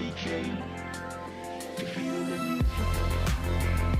reaching to feel the music.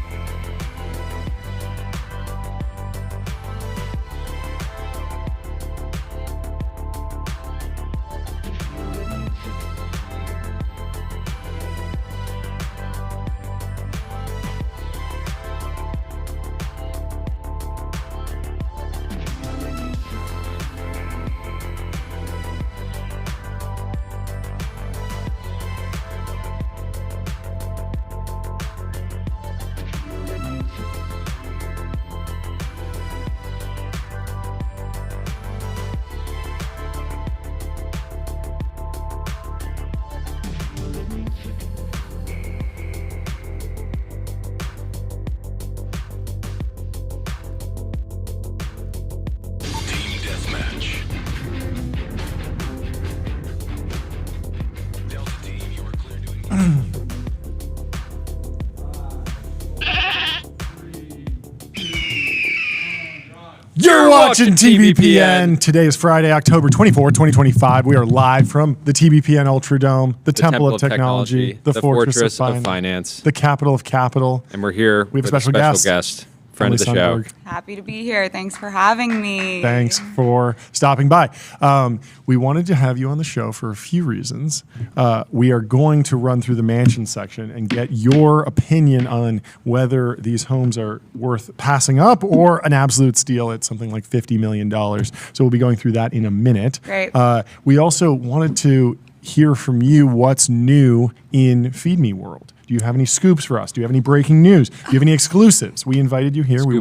You're watching TBPN. Today is Friday, October 24th, 2025. We are live from the TBPN Ultradome, the Temple of Technology, the Fortress of Finance, the capital of capital. And we're here with a special guest, friend of the show. Happy to be here. Thanks for having me. Thanks for stopping by. We wanted to have you on the show for a few reasons. We are going to run through the mansion section and get your opinion on whether these homes are worth passing up or an absolute steal at something like $50 million. So we'll be going through that in a minute. Great. We also wanted to hear from you what's new in Feed Me World. Do you have any scoops for us? Do you have any breaking news? Do you have any exclusives? We invited you here. Scoop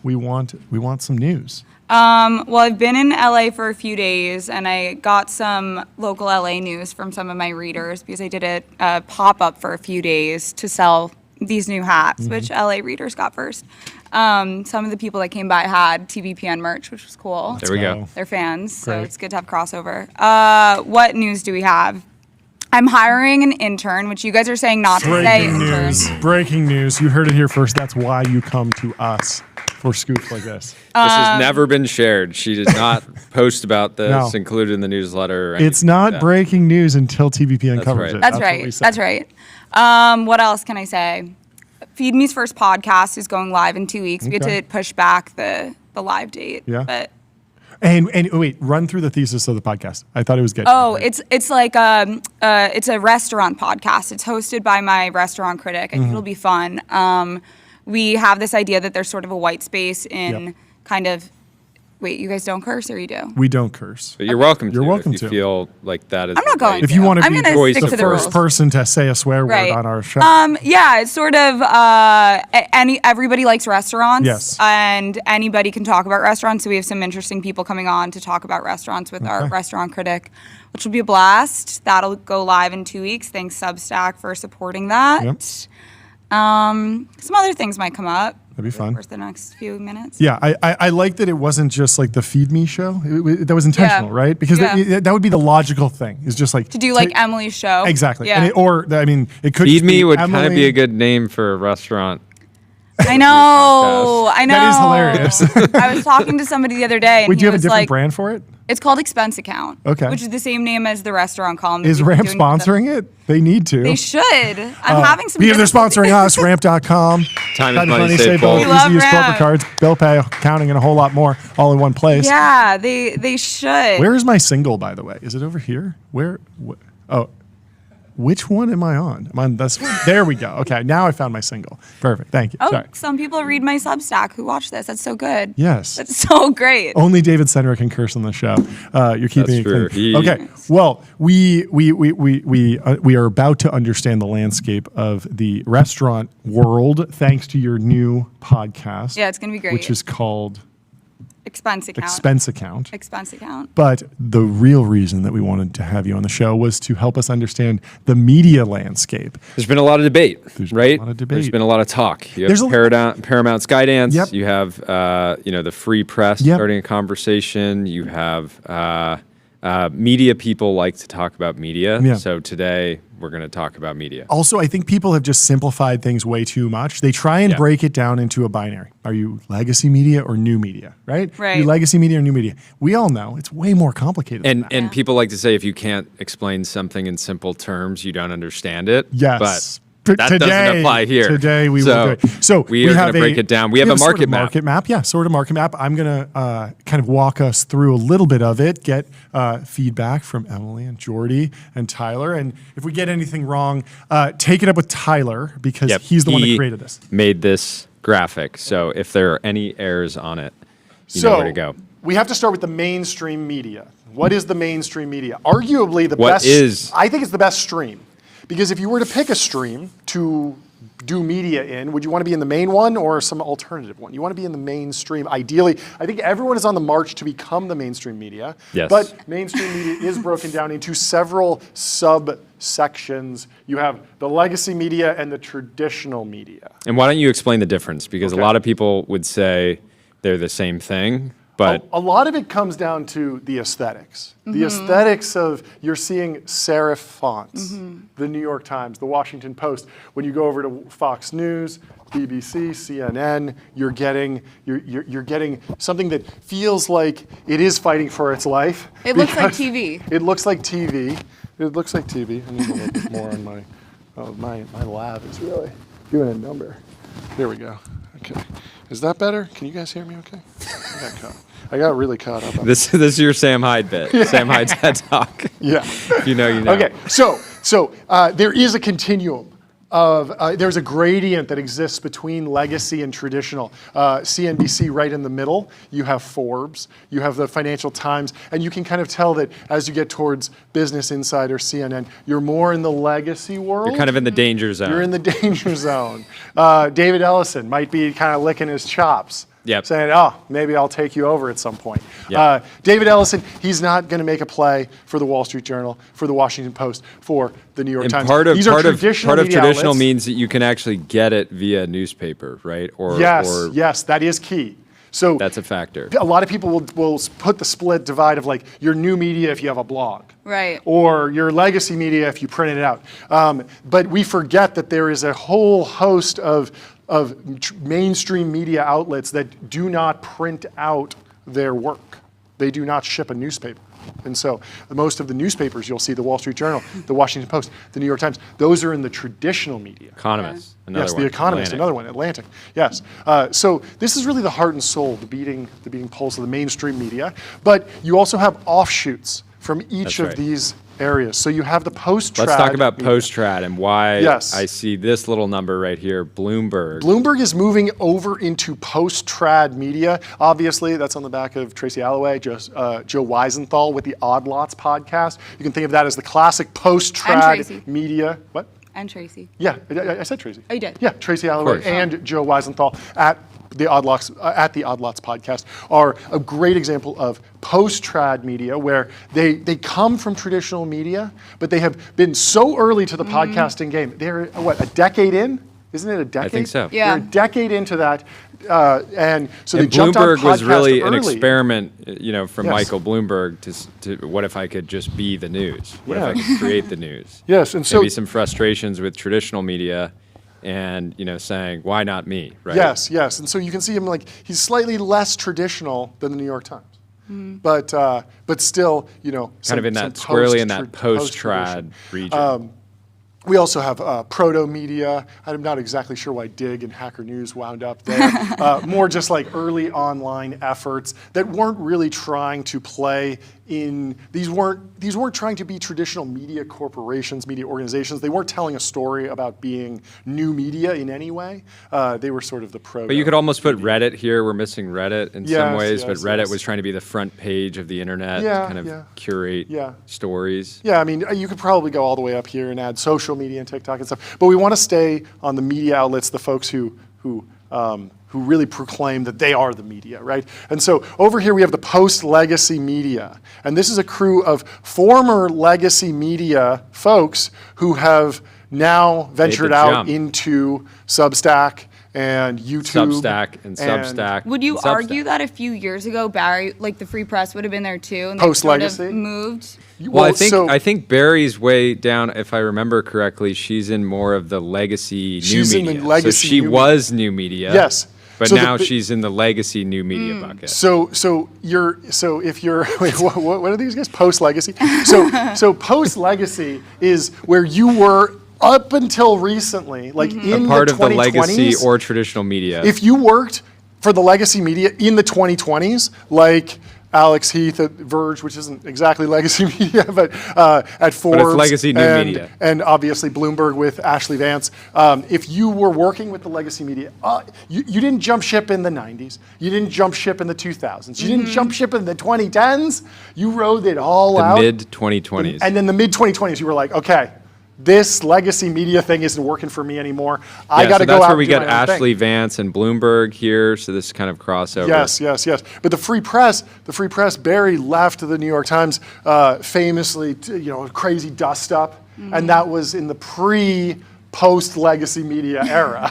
we want some news. Well, I've been in LA for a few days, and I got some local LA news from some of my readers because I did a pop-up for a few days to sell these new hats, which LA readers got first. Some of the people that came by had TBPN merch, which was cool. There we go. They're fans, so Great. it's good to have crossover. What news do we have? I'm hiring an intern, which you guys are saying not to say intern. Breaking news. You heard it here first. That's why you come to us for scoops like this. This has never been shared. She did not post about this, No. included in the newsletter. Or It's anything not like that. breaking news until TBPN That's covers right. it. That's what right. we say. That's right. What else can I say? Feed Me's first podcast is going live in 2 weeks. We Okay. had to push back the live date. Yeah. But And wait, run through the thesis of the podcast. I thought it was good. it's like it's a restaurant podcast. It's hosted by my restaurant critic. I think it'll be fun. We have this idea that there's sort of a white space in Yep. kind of. Wait, you guys don't curse, or you do? We don't curse. But you're welcome to. You're welcome if you to. feel like that is. I'm not the right- going If you want to I'm be gonna stick the to the first rules. person to say a swear Right. word on our show. Yeah, it's sort of everybody likes restaurants. Yes. And anybody can talk about restaurants. So we have some interesting people coming on to talk about restaurants with our Okay. restaurant critic, which will be a blast. That'll go live in 2 weeks. Thanks Substack for supporting that. Yep. Some other things might come up. That'd be fun. For the next few minutes. Yeah, I like that it wasn't just like the Feed Me show. That was intentional, Yeah. right? Because Yeah. that would be the logical thing. Is just like To do like Emily's show. exactly. Yeah. And it could Feed just Me be would kind of Emily. be a good name for a restaurant. I know. I know. That is hilarious. I was talking to somebody the other day, and Wait, do he you have a was different like, brand for it? It's called Expense Account. Okay. Which is the same name as the restaurant column. that Is we've been Ramp doing with them. sponsoring it? They need to. They should. I'm having some. Because they're difficulty- sponsoring us, ramp.com. Time is money, save both. We Easy love use corporate Ramp. cards, bill pay, accounting, and a whole lot more, all in one place. Yeah, they should. Where is my single, by the way? Is it over here? Which one am I on? I'm on this one. There we go. Okay, now I found my single. Perfect. Thank you. Oh, Sorry. some people read my Substack who watch this. That's so good. Yes. That's so great. Only David Senra can curse on the show. You're keeping That's true. it clean. Okay. Well, we are about to understand the landscape of the restaurant world thanks to your new podcast. Yeah, it's gonna be great. Which is called Expense Account. Expense Account. Account. But the real reason that we wanted to have you on the show was to help us understand the media landscape. There's been a lot of debate, There's right? been a lot of debate. There's been a lot of talk. You There's have Paramount Skydance. Yep. You have the Free Press Yep. starting a conversation. You have Media people like to talk about media. Yeah. So today we're going to talk about media. Also, I think people have just simplified things way too much. They try and Yeah. break it down into a binary. Are you legacy media or new media, right? Right. You legacy media or new media. We all know it's way more complicated than that. And people like to say if you can't explain something in simple terms, you don't understand it. Yes. But that doesn't apply here. Today we will do it. So we are going to break it down. We have a sort of market map. Yeah, sort of market map. I'm going to kind of walk us through a little bit of it, get feedback from Emily and Jordy and Tyler. And if we get anything wrong, take it up with Tyler because Yep. he's the one that He created this. made this graphic. So if there are any errors on it, you know where to go. We have to start with the mainstream media. What is the mainstream media? Arguably the What best. is- I think it's the best stream. Because if you were to pick a stream to do media in, would you want to be in the main one or some alternative one? You want to be in the mainstream. Ideally, I think everyone is on the march to become the mainstream media. Yes. But mainstream media is broken down into several subsections. You have the legacy media and the traditional media. And why don't you explain the difference? Because Okay. a lot of people would say they're the same thing, but A lot of it comes down to the aesthetics. The aesthetics of you're seeing serif fonts, the New York Times, the Washington Post. When you go over to Fox News, BBC, CNN, you're getting something that feels like it is fighting for its life. It looks like because TV. It looks like TV. It looks like TV. I need a little bit more on my. Oh, my lab is really doing a number. There we go. Okay. Is that better? Can you guys hear me okay? I got really caught up on this is your Sam Hyde bit. Sam Hyde's TED Talk. Yeah. If you know, you know. Okay, so there is a continuum of, there's a gradient that exists between legacy and traditional. CNBC right in the middle, you have Forbes, you have the Financial Times, and you can kind of tell that as you get towards Business Insider, CNN, you're more in the legacy world. You're kind of in the danger zone. You're in the danger zone. David Ellison might be kind of licking his chops. Yep. Saying, oh, maybe I'll take you over at some point. Yep. David Ellison, he's not going to make a play for the Wall Street Journal, for the Washington Post, for the New York And Times. part of These are traditional media outlets. means that you can actually get it via newspaper, right? Or Yes, that is key. So that's a factor. a lot of people will put the split divide of like your new media if you have a blog. Right. Or your legacy media if you print it out. But we forget that there is a whole host of mainstream media outlets that do not print out their work. They do not ship a newspaper. And so most of the newspapers you'll see, the Wall Street Journal, the Washington Post, the New York Times, those are in the traditional media. Economist, another Yes, one. The Economist, Atlantic. another one, Atlantic. Yes. So this is really the heart and soul, the beating pulse of the mainstream media. But you also have offshoots from each That's of right. these areas. So you have the post-trad. Let's talk about media. post-trad and why Yes. I see this little number right here, Bloomberg. Bloomberg is moving over into post-trad media. Obviously, that's on the back of Tracy Alloway, Joe Weisenthal with the Odd Lots podcast. You can think of that as the classic And Post-trad Tracy. media. What? And Tracy. Yeah, I said Tracy. Oh, you did? Yeah, Tracy Alloway course. and Joe Weisenthal at the Odd Lots podcast are a great example of post-trad media where they come from traditional media, but they have been so early to the podcasting game. They're what, a decade in? Isn't it a decade? think so. Yeah. They're a decade into that, and so they And jumped on Bloomberg was podcast really an early. experiment, from Yes. Michael Bloomberg to what if I could just be the news? What if I Yeah. could create the news? Yes, and so Maybe some frustrations with traditional media and, saying, why not me, right? Yes, and so you can see him like he's slightly less traditional than the New York Times, but still, Kind of in that, squarely in that post-trad region. We also have proto-media. I'm not exactly sure why Dig and Hacker News wound up there. More just like early online efforts that weren't really trying to play in, these weren't trying to be traditional media corporations, media organizations. They weren't telling a story about being new media in any way. They were sort of the proto. But you could almost put Reddit here. We're missing Reddit in some Yes, ways, but yes, Reddit yes. was trying to be the front page of the internet Yeah, to kind of yeah. curate Yeah. stories. Yeah, I mean, you could probably go all the way up here and add social media and TikTok and stuff, but we want to stay on the media outlets, the folks who really proclaim that they are the media, right? And so over here we have the post-legacy media, and this is a crew of former legacy media folks who have now ventured out jump. into Substack and YouTube. Substack and Substack. Would you and Substack. argue that a few years ago, Barry, like the Free Press, would have been there too, and they Post-legacy? sort of moved? Well, I think Barry's way down. If I remember correctly, she's in more of the legacy She's new in the media. legacy so she new was new media. Yes. But So now the- she's in the legacy new media bucket. So if you're wait, what are these guys? Post legacy. So post legacy is where you were up until recently, like in A part the of the 2020s. legacy or traditional media. If you worked for the legacy media in the 2020s, like Alex Heath at Verge, which isn't exactly legacy media, but at Forbes. legacy new media. And obviously Bloomberg with Ashley Vance. If you were working with the legacy media, you didn't jump ship in the 90s. You didn't jump ship in the 2000s. You didn't jump ship in the 2010s. You rode it all the out. mid 2020s. And then the mid 2020s, you were like, okay, this legacy media thing isn't working for me anymore. I got to go out. That's where we and do get my own thing. Ashley Vance and Bloomberg here. So this kind of crossover. Yes. But the Free Press, Barry left the New York Times famously, a crazy dust up, and that was in the post legacy media era.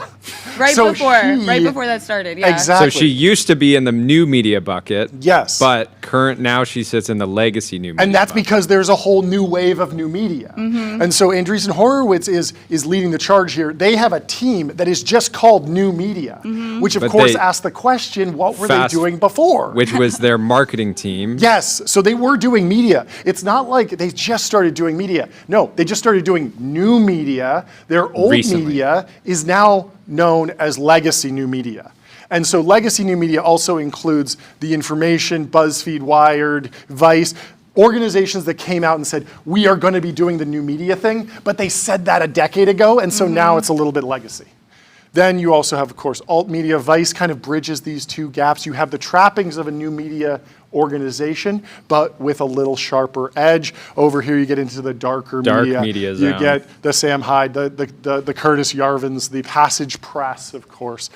Right So before that started. Yeah. Exactly. So she used to be in the new media bucket. Yes. But now she sits in the legacy new media. And that's bucket. because there's a whole new wave of new media. And so Andreessen Horowitz is leading the charge here. They have a team that is just called New Media, which of But course they- asks the question, what were they Fast- doing before? which was their marketing team. Yes, so they were doing media. It's not like they just started doing media. No, they just started doing new media. Their old Recently. media is now known as legacy new media. And so legacy new media also includes The Information, BuzzFeed, Wired, Vice, organizations that came out and said, we are going to be doing the new media thing, but they said that a decade ago, and so now it's a little bit legacy. Then you also have, of course, alt media. Vice kind of bridges these two gaps. You have the trappings of a new media organization, but with a little sharper edge. Over here, you get into the dark media. media You zone. get the Sam Hyde, the Curtis Yarvins, the Passage Press, of course.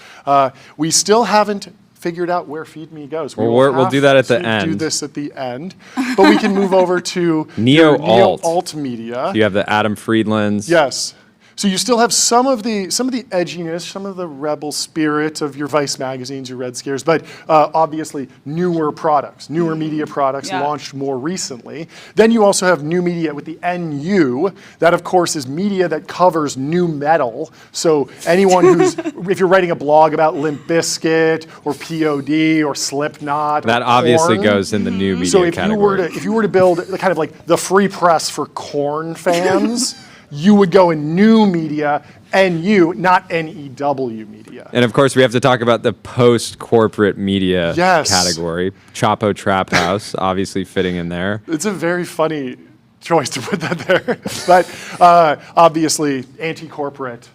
We still haven't figured out where Feed Me goes. Well, will we'll do that at the have to do end. this at the end, but we can move over to Neo-alt. alt media. You have the Adam Friedlands. Yes. So you still have some of the edginess, some of the rebel spirit of your Vice magazines, your Red Scares, but obviously newer products, newer media products Yeah. launched more recently. Then you also have new media with the NU. That, of course, is media that covers new metal. So anyone who's, if you're writing a blog about Limp Bizkit or POD or Slipknot, That or obviously Korn, goes in the new media so if category. you were to build the kind of like the Free Press for Korn fans, you would go in new media, NU, not NEW media. And of course, we have to talk about the post-corporate media Yes. category. Chapo Trap House, obviously fitting in there. It's a very funny choice to put that there, but obviously anti-corporate.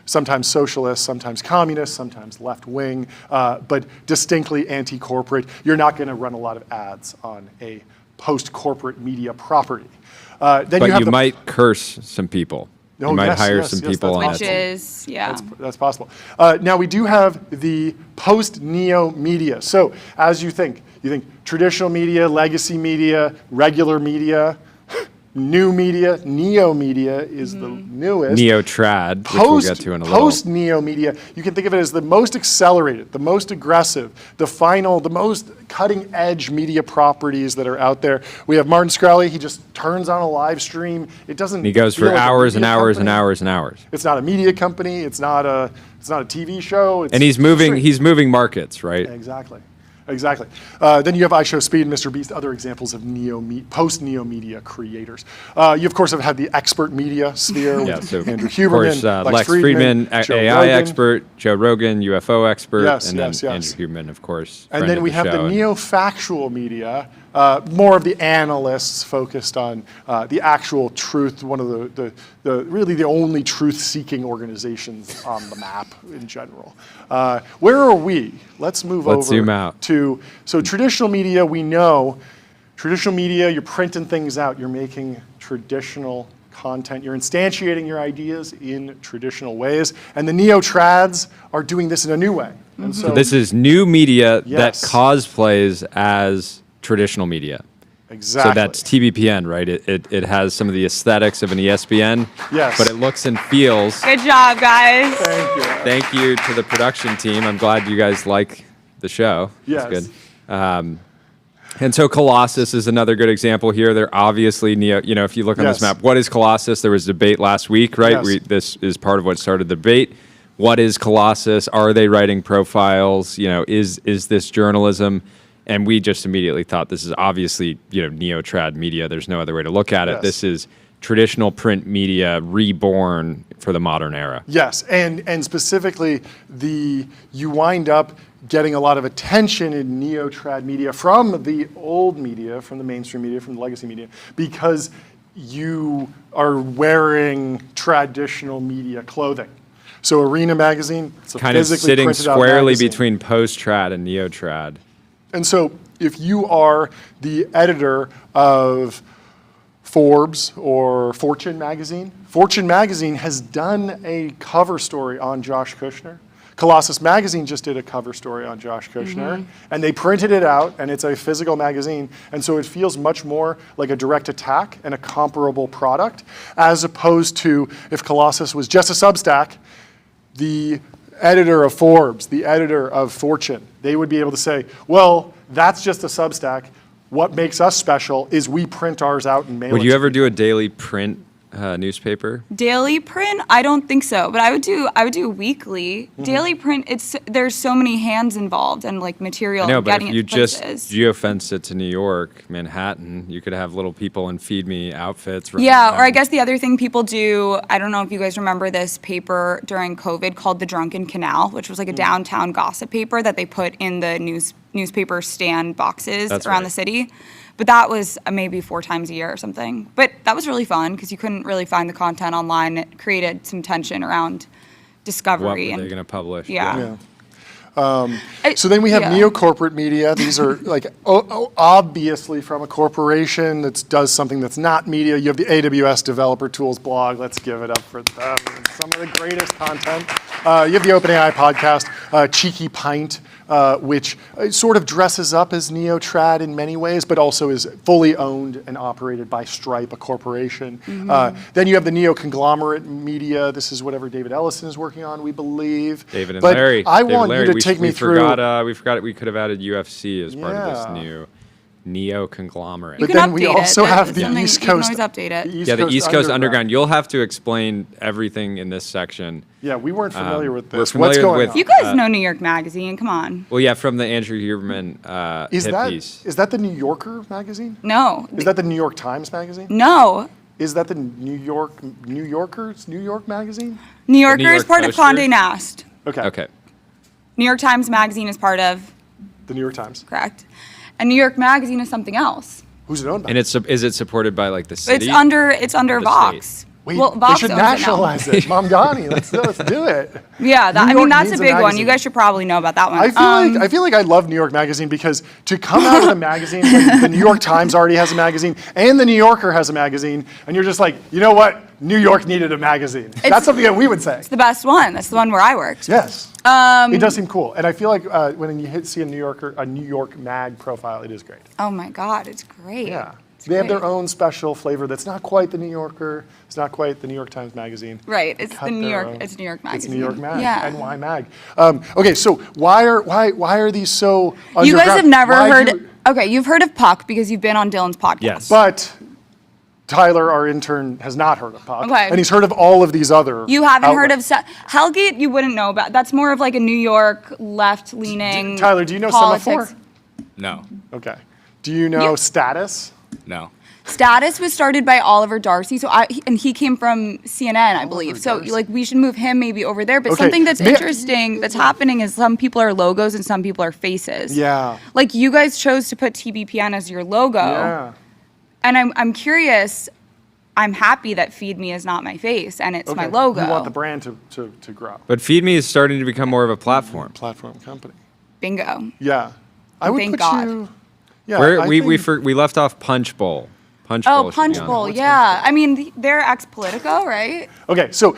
Sometimes socialist, sometimes communist, sometimes left-wing, but distinctly anti-corporate. You're not going to run a lot of ads on a post-corporate media property. Then But have you the- might curse some people. Oh, You might yes, hire yes, some yes, people that's on Which it. is, yeah. That's possible. Now we do have the post-neo media. So as you think traditional media, legacy media, regular media, new media, neo media is the newest. Neo-trad, which we'll get to in a little. Post-neo media, you can think of it as the most accelerated, the most aggressive, the final, the most cutting-edge media properties that are out there. We have Martin Shkreli. He just turns on a live stream. It doesn't. He goes feel for like a hours and media hours and company. hours and hours. It's not a media company. It's not a TV show. It's And he's moving. stream. He's moving markets, right? Exactly. Then you have I Show Speed, Mr. Beast, other examples of post-neo media creators. You, of course, have had the expert media sphere Yeah. with So Andrew of Huberman, course, Lex Friedman, Joe AI Rogan. expert, Joe Rogan, UFO expert, Yes, and yes, then yes. Andrew Huberman, of course. And friend then of we have show, the and- neo-factual media, more of the analysts focused on the actual truth, one of the really the only truth-seeking organizations on the map in general. Where are we? Let's move over zoom out. to, so traditional media, we know, traditional media, you're printing things out, you're making traditional content, you're instantiating your ideas in traditional ways, and the neo-trads are doing this in a new way. And so This is new media Yes. that cosplays as traditional media. Exactly. So that's TBPN, right? It has some of the aesthetics of an ESPN. Yes. But it looks and feels. Good job, guys. Thank you. Thank you to the production team. I'm glad you guys like the show. Yes. That's good. And so Colossus is another good example here. They're obviously if you look on this Yes. map, what is Colossus? There was debate last week, right? Yes. This is part of what started the debate. What is Colossus? Are they writing profiles? Is this journalism? And we just immediately thought this is obviously, neo-trad media. There's no other way to look at it. Yes. This is traditional print media reborn for the modern era. Yes, and specifically, you wind up getting a lot of attention in neo-trad media from the old media, from the mainstream media, from the legacy media, because you are wearing traditional media clothing. So Arena magazine, it's a Kind of physically sitting printed out squarely magazine. between post-trad and neo-trad. And so if you are the editor of Forbes or Fortune magazine has done a cover story on Josh Kushner. Colossus magazine just did a cover story on Josh Kushner, and they printed it out, and it's a physical magazine, and so it feels much more like a direct attack and a comparable product, as opposed to if Colossus was just a Substack, the editor of Forbes, the editor of Fortune, they would be able to say, well, that's just a Substack. What makes us special is we print ours out and mail it. Would you to ever do a daily print newspaper? Daily print? I don't think so, but I would do weekly. Daily print, there's so many hands involved and like material. No, and but getting if it you to just places. geofence it to New York, Manhattan, you could have little people in Feed Me outfits. running Yeah, or I around. guess the other thing people do, I don't know if you guys remember this paper during COVID called The Drunken Canal, which was like a downtown gossip paper that they put in the newspaper stand boxes That's around right. the city. But that was maybe 4 times a year or something. But that was really fun because you couldn't really find the content online. It created some tension around What discovery. were they going to publish? Yeah. So then we have Yeah. neo-corporate media. These are like obviously from a corporation that does something that's not media. You have the AWS Developer Tools blog. Let's give it up for them. Some of the greatest content. You have the OpenAI podcast, Cheeky Pint, which sort of dresses up as neo-trad in many ways, but also is fully owned and operated by Stripe, a corporation. Then you have the neo-conglomerate media. This is whatever David Ellison is working on, we believe. David and But Larry. I David want and you Larry. to take me we through. forgot we could have added UFC as part of Yeah. this new neo-conglomerate. You But can then we update it. also That's have the something- East you can Coast. always update it. Yeah, the East Coast Underground. You'll have to explain everything in this section. Yeah, we weren't familiar with we're this. familiar What's going with- on? You guys know New York Magazine. Come on. Well, yeah, from the Andrew Huberman Is hit that piece. is that the New Yorker magazine? No. Is that the New York Times magazine? No. Is that the New Yorker's New York magazine? New Yorker York is part of Poster? Condé Nast. Okay. Okay. New York Times Magazine is part of, The New York Times. correct? And New York Magazine is something else. Who's it owned by? And is it supported by like the city? It's under The Vox. Wait, well, they Vox should owns it now. nationalize it. Mamdani, let's do it. Yeah, New I mean York that's a needs a big one. magazine. You guys should probably know about that one. I feel like I love New York Magazine because to come out with a magazine, like the New York Times already has a magazine, and the New Yorker has a magazine, and you're just like, you know what? New York needed a magazine. That's something that we would say. the best one. That's the one where I worked. Yes. It does seem cool, and I feel like when you see a New York Mag profile, it is great. Oh my God, it's great. Yeah. It's They have their great. own special flavor that's not quite the New Yorker. It's not quite the New York Times Magazine. Right. It's Cut the New their York. own. It's New York It's Magazine. New York Mag. Yeah. NY Mag. Okay, so why are these so underground? You guys have never Why heard. do- Okay, you've heard of Puck because you've been on Dylan's podcast. Yes. But Tyler, our intern, has not heard of Puck. Okay. And he's heard of all of these other You haven't heard of outlets. Hellgate. You wouldn't know about. That's more of like a New York left-leaning. Tyler, do you know politics. Semaphore? No, Okay. Do you know Yeah. Status? no. Status was started by Oliver Darcy, and he came from CNN, I believe. So Darcy. like we should move him maybe over there. But Okay, something that's may- interesting that's happening is some people are logos and some people are faces. Yeah. Like you guys chose to put TBPN as your logo, Yeah. and I'm curious. I'm happy that Feed Me is not my face and it's my Okay. logo. We want the brand to grow. But Feed Me is starting to become more of a platform. Platform company. Bingo. Yeah. I would Thank put God. you. Yeah. Where I we think- left off Punch Bowl. Punch Oh, Bowl. should Punch be on Bowl. there. Yeah. I mean, they're ex Politico, right? Okay, so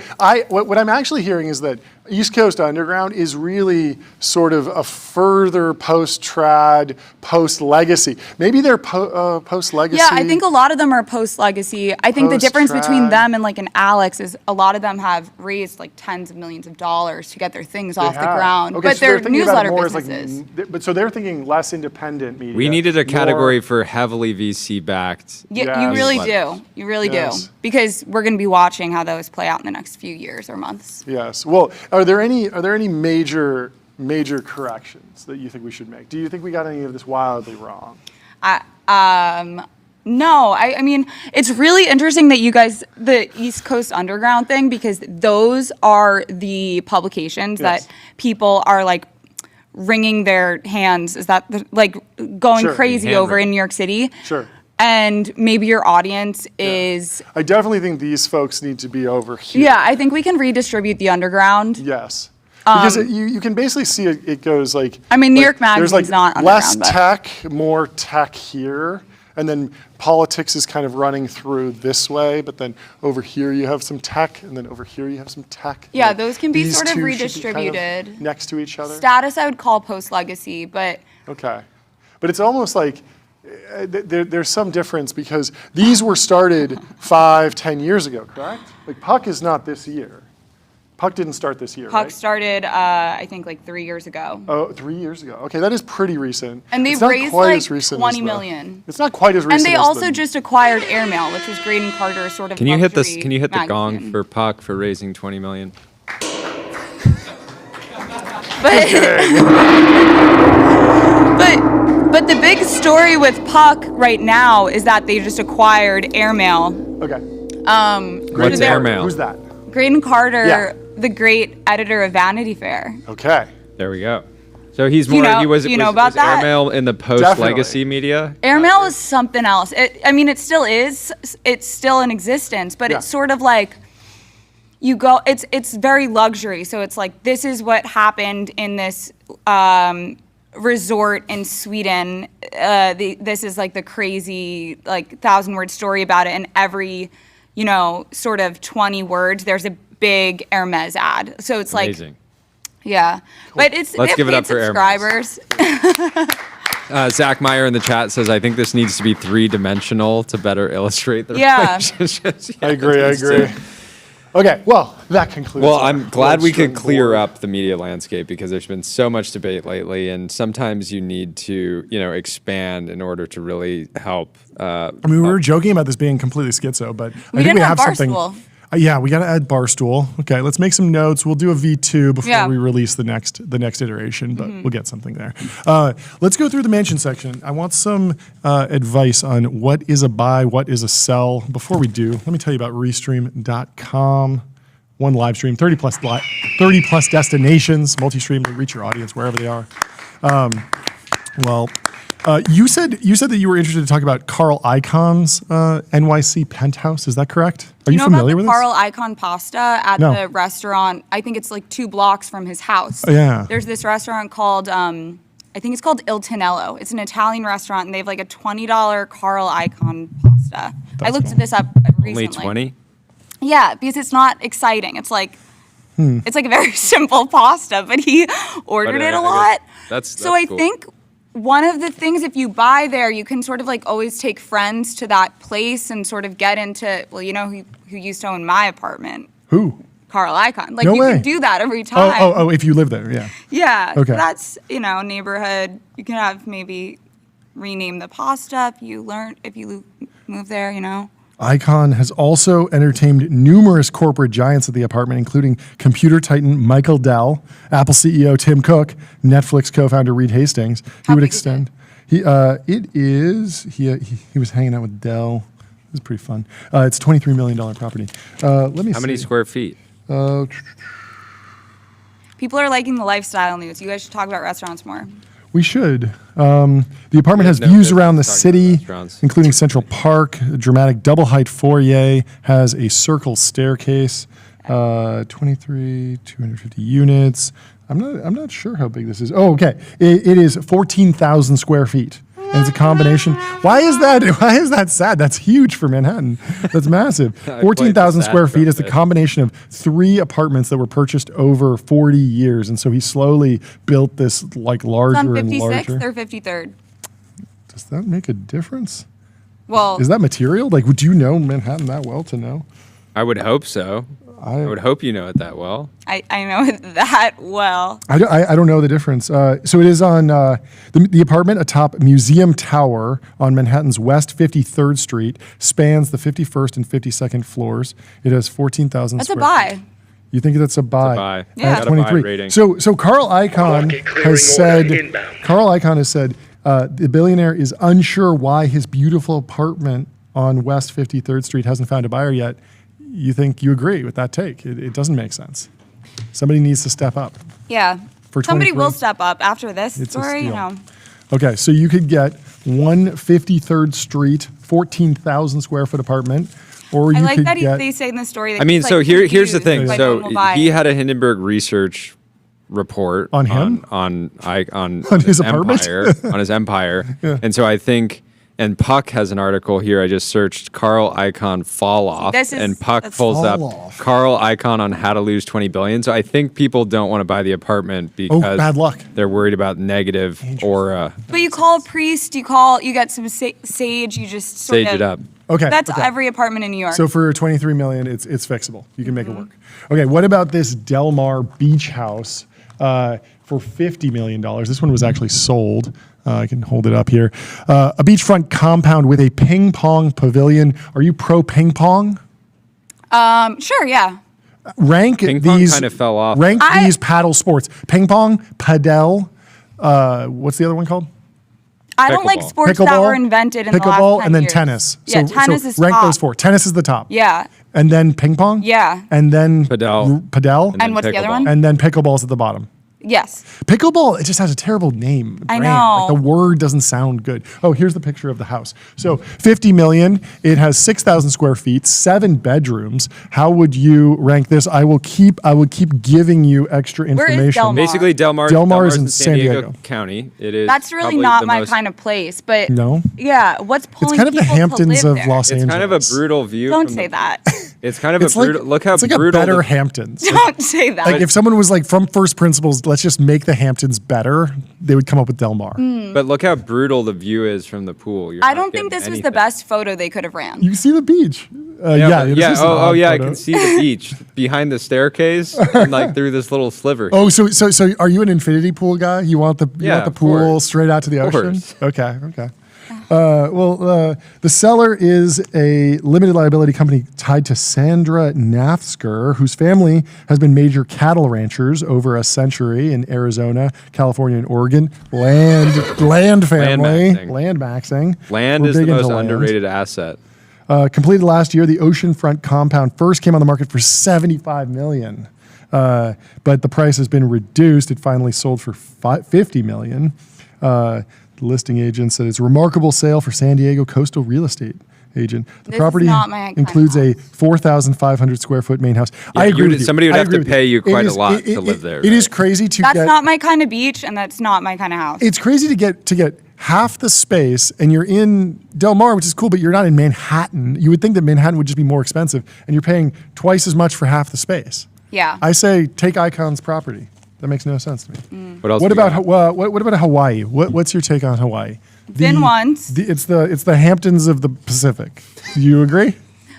what I'm actually hearing is that East Coast Underground is really sort of a further post-trad, post-legacy. Maybe they're post-legacy. Yeah, I think a lot of them are post-legacy. I think the difference between Post-trad. them and like an Alex is a lot of them have raised like tens of millions of dollars to get their things off the ground. Okay, But so they're they're thinking about it newsletter more as businesses. but so they're thinking less independent media. We needed a more- category for heavily VC backed. Yeah, you Yes. really do. You really Yes. do. Because we're going to be watching how those play out in the next few years or months. Yes. Well, are there any major corrections that you think we should make? Do you think we got any of this wildly wrong? No, I mean, it's really interesting that you guys, the East Coast Underground thing, because those are the publications Yes. that people are like wringing their hands. Is that like going Sure. crazy Hand over wringing. in New York City? Sure. And maybe your audience is, I definitely think these folks need to be over here. yeah, I think we can redistribute the Underground. Yes. Because you can basically see it goes like. I mean, New York there's Magazine's not less underground, tech, more tech here, and then politics is kind of running through this way. But then over here you have some tech, and then over here you have some tech. Yeah, Like, those can be these sort of two should be kind of redistributed. next to each other. Status I would call post-legacy, but Okay. But it's almost like there's some difference because these were started 5-10 years ago, correct? Like Puck is not this year. Puck didn't start this year, Puck right? started, I think, like 3 years ago. Oh, 3 years ago. Okay, that is pretty recent. And they've It's not raised, quite like, as recent 20 as million. It's not quite as recent. And they as also the- just acquired Airmail, which was Graydon Carter's sort of Can you hit this? luxury Can you hit the gong magazine. for Puck for raising 20 million? But the big story with Puck right now is that they just acquired Airmail. Okay. What's they're- Airmail? Who's that? Graydon Carter, Yeah. the great editor of Vanity Fair. Okay. There we go. So he's Do you more. know- he was. do you know was- about was that? Airmail in the post-legacy media. Airmail is something else. I mean, it still is. It's still in existence, but Yeah. it's sort of like you go. It's very luxury. So it's like this is what happened in this resort in Sweden. This is like the crazy 1,000-word story about it, and every sort of 20 words there's a big Hermes ad. So it's like Amazing. yeah, but it's Let's they have give it paid up for Hermes. subscribers. Zach Meyer in the chat says, "I think this needs to be 3-dimensional to better illustrate the Yeah. relationships." I agree. Okay, well, that concludes. Well, our I'm glad we could bloodstream clear board. up the media landscape because there's been so much debate lately, and sometimes you need to, expand in order to really help. I mean, we were joking about this being completely schizo, but I think didn't we have have something. Barstool. Yeah, we got to add Barstool. Okay, let's make some notes. We'll do a V2 before Yeah. we release the next iteration, but we'll get something there. Let's go through the mansion section. I want some advice on what is a buy, what is a sell. Before we do, let me tell you about Restream.com. One live stream, 30 plus destinations, multi-stream to reach your audience wherever they are. You said that you were interested to talk about Carl Icahn's NYC penthouse. Is that correct? Are you familiar with about the this? Carl Icahn pasta at No. the restaurant? I think it's like 2 blocks from his house. Oh, yeah. There's this restaurant called, I think it's called Il Tonello. It's an Italian restaurant, and they have like a $20 Carl Icahn pasta. I looked this up recently. Only 20. Yeah, because it's not exciting. It's like it's like a very simple pasta, but he ordered But, it a I guess lot. that's So I cool. think one of the things, if you buy there, you can sort of like always take friends to that place and sort of get into, well, you know who used to own my apartment? Who? Carl Icahn. Like No you way. can do that every time. Oh, if you live there, yeah. Yeah. Okay. That's, neighborhood. You can have maybe rename the pasta if you move there, Icahn has also entertained numerous corporate giants at the apartment, including computer titan Michael Dell, Apple CEO Tim Cook, Netflix co-founder Reed Hastings. How would big is extend. He was hanging out with Dell. It was pretty fun. It's a $23 million property. Let me see. How many square feet? People are liking the lifestyle news. You guys should talk about restaurants more. We should. The apartment has no views business around the talking about city, restaurants. including Central Park. A dramatic double-height foyer, has a circle staircase. 250 units. I'm not sure how big this is. Oh, okay. It is 14,000 square feet. and it's a combination. Why is that? Why is that sad? That's huge for Manhattan. That's massive. 14,000 square feet is the combination of 3 apartments that were purchased over 40 years, and so he slowly built this like larger It's on and 56th larger. or 53rd. Does that make a difference? Well, Is that material? Like, would you know Manhattan that well to know? I would hope so. I would hope you know it that well. I know it that well. I don't know the difference. So it is on the apartment atop Museum Tower on Manhattan's West 53rd Street, spans the 51st and 52nd floors. It has 14,000 That's a square buy. feet. You think that's a buy? Buy. Yeah. Got a buy 23. rating. So Carl Icahn Market clearing has order said, inbound. The billionaire is unsure why his beautiful apartment on West 53rd Street hasn't found a buyer yet. You think you agree with that take? It doesn't make sense. Somebody needs to step up. Yeah. For Somebody 23. will step up after this It's a story, you steal. know. Okay, so you could get 153rd Street, 14,000 square foot apartment, or you I like could that get. they say in the story that I mean, he's, so like, here's the confused thing. by So when we'll buy he it. had a Hindenburg research report On him? on his apartment? empire, on his empire, and so I think. And Puck has an article here. I just searched Carl Icahn fall off, this is- and Puck that's- pulls up Fall off. Carl Icahn on how to lose 20 billion. So I think people don't want to buy the apartment because bad luck. they're worried about negative aura. But you call a priest, you get some sage, you just sort Sage of, it up. Okay, That's okay. every apartment in New York. So for 23 million, it's fixable. You can make Mm-hmm. it work. Okay, what about this Del Mar beach house for $50 million? This one was actually sold. I can hold it up here. A beachfront compound with a ping pong pavilion. Are you pro ping pong? Sure, yeah. Rank Ping pong these kind of fell off. Rank these paddle sports: ping pong, padel. What's the other one called? I don't like Pickleball. sports that were invented in the last 10 pickleball, and then years. tennis. Yeah, tennis is rank top. those 4. Tennis is the top. Yeah. And then ping pong. Yeah. And then Padel. Padel. And And what's the other pickleball. one? And then pickleball's at the bottom. Yes. Pickleball, it just has a terrible name. I brand. know. Like the word doesn't sound good. Oh, here's the picture of the house. So 50 million. It has 6,000 square feet, 7 bedrooms. How would you rank this? I will keep giving you extra Where is information. Del Mar? Basically, Del Mar Mar's is in in San San Diego Diego. County. It is. That's really probably not the my most- kind of place, but No? yeah, what's It's pulling kind of the people to Hamptons live of there? Los It's Angeles. kind of a brutal view. Don't from say the- that. It's kind of It's a brutal. Look how it's like brutal. a better the- Hamptons. Don't say that. Like if someone was like from first principles, let's just make the Hamptons better, they would come up with Del Mar. But look how brutal the view is from the pool. You're I not don't think getting this was anything. the best photo they could have ran. You see the beach. Yeah. This Yeah. is an Oh, odd yeah. I photo. can see the beach behind the staircase and like through this little sliver. Oh, so are you an infinity pool guy? You want the of pool course. straight out to the Of ocean? course. Okay. The seller is a limited liability company tied to Sandra Nafsker, whose family has been major cattle ranchers over a century in Arizona, California, and Oregon. Land family. maxing. Land maxing. Land We're is the big into most land. underrated asset. Completed last year, the oceanfront compound first came on the market for $75 million. But the price has been reduced. It finally sold for $50 million. The listing agent said it's a remarkable sale for San Diego coastal real estate agent. The This is property not my kind of includes a house. 4,500 square foot main house. Yeah, I agree with you. somebody would I have agree to with pay you It quite a is- lot to live there, It is right? crazy to That's get. not my kind of beach, and that's not my kind of house. It's crazy to get half the space, and you're in Del Mar, which is cool, but you're not in Manhattan. You would think that Manhattan would just be more expensive, and you're paying twice as much for half the space. Yeah. I say take Icon's property. That makes no sense to me. What else? What we about got? what about Hawaii? What's your take on Hawaii? Been once. It's the Hamptons of the Pacific. Do you agree?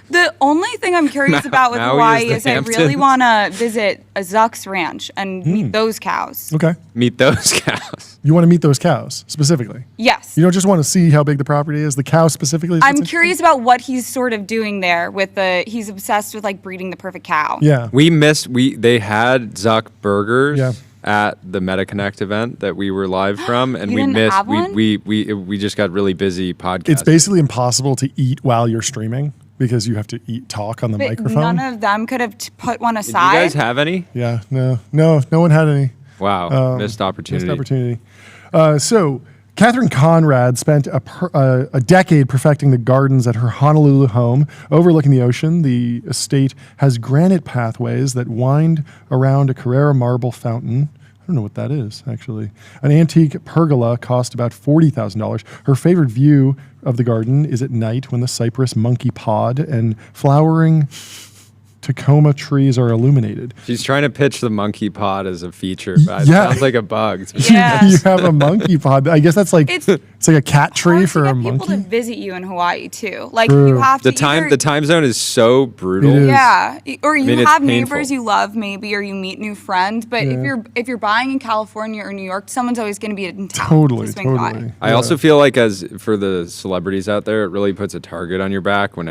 The only thing I'm curious about with Maui Hawaii is is the I really Hamptons. want to visit a Zuck's ranch and Hmm. meet those cows. Okay. Meet those cows. You want to meet those cows specifically. Yes. You don't just want to see how big the property is. The cow specifically. is what's I'm interesting? curious about what he's sort of doing there with he's obsessed with like breeding the perfect cow. Yeah. They had Zuck burgers Yeah. at the MetaConnect event that we were live from, and You we didn't missed. have one? We just got really busy podcasting. It's basically impossible to eat while you're streaming because you have to talk on the But microphone. none of them could have put one Did you aside. guys have any? Yeah. No one had any. Wow, missed opportunity. Missed opportunity. So Catherine Conrad spent a decade perfecting the gardens at her Honolulu home overlooking the ocean. The estate has granite pathways that wind around a Carrara marble fountain. I don't know what that is, actually. An antique pergola cost about $40,000. Her favorite view of the garden is at night when the cypress monkey pod and flowering Tacoma trees are illuminated. She's trying to pitch the monkey pod as a feature, but it Yeah. sounds like a bug. Yeah. You have a monkey pod. I guess that's like it's like a cat tree Hard for to a get people to monkey. visit you in Hawaii too. Like True. you have to The time zone is so brutal. It is. Yeah, or you mean, it's have painful. neighbors you love maybe, or you meet new friends. But if you're buying in California or New York, someone's always going to be in town. Totally, to swing by. totally. I also feel like as for the celebrities out there, it really puts a target on your back when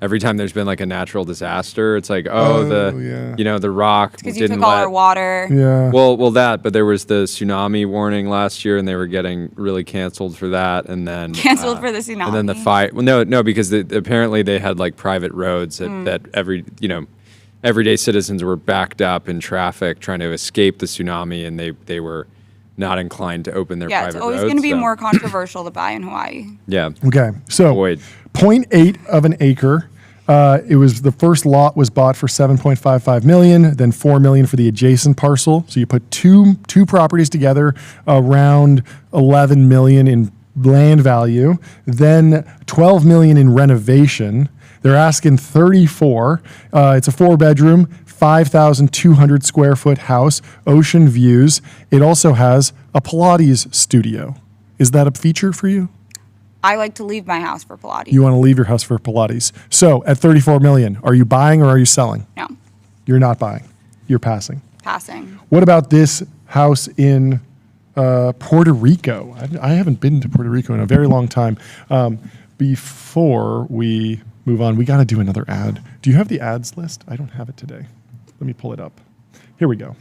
every time there's been like a natural disaster, it's like, the Rock Because you didn't took all let. our water. Yeah. Well, but there was the tsunami warning last year, and they were getting really canceled for that, and then Canceled for the tsunami. and then the fire. Well, no, because apparently they had like private roads that everyday citizens were backed up in traffic trying to escape the tsunami, and they were not inclined to open their Yeah, private it's always roads. going to be so- more controversial to buy in Hawaii. Yeah. Okay, so Avoid. 0.8 of an acre. It was the first lot was bought for $7.55 million, then $4 million for the adjacent parcel. So you put two properties together, around $11 million in land value, then $12 million in renovation. They're asking 34. It's a 4-bedroom, 5,200 square foot house, ocean views. It also has a Pilates studio. Is that a feature for you? I like to leave my house for Pilates. You want to leave your house for Pilates. So at 34 million, are you buying or are you selling? No, You're not buying. You're passing. passing. What about this house in Puerto Rico? I haven't been to Puerto Rico in a very long time. Before we move on, we got to do another ad. Do you have the ads list? I don't have it today. Let me pull it up. Here we go.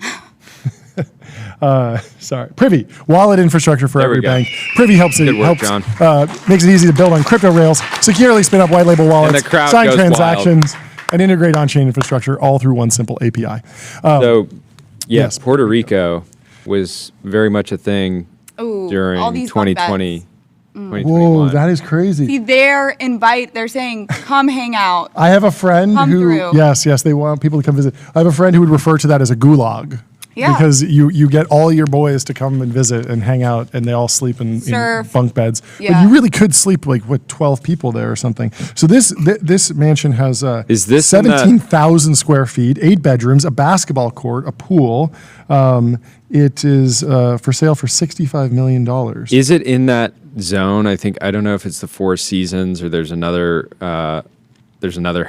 Sorry. Privy, wallet infrastructure for There we every go. bank. Privy helps Good work, makes it easy to build on crypto rails, securely spin up white label wallets, And the crowd sign goes transactions, and integrate on-chain infrastructure all through one simple API. So, yes, Puerto Rico was very much a thing Ooh, during all these bunk 2020. beds. 2021. Whoa, that is crazy. See, they're saying, come hang out. I have a friend Come who, through. yes, they want people to come visit. I have a friend who would refer to that as a gulag. Yeah. Because you get all your boys to come and visit and hang out, and they all sleep in Surf. bunk beds. But Yeah. you really could sleep 12 people there or something. So this mansion has Is this in that- 17,000 square feet, 8 bedrooms, a basketball court, a pool. It is for sale for $65 million. Is it in that zone? I don't know if it's the Four Seasons or there's another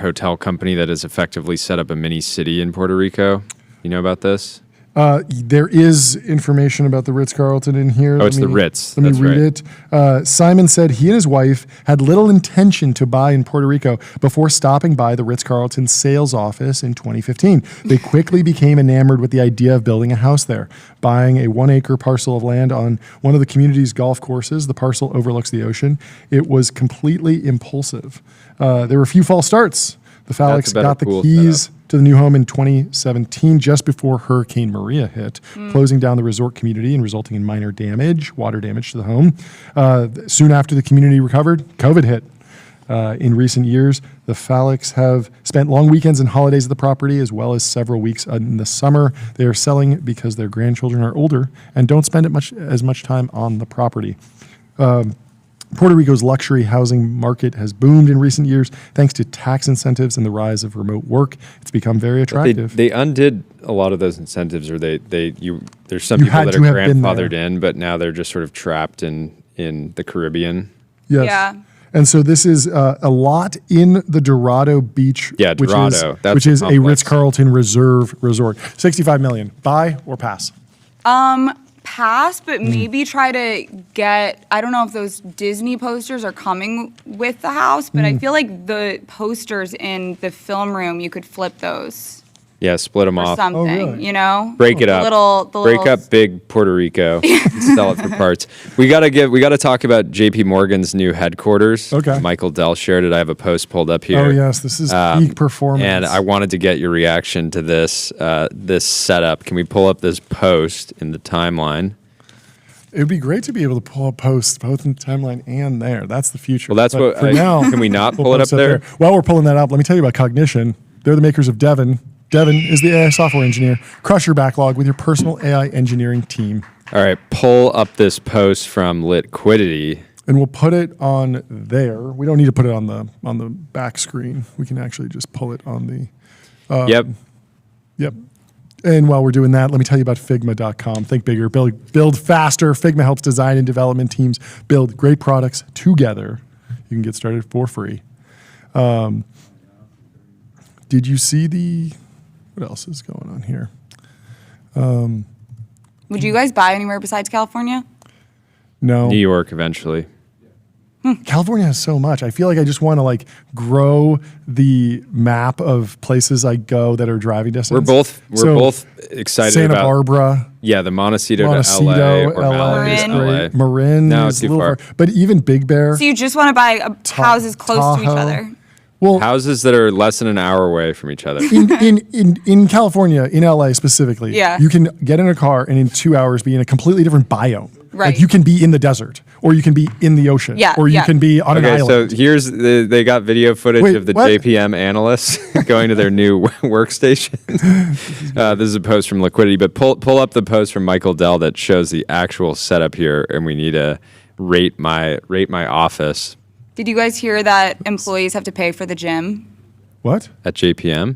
hotel company that has effectively set up a mini city in Puerto Rico. You know about this? There is information about the Ritz-Carlton in here. Oh, it's the Ritz. Let me That's read it. Simon said he and his wife had little intention to buy in Puerto Rico before stopping by the Ritz-Carlton sales office in 2015. They quickly became enamored with the idea of building a house there. Buying a 1-acre parcel of land on one of the community's golf courses, the parcel overlooks the ocean. It was completely impulsive. There were a few false starts. The Phallics better got the pool keys setup. to the new home in 2017, just before Hurricane Maria hit, closing down the resort community and resulting in minor damage, water damage to the home. Soon after the community recovered, COVID hit. In recent years, the Phallics have spent long weekends and holidays at the property, as well as several weeks in the summer. They are selling because their grandchildren are older and don't spend as much time on the property. Puerto Rico's luxury housing market has boomed in recent years thanks to tax incentives and the rise of remote work. It's become very attractive. They undid a lot of those incentives, or there's some You people had that to are have been grandfathered there. in, but now they're just sort of trapped in the Caribbean. Yes. Yeah. And so this is a lot in the Dorado Beach, Yeah, Dorado. That's which the is a complex. Ritz-Carlton Reserve resort. $65 million. Buy or pass? Pass, but maybe try to get, I don't know if those Disney posters are coming with the house, but I feel like the posters in the film room, you could flip those Yeah, split them or off. something, really? you know? Break it The up. Break little- up big Puerto Rico. And sell it for parts. We gotta talk about JP Morgan's new headquarters. Okay. Michael Dell shared it. I have a post pulled up here. Oh, yes. This is peak performance. And I wanted to get your reaction to this setup. Can we pull up this post in the timeline? It would be great to be able to pull up posts both in the timeline and there. That's the future. Well, that's But what for now. Can we not we'll pull it up post there? While we're pulling that up, let me tell you about Cognition. They're the makers of Devon. Devin is the AI software engineer. Crush your backlog with your personal AI engineering team. All right, pull up this post from Liquidity. And we'll put it on there. We don't need to put it on the back screen. We can actually just pull it on the. Yep. And while we're doing that, let me tell you about Figma.com. Think bigger, build faster. Figma helps design and development teams build great products together. You can get started for free. Did you see what else is going on here? Would you guys buy anywhere besides California? No. New York eventually. California has so much. I feel like I just want to grow the map of places I go that are driving distance. We're both excited Santa about Barbara. Yeah, the Montecito to Montecito, LA or LA Malibu is to great. LA. Marin No, is too a little far. But even Big Bear. So you just want to buy houses close to each Tahoe. other? Well, Houses that are less than an hour away from each other. in California, in LA specifically, Yeah. you can get in a car and in 2 hours be in a completely different biome. Right. Like you can be in the desert, or you can be in the ocean, Yeah, or you yeah. can be on an Okay, so island. here's they got video footage Wait, of the what? JPM analysts going to their new workstation. This is a post from Liquidity, but pull up the post from Michael Dell that shows the actual setup here, and we need to rate my office Did you guys hear that employees have to pay for the gym? What? at JPM.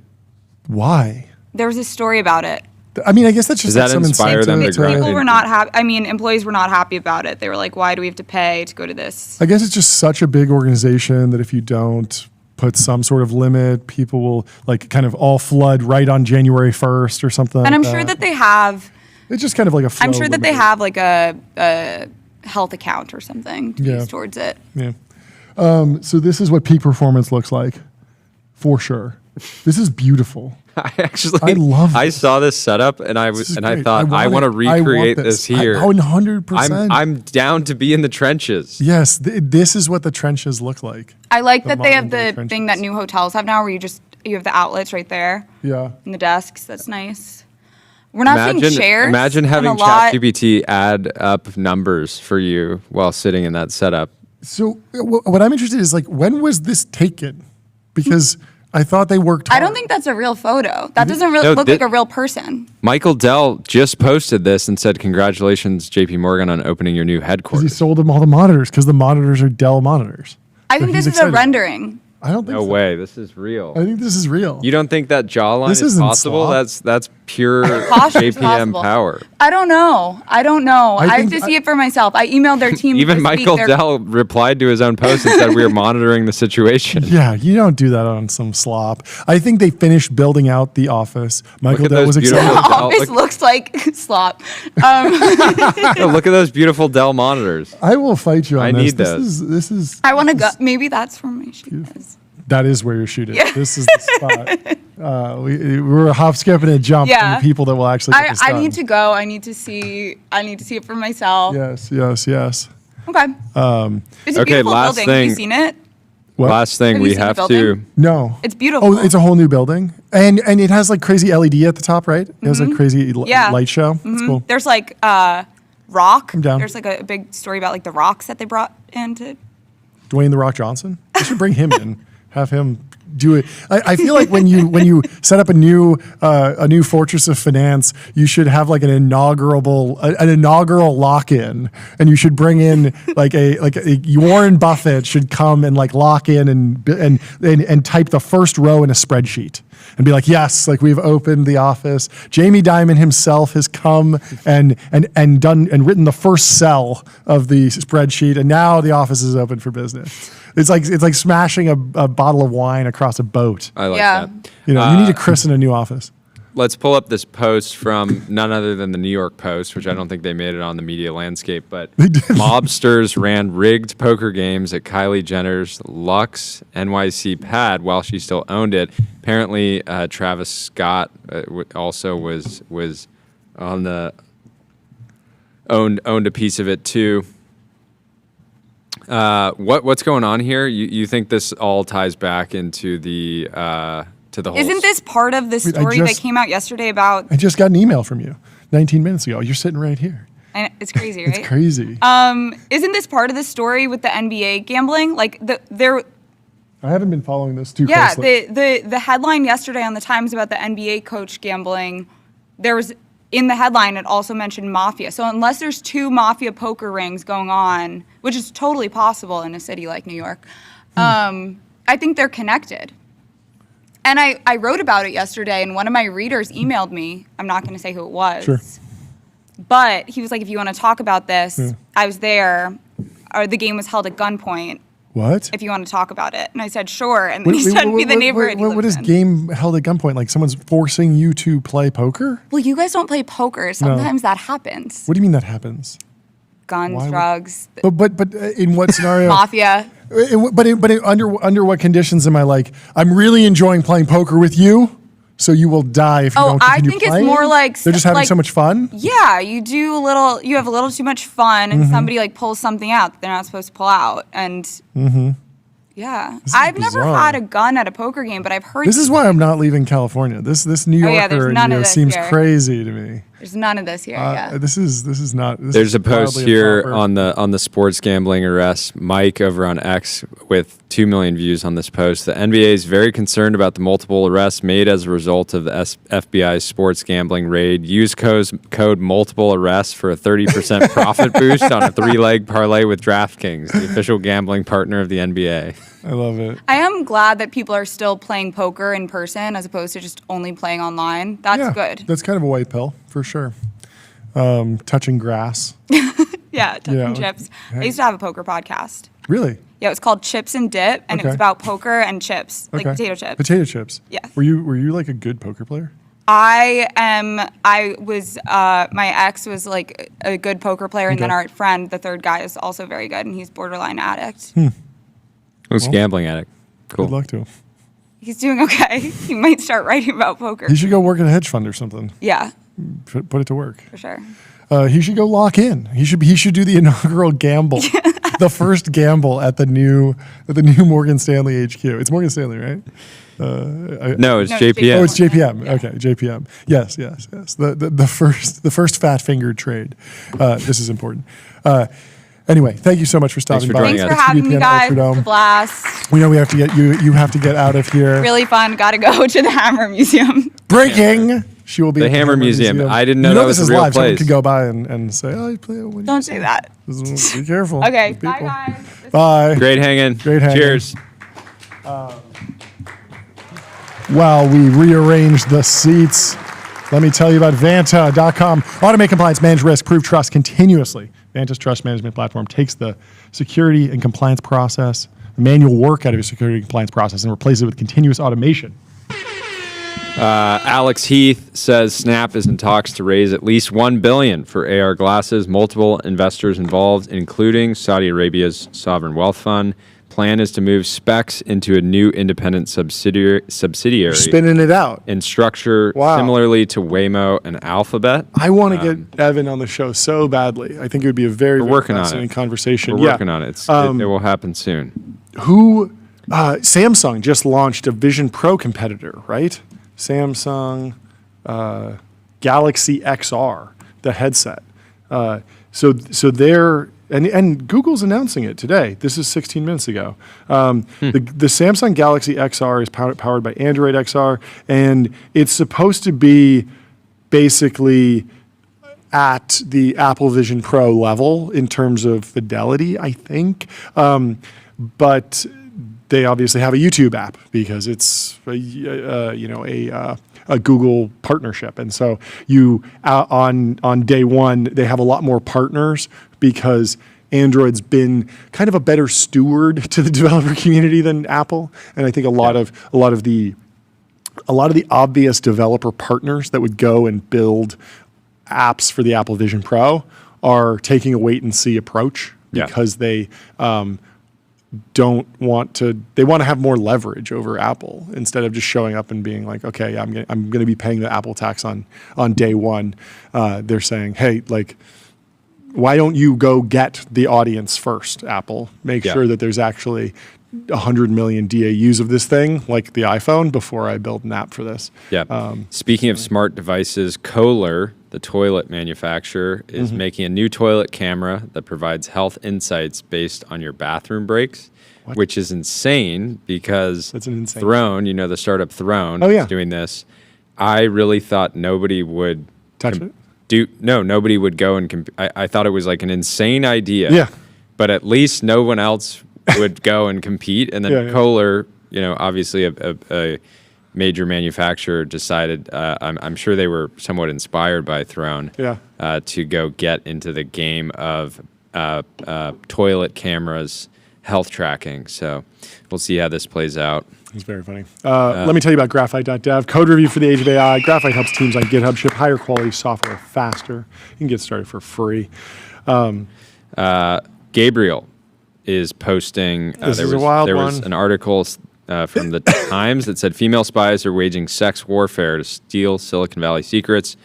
Why? There was a story about it. I mean, I guess that's just Does that some inspire them incentive to grind? People were not happy. I mean, employees were not happy about it. They were like, "Why do we have to pay to go to this?" I guess it's just such a big organization that if you don't put some sort of limit, people will kind of all flood right on January 1st or something. And I'm sure that they have. It's just kind of like a. I'm flow sure that they limiter. have like a health account or something to Yeah. use towards it. Yeah. So this is what peak performance looks like, for sure. This is beautiful. I love I this. saw this setup and I This is I great. thought I want to recreate this here. 100%. I'm down to be in the trenches. Yes, this is what the trenches look like. I like The that they have modern day the thing that trenches. new hotels have now, where you have the outlets right there Yeah. and the desks. That's nice. We're not seeing chairs. Imagine and having a lot. ChatGPT add up numbers for you while sitting in that setup. So what I'm interested in is when was this taken? Because I thought they worked I hard. don't think that's a real photo. That doesn't really No, look like a real person. Michael Dell just posted this and said, "Congratulations, JP Morgan, on opening your new Because he headquarters." sold them all the monitors because the monitors are Dell monitors. I So think this he's is a excited. rendering. I don't think No so. way, this is real. I think this is real. You don't think that jawline This is isn't possible? slop. That's pure Posture's JPM possible. power. I don't know. I have think to see it for myself. I emailed their team. Even this week. Michael They're- Dell replied to his own post and said, "We are monitoring the situation." Yeah, you don't do that on some slop. I think they finished building out the office. Michael at Dell those was beautiful excited. Dell- Office looks like slop. Look at those beautiful Dell monitors. I will fight you on I this. need this those. Is, this is I want to go. Maybe that's where my shoot is. that is where you're shooting. This is the spot. We're a hop, skip, and a jump Yeah. from the people that will actually get this I done. need to go. I need to see it for myself. Yes, yes, yes. Okay. It's a okay, beautiful last building. Have you thing. seen it? What? Last thing Have you we seen the have to. building? No. It's beautiful. Oh, it's a whole new building, and it has crazy LED at the top, right? It has a crazy Yeah. light show. That's cool. There's rock. I'm down. There's a big story about the rocks that they brought into. Dwayne the Rock Johnson. We should bring him in. Have him do it. I feel like when you set up a new fortress of finance, you should have an inaugural lock-in, and you should bring in a Warren Buffett should come and lock in and type the first row in a spreadsheet and be like, yes, we've opened the office. Jamie Dimon himself has come and done and written the first cell of the spreadsheet, and now the office is open for business. It's like smashing a bottle of wine across a boat. I like Yeah. that. You need to christen a new office. Let's pull up this post from none other than the New York Post, which I don't think they made it on the media landscape, but mobsters ran rigged poker games at Kylie Jenner's Lux NYC pad while she still owned it. Apparently, Travis Scott also was on the owned a piece of it too. What's going on here? You think this all ties back into the to the whole? Isn't this part of the story that came out yesterday about? I just got an email from you 19 minutes ago. You're sitting right here. And it's crazy, right? It's crazy. Isn't this part of the story with the NBA gambling? I haven't been following this too Yeah, closely. the headline yesterday on the Times about the NBA coach gambling, there was in the headline it also mentioned mafia. So unless there's 2 mafia poker rings going on, which is totally possible in a city like New York, I think they're connected. And I wrote about it yesterday, and one of my readers emailed me. I'm not going to say who it was. Sure. But he was like, if you want to talk about this, I was there, or the game was held at gunpoint. What? If you want to talk about it. And I said, sure. And then he sent me the neighborhood. What is game held at gunpoint? Like someone's forcing you to play poker? Well, you guys don't play poker. Sometimes that happens. What do you mean that happens? Guns, drugs, But in what scenario? mafia. Under what conditions am I like, I'm really enjoying playing poker with you, so you will die if you don't I continue think it's playing? more like They're just having so much fun? Yeah, you have a little too much fun, and somebody like pulls something out that they're not supposed to pull out, and yeah, I've never bizarre. had a gun at a poker game, but I've heard This is why I'm not leaving California. This New Oh, yeah, there's Yorker none of this seems here. crazy to me. there's none of this here. Yeah, This is not. This There's is a post wildly here improper. on the sports gambling arrest. Mike over on X with 2 million views on this post. The NBA is very concerned about the multiple arrests made as a result of the FBI's sports gambling raid. Use code multiple arrests for a 30% profit boost on a 3-leg parlay with DraftKings, the official gambling partner of the NBA. I love it. I am glad that people are still playing poker in person as opposed to just only playing online. That's good. That's kind of a white pill for sure. Touching grass. Yeah, touching Yeah. chips. I used to have a poker podcast. Really? Yeah, it was called Chips and Dip, and it was Okay. about poker and chips, like Okay. potato chips. Potato chips. Yes. Were you like a good poker player? I was, my ex was like a good poker player, and then Okay. our friend, the third guy, is also very good, and he's borderline addict. Who's a gambling addict? Cool. Good luck to him. He's doing okay. He might start writing about poker. He should go work in a hedge fund or something. Yeah, Put it to work. for sure. He should go lock in. He should do the inaugural gamble, the first gamble at the new Morgan Stanley HQ. It's Morgan Stanley, right? No, it's No, JPN. Oh, it's JPM. Okay, JPM. Yes. The first fat fingered trade. This is important. Anyway, thank you so much for stopping for by. joining Thanks us. for having me, TBPN guys. It's a Ultradome. blast. We know we have to get you. You have to get out of here. Really fun. Got to go to the Hammer Museum. Breaking. She will be The at Hammer Museum. I didn't know you that this was is a real live. Someone place. could go by and say, "Oh, you play." What do you Don't say?" say that. Be careful. Okay, People. bye, guys. Bye. Great hanging. Great hanging. Cheers. While we rearrange the seats, let me tell you about Vanta.com. Automate compliance, manage risk, prove trust continuously. Vanta's trust management platform takes the security and compliance process, the manual work out of your security and compliance process, and replaces it with continuous automation. Alex Heath says Snap is in talks to raise at least $1 billion for AR glasses. Multiple investors involved, including Saudi Arabia's sovereign wealth fund. Plan is to move Specs into a new independent subsidiary Spinning it out. in structure Wow. similarly to Waymo and Alphabet. I want to get Evan on the show so badly. I think it would be a very, very working on fascinating it. conversation. We're working on it. It will happen soon. Samsung just launched a Vision Pro competitor, right? Samsung Galaxy XR, the headset. So they're and Google's announcing it today. This is 16 minutes ago. The Samsung Galaxy XR is powered by Android XR, and it's supposed to be basically at the Apple Vision Pro level in terms of fidelity, I think. But they obviously have a YouTube app because it's a Google partnership, and so you on day one they have a lot more partners because Android's been kind of a better steward to the developer community than Apple, and I think a lot of the obvious developer partners that would go and build apps for the Apple Vision Pro are taking a wait and see approach because they don't want to. They want to have more leverage over Apple instead of just showing up and being like, okay, I'm going to be paying the Apple tax on day one. They're saying, hey, like, why don't you go get the audience first, Apple? Make sure that there's actually 100 million DAUs of this thing, like the iPhone, before I build an app for this. Yeah. Speaking of smart devices, Kohler, the toilet manufacturer, is making a new toilet camera that provides health insights based on your bathroom breaks. which is insane because That's an insane Throne, the startup Throne, Oh, yeah. is doing this. I really thought nobody would Touch it? nobody would go and I thought it was like an insane idea. Yeah. But at least no one else would go and compete. And then Yeah, yeah. Kohler, obviously a major manufacturer, decided, I'm sure they were somewhat inspired by Throne, to go get into the game of toilet cameras, health tracking. So we'll see how this plays out. It's very funny. Let me tell you about Graphite.dev. Code review for the age of AI. Graphite helps teams on GitHub ship higher quality software faster. You can get started for free. Gabriel is posting. This is a wild there one. was an article from the Times that said female spies are waging sex warfare to steal Silicon Valley secrets.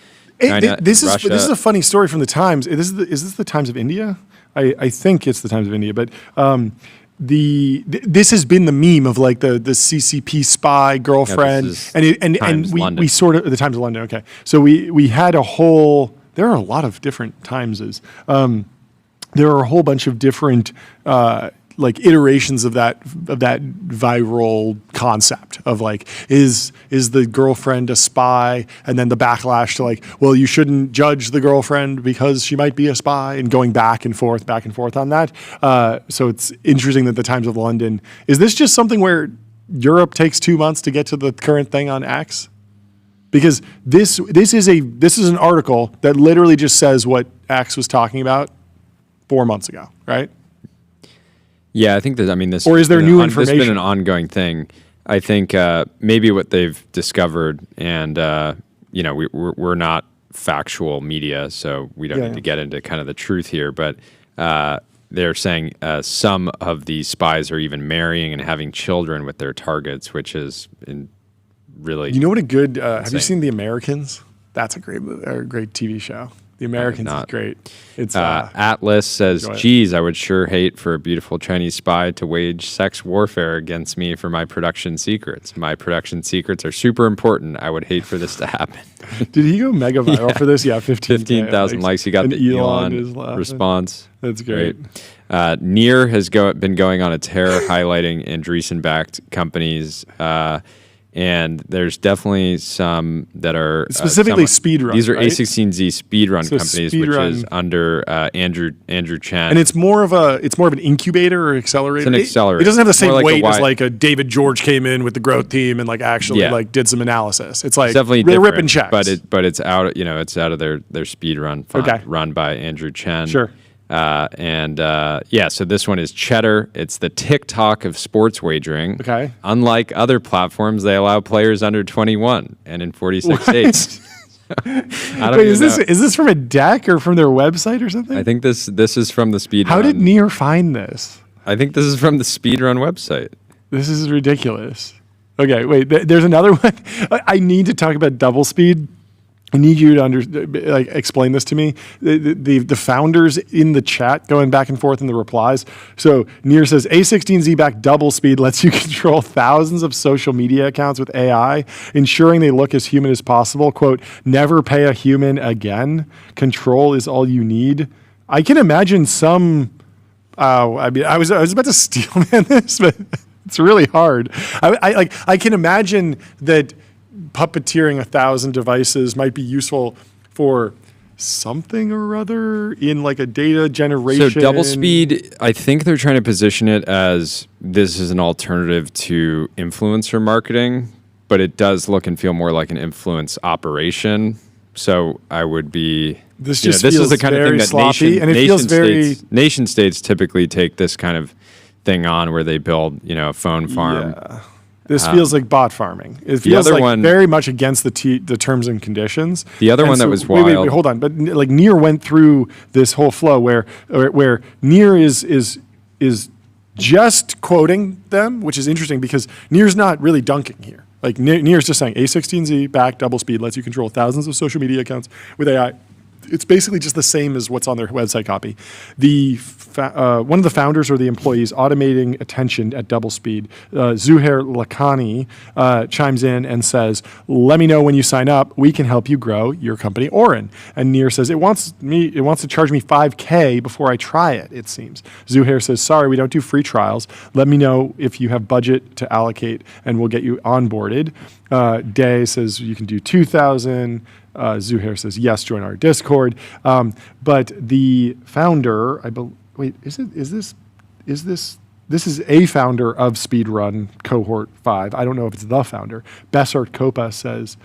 China, This Russia. is a funny story from the Times. Is this the Times of India? I think it's the Times of India, but this has been the meme of like the CCP spy girlfriend, is and Times we London. sort of the Times of London. Okay, so we had a whole. There are a lot of different Timeses. There are a whole bunch of different like iterations of that viral concept of like is the girlfriend a spy, and then the backlash to like, well, you shouldn't judge the girlfriend because she might be a spy, and going back and forth on that. So it's interesting that the Times of London, is this just something where Europe takes 2 months to get to the current thing on X? Because this is an article that literally just says what X was talking about 4 months ago, right? Yeah, I think that. I mean, this. Or is there has new been This has been information? an ongoing thing. I think maybe what they've discovered, and we're not factual media, so we don't need to get into kind of the truth here. But they're saying some of these spies are even marrying and having children with their targets, which is really. You know what a good? Have you seen The Americans? That's a great TV show. The Americans is not. great. It's Atlas says, enjoy it. geez, I would sure hate for a beautiful Chinese spy to wage sex warfare against me for my production secrets. My production secrets are super important. I would hate for this to happen. Did he go mega viral for this? Yeah, 15,000 likes. He got And the Elon is Elon laughing. response. That's great. Near has been going on a tear highlighting Andreessen-backed companies. And there's definitely some that are Specifically speedrun, These are right? A16Z speedrun So companies, speedrun- which is under Andrew Chen. And it's more of an incubator or accelerator. It's an accelerator. It doesn't have the same More like weight a as like a David George came in with the growth team and like actually Yeah. like did some analysis. It's like It's definitely they're different, ripping checks. but it's out. It's out of their speed run fund, Okay. run by Andrew Chen. Sure. So this one is Cheddar. It's the TikTok of sports wagering. Okay. Unlike other platforms, they allow players under 21 and in 46 states. I don't Wait, even know. is this from a deck or from their website or something? I think this is from the speed. How did Near find this? I think this is from the speedrun website. This is ridiculous. Okay, wait. There's another one. I need to talk about double speed. I need you to explain this to me. The founders in the chat going back and forth in the replies. So Near says A16Z back double speed lets you control thousands of social media accounts with AI, ensuring they look as human as possible. Quote, never pay a human again. Control is all you need. I can imagine some. I was about to steal man this, but it's really hard. I can imagine that puppeteering 1,000 devices might be useful for something or other in like a data generation. So double speed, I think they're trying to position it as this is an alternative to influencer marketing, but it does look and feel more like an influence operation. So I would be. This this just feels is the kind of very thing that sloppy, and it feels very. nation states typically take this kind of thing on where they build a phone farm. Yeah. This feels like bot farming. It feels other like one- very much against the terms and conditions. The other And one that was wait, wild- hold on. But like Near went through this whole flow where Near is just quoting them, which is interesting because Near's not really dunking here. Like Near's just saying A16Z back double speed lets you control thousands of social media accounts with AI, it's basically just the same as what's on their website copy. One of the founders or the employees automating attention at double speed, Zuhair Lakhani, chimes in and says, "Let me know when you sign up. We can help you grow your company, Oren." And Nir says, "It wants to charge me $5K before I try it. It seems." Zuhair says, "Sorry, we don't do free trials. Let me know if you have budget to allocate, and we'll get you onboarded." Day says you can do 2,000. Zuhair says, yes, join our Discord. But the founder, this is a founder of Speedrun Cohort 5. I don't know if it's the founder. Bessart Kopa says,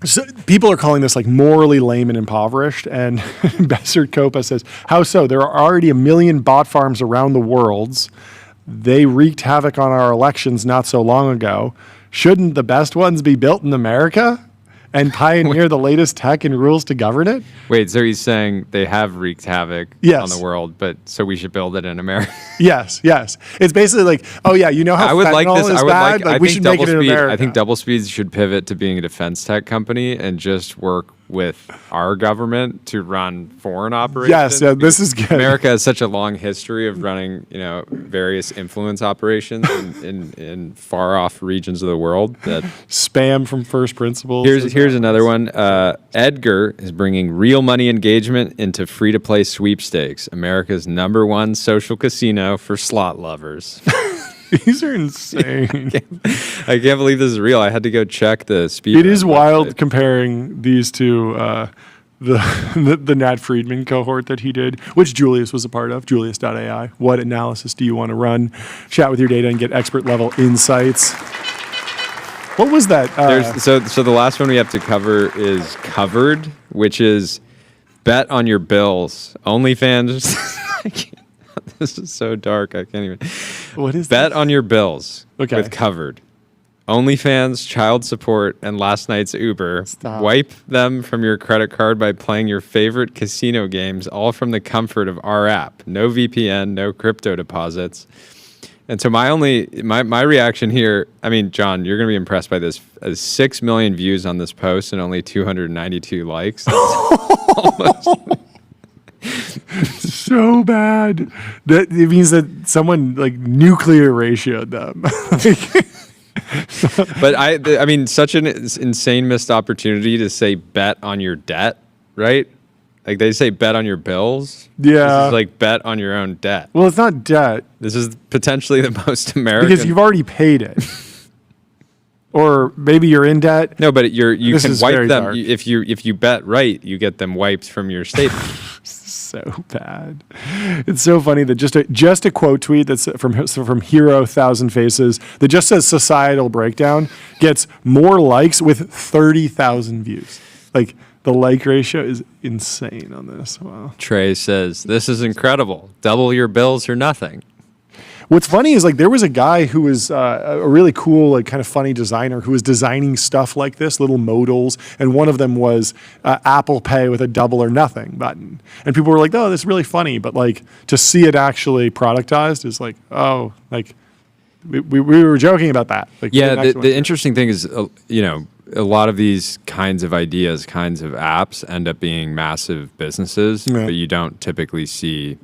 so people are calling this like morally lame and impoverished. And Bessart Kopa says, how so? There are already 1 million bot farms around the world. They wreaked havoc on our elections not so long ago. Shouldn't the best ones be built in America and pioneer the latest tech and rules to govern it? Wait, so he's saying they have wreaked havoc on the world, but so we should build it in America? Yes. It's basically like, oh yeah, you know how fentanyl is bad? Like we should make it in America. I think Double Speed should pivot to being a defense tech company and just work with our government to run foreign operations. Yes, this is good. America has such a long history of running, various influence operations in far off regions of the world. That spam from first principles. Here's another one. Edgar is bringing real money engagement into free to play sweepstakes, America's #1 social casino for slot lovers. These are insane. I can't believe this is real. I had to go check the speed. It is wild comparing these to the Nat Friedman cohort that he did, which Julius was a part of, Julius.ai. What analysis do you want to run? Chat with your data and get expert level insights. What was that? So the last one we have to cover is Covered, which is bet on your bills. OnlyFans. This is so dark. I can't even. What is Bet this? on your bills with Covered. OnlyFans, child support, and last night's Uber. Stop. Wipe them from your credit card by playing your favorite casino games, all from the comfort of our app. No VPN, no crypto deposits. And so my reaction here, I mean, John, you're going to be impressed by this. 6 million views on this post and only 292 likes. So bad that it means that someone like nuclear ratioed them. But I mean, such an insane missed opportunity to say bet on your debt, right? Like they say bet on your bills. Yeah. This is like bet on your own debt. Well, it's not debt. This is potentially the most American. Because you've already paid it. Or maybe you're in debt. No, but you can wipe them. Dark. If you bet right, you get them wiped from your statement. So bad. It's so funny that just a quote tweet that's from Hero 1,000 Faces that just says societal breakdown gets more likes with 30,000 views. Like the like ratio is insane on this. Wow. Trey says, "This is incredible. Double your bills or nothing." What's funny is like there was a guy who was a really cool, like kind of funny designer who was designing stuff like this, little modals, and one of them was Apple Pay with a double or nothing button. And people were like, "Oh, this is really funny," but like to see it actually productized is like, oh, like we were joking about that. Like, yeah, the interesting thing is, a lot of these kinds of ideas, kinds of apps, end up being massive businesses, but you don't typically see,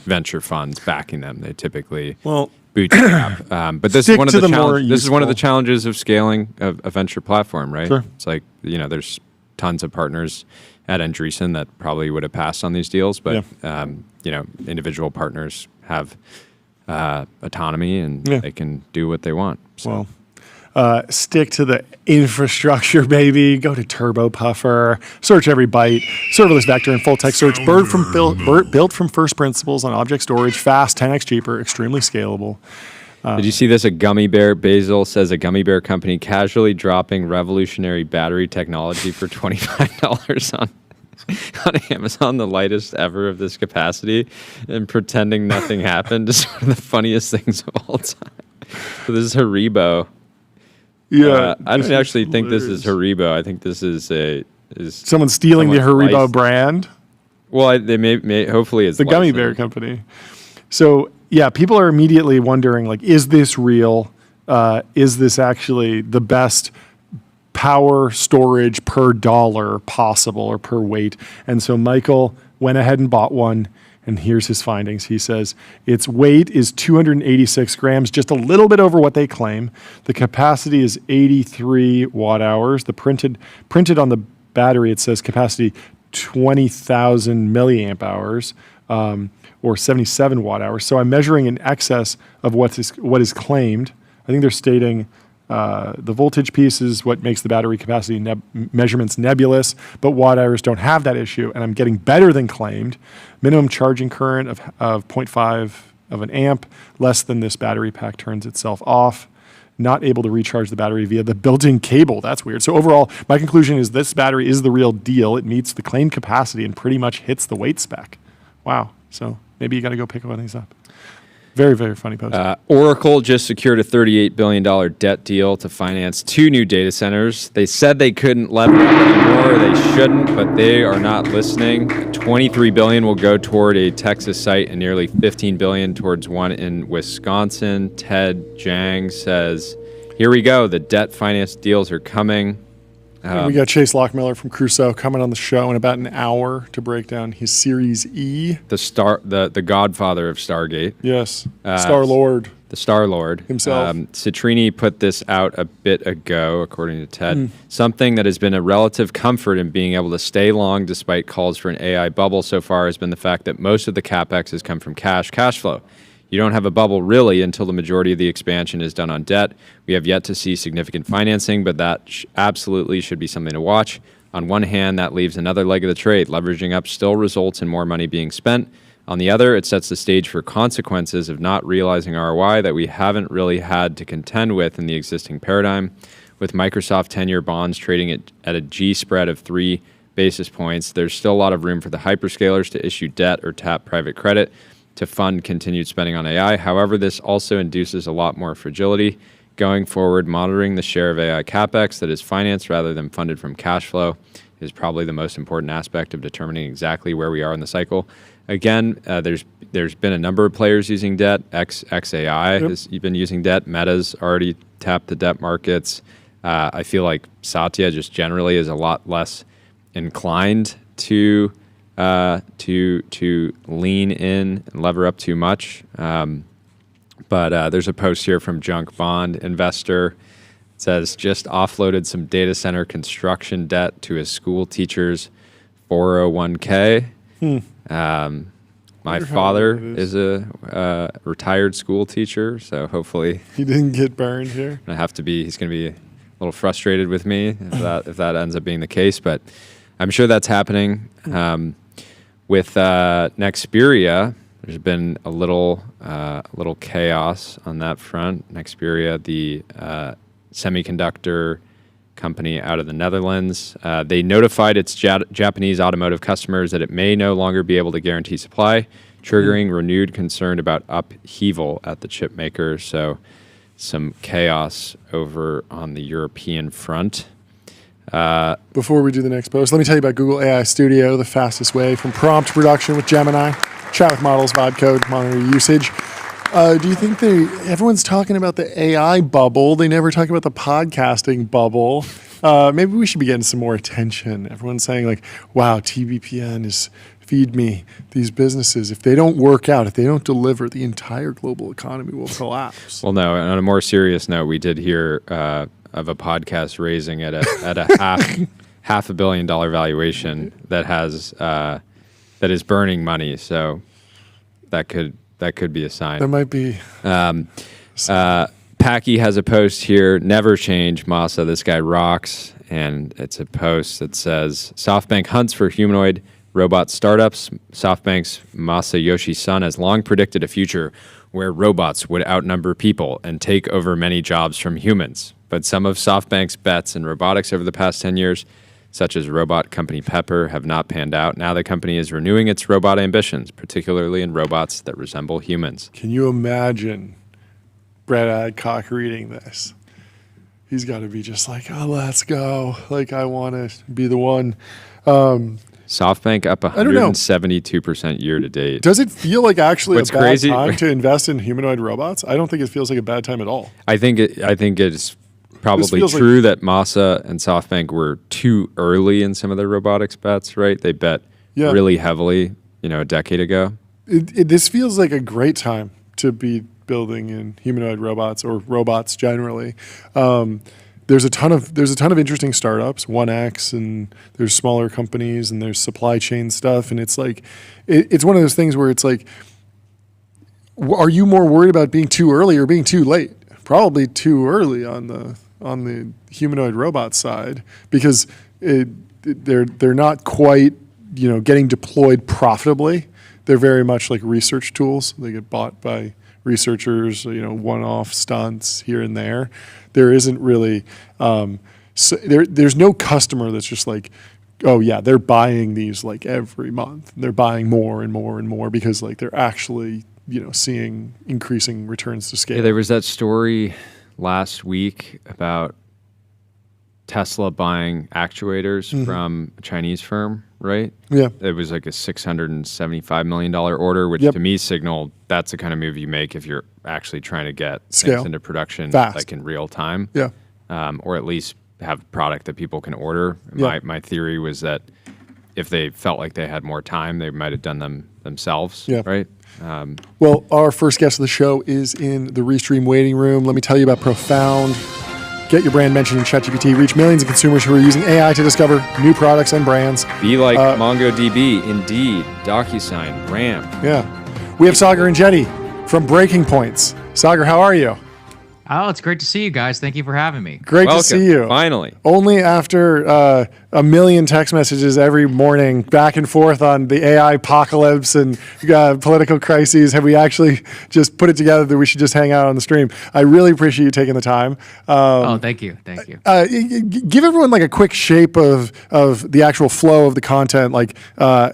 venture funds backing them. They typically bootstrap. But this is one of the challenges of scaling a venture platform, right? Sure. It's like there's tons of partners at Andreessen that probably would have passed on these deals, but individual partners have autonomy and they can do what they want. So. Well. Stick to the infrastructure, baby. Go to Turbo Puffer. Search every byte. Serverless vector and full text search. Built from first principles on object storage. Fast, 10x cheaper, extremely scalable. Did you see this? A gummy bear, Basil says a gummy bear company casually dropping revolutionary battery technology for $25 on Amazon, the lightest ever of this capacity, and pretending nothing happened is one of the funniest things of all time. So this is Haribo. Yeah, I don't actually think this is Haribo. I think this is someone stealing the Haribo brand. Well, they may hopefully it's the gummy bear company. So yeah, people are immediately wondering like, is this real? Is this actually the best power storage per dollar possible or per weight. And so Michael went ahead and bought one. And here's his findings. He says its weight is 286 grams, just a little bit over what they claim. The capacity is 83 watt hours. The printed on the battery, it says capacity 20,000 milliamp hours, or 77 watt hours. So I'm measuring in excess of what is claimed. I think they're stating the voltage piece is what makes the battery capacity measurements nebulous, but watt hours don't have that issue, and I'm getting better than claimed. Minimum charging current of 0.5 of an amp, less than this battery pack turns itself off. Not able to recharge the battery via the built-in cable. That's weird. So overall, my conclusion is this battery is the real deal. It meets the claimed capacity and pretty much hits the weight spec. Wow. So maybe you got to go pick one of these up. Very, very funny post. Oracle just secured a $38 billion debt deal to finance 2 new data centers. They said they couldn't lever up anymore. They shouldn't, but they are not listening. $23 billion will go toward a Texas site and nearly $15 billion towards one in Wisconsin. Ted Jang says, here we go. The debt finance deals are coming. We got Chase Lockmiller from Crusoe coming on the show in about an hour to break down his Series E. The godfather of Stargate. Yes, Star-Lord. The Star-Lord. Himself. Citrini put this out a bit ago, according to Ted. Something that has been a relative comfort in being able to stay long despite calls for an AI bubble so far has been the fact that most of the CapEx has come from cash flow. You don't have a bubble really until the majority of the expansion is done on debt. We have yet to see significant financing, but that absolutely should be something to watch. On one hand, that leaves another leg of the trade. Leveraging up still results in more money being spent. On the other, it sets the stage for consequences of not realizing ROI that we haven't really had to contend with in the existing paradigm. With Microsoft 10-year bonds trading at a G spread of 3 basis points, there's still a lot of room for the hyperscalers to issue debt or tap private credit to fund continued spending on AI. However, this also induces a lot more fragility. Going forward, monitoring the share of AI capex that is financed rather than funded from cash flow is probably the most important aspect of determining exactly where we are in the cycle. Again, there's been a number of players using debt. XAI has been using debt. Meta's already tapped the debt markets. I feel like Satya just generally is a lot less inclined to lean in and lever up too much. But there's a post here from Junk Bond Investor. It says, just offloaded some data center construction debt to his school teacher's 401k. My father is a retired school teacher, so hopefully he didn't get burned here. He's going to be a little frustrated with me if that ends up being the case, but I'm sure that's happening. With Nexperia, there's been a little chaos on that front. Nexperia, the semiconductor company out of the Netherlands, they notified its Japanese automotive customers that it may no longer be able to guarantee supply, triggering renewed concern about upheaval at the chip maker. So some chaos over on the European front. Before we do the next post, let me tell you about Google AI Studio, the fastest way from prompt production with Gemini, chat with models, vibe code, monitor usage. Do you think everyone's talking about the AI bubble? They never talk about the podcasting bubble. Maybe we should be getting some more attention. Everyone's saying like, wow, TBPN is feed me. These businesses, if they don't work out, if they don't deliver, the entire global economy will collapse. Well, no, on a more serious note, we did hear of a podcast raising at a half $500 million valuation that is burning money. So that could be a sign. That might be. Packy has a post here. Never change, Masa. This guy rocks, and it's a post that says SoftBank hunts for humanoid robot startups. SoftBank's Masayoshi Son has long predicted a future where robots would outnumber people and take over many jobs from humans. But some of SoftBank's bets in robotics over the past 10 years, such as robot company Pepper, have not panned out. Now the company is renewing its robot ambitions, particularly in robots that resemble humans. Can you imagine Brett Adcock reading this? He's got to be just like, oh, let's go. Like, I want to be the one. SoftBank up 172% year to date. Does it feel like actually What's a bad crazy? time to invest in humanoid robots? I don't think it feels like a bad time at all. I think it's probably feels true that Masa and SoftBank were too early in some of their robotics bets, right? They bet really heavily, a decade ago. This feels like a great time to be building in humanoid robots or robots generally. There's a ton of interesting startups, 1X, and there's smaller companies, and there's supply chain stuff, and it's like it's one of those things where it's like, are you more worried about being too early or being too late? Probably too early on the humanoid robot side, because they're not quite getting deployed profitably. They're very much like research tools. They get bought by researchers, one-off stunts here and there. There isn't really there's no customer that's just like, oh yeah, they're buying these like every month. They're buying more and more and more because like they're actually seeing increasing returns to scale. Yeah, there was that story last week about Tesla buying actuators from a Chinese firm, right? Yeah. It was like a $675 million order, which to me signaled that's the kind of move you make if you're actually trying to get Scale. things into production Fast. like in real time. Yeah. Or at least have product that people can order. Yeah. My theory was that if they felt like they had more time, they might have done them themselves, right? Well, our first guest of the show is in the Restream waiting room. Let me tell you about Profound. Get your brand mentioned in ChatGPT. Reach millions of consumers who are using AI to discover new products and brands. Be like MongoDB, Indeed, DocuSign, Ramp. Yeah. We have Sagar and Jetty from Breaking Points. Sagar, how are you? Oh, it's great to see you guys. Thank you for having me. Great Welcome. to see you. Finally. Only after a million text messages every morning back and forth on the AI apocalypse and political crises have we actually just put it together that we should just hang out on the stream. I really appreciate you taking the time. Thank you. Thank you. Give everyone like a quick shape of the actual flow of the content, like the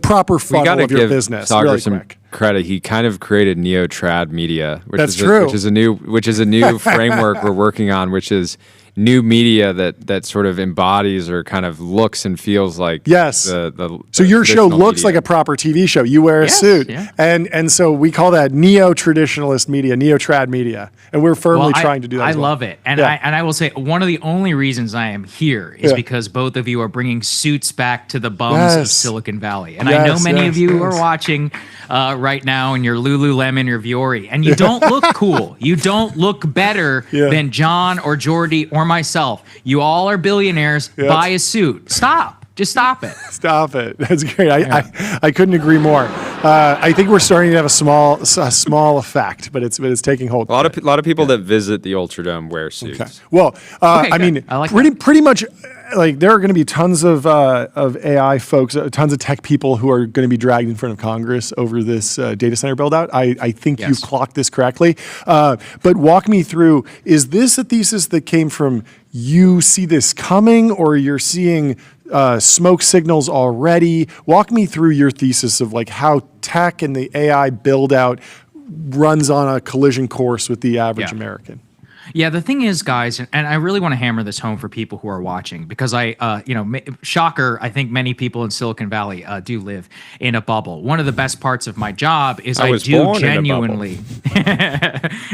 proper funnel of your business. Sagar really some quick. credit. He kind of created neo-trad media, That's true. which is a new framework we're working on, which is new media that sort of embodies or kind of looks and feels like So your show looks like a proper TV show. You wear a suit, and so we call that neo-traditionalist media, neo-trad media, and we're firmly trying to do that. I love it, and I will say one of the only reasons I am here is because both of you are bringing suits back to the bums of Silicon Valley, and I know many of you are watching right now in your Lululemon or Vuori, and you don't look cool. You don't look better than John or Jordy or myself. You all are billionaires. Buy a suit. Stop. Just stop it. Stop it. That's great. I couldn't agree more. I think we're starting to have a small effect, but it's taking hold. A lot of people that visit the Ultradome wear suits. Okay. Well, I mean, I like pretty much. Like there are going to be tons of AI folks, tons of tech people who are going to be dragged in front of Congress over this data center build out. I think you've clocked this correctly. But walk me through, is this a thesis that came from you see this coming or you're seeing smoke signals already? Walk me through your thesis of like how tech and the AI build out runs on a collision course with the average American. Yeah, the thing is, guys, and I really want to hammer this home for people who are watching, because shocker, I think many people in Silicon Valley do live in a bubble. One of the best parts of my job is I do genuinely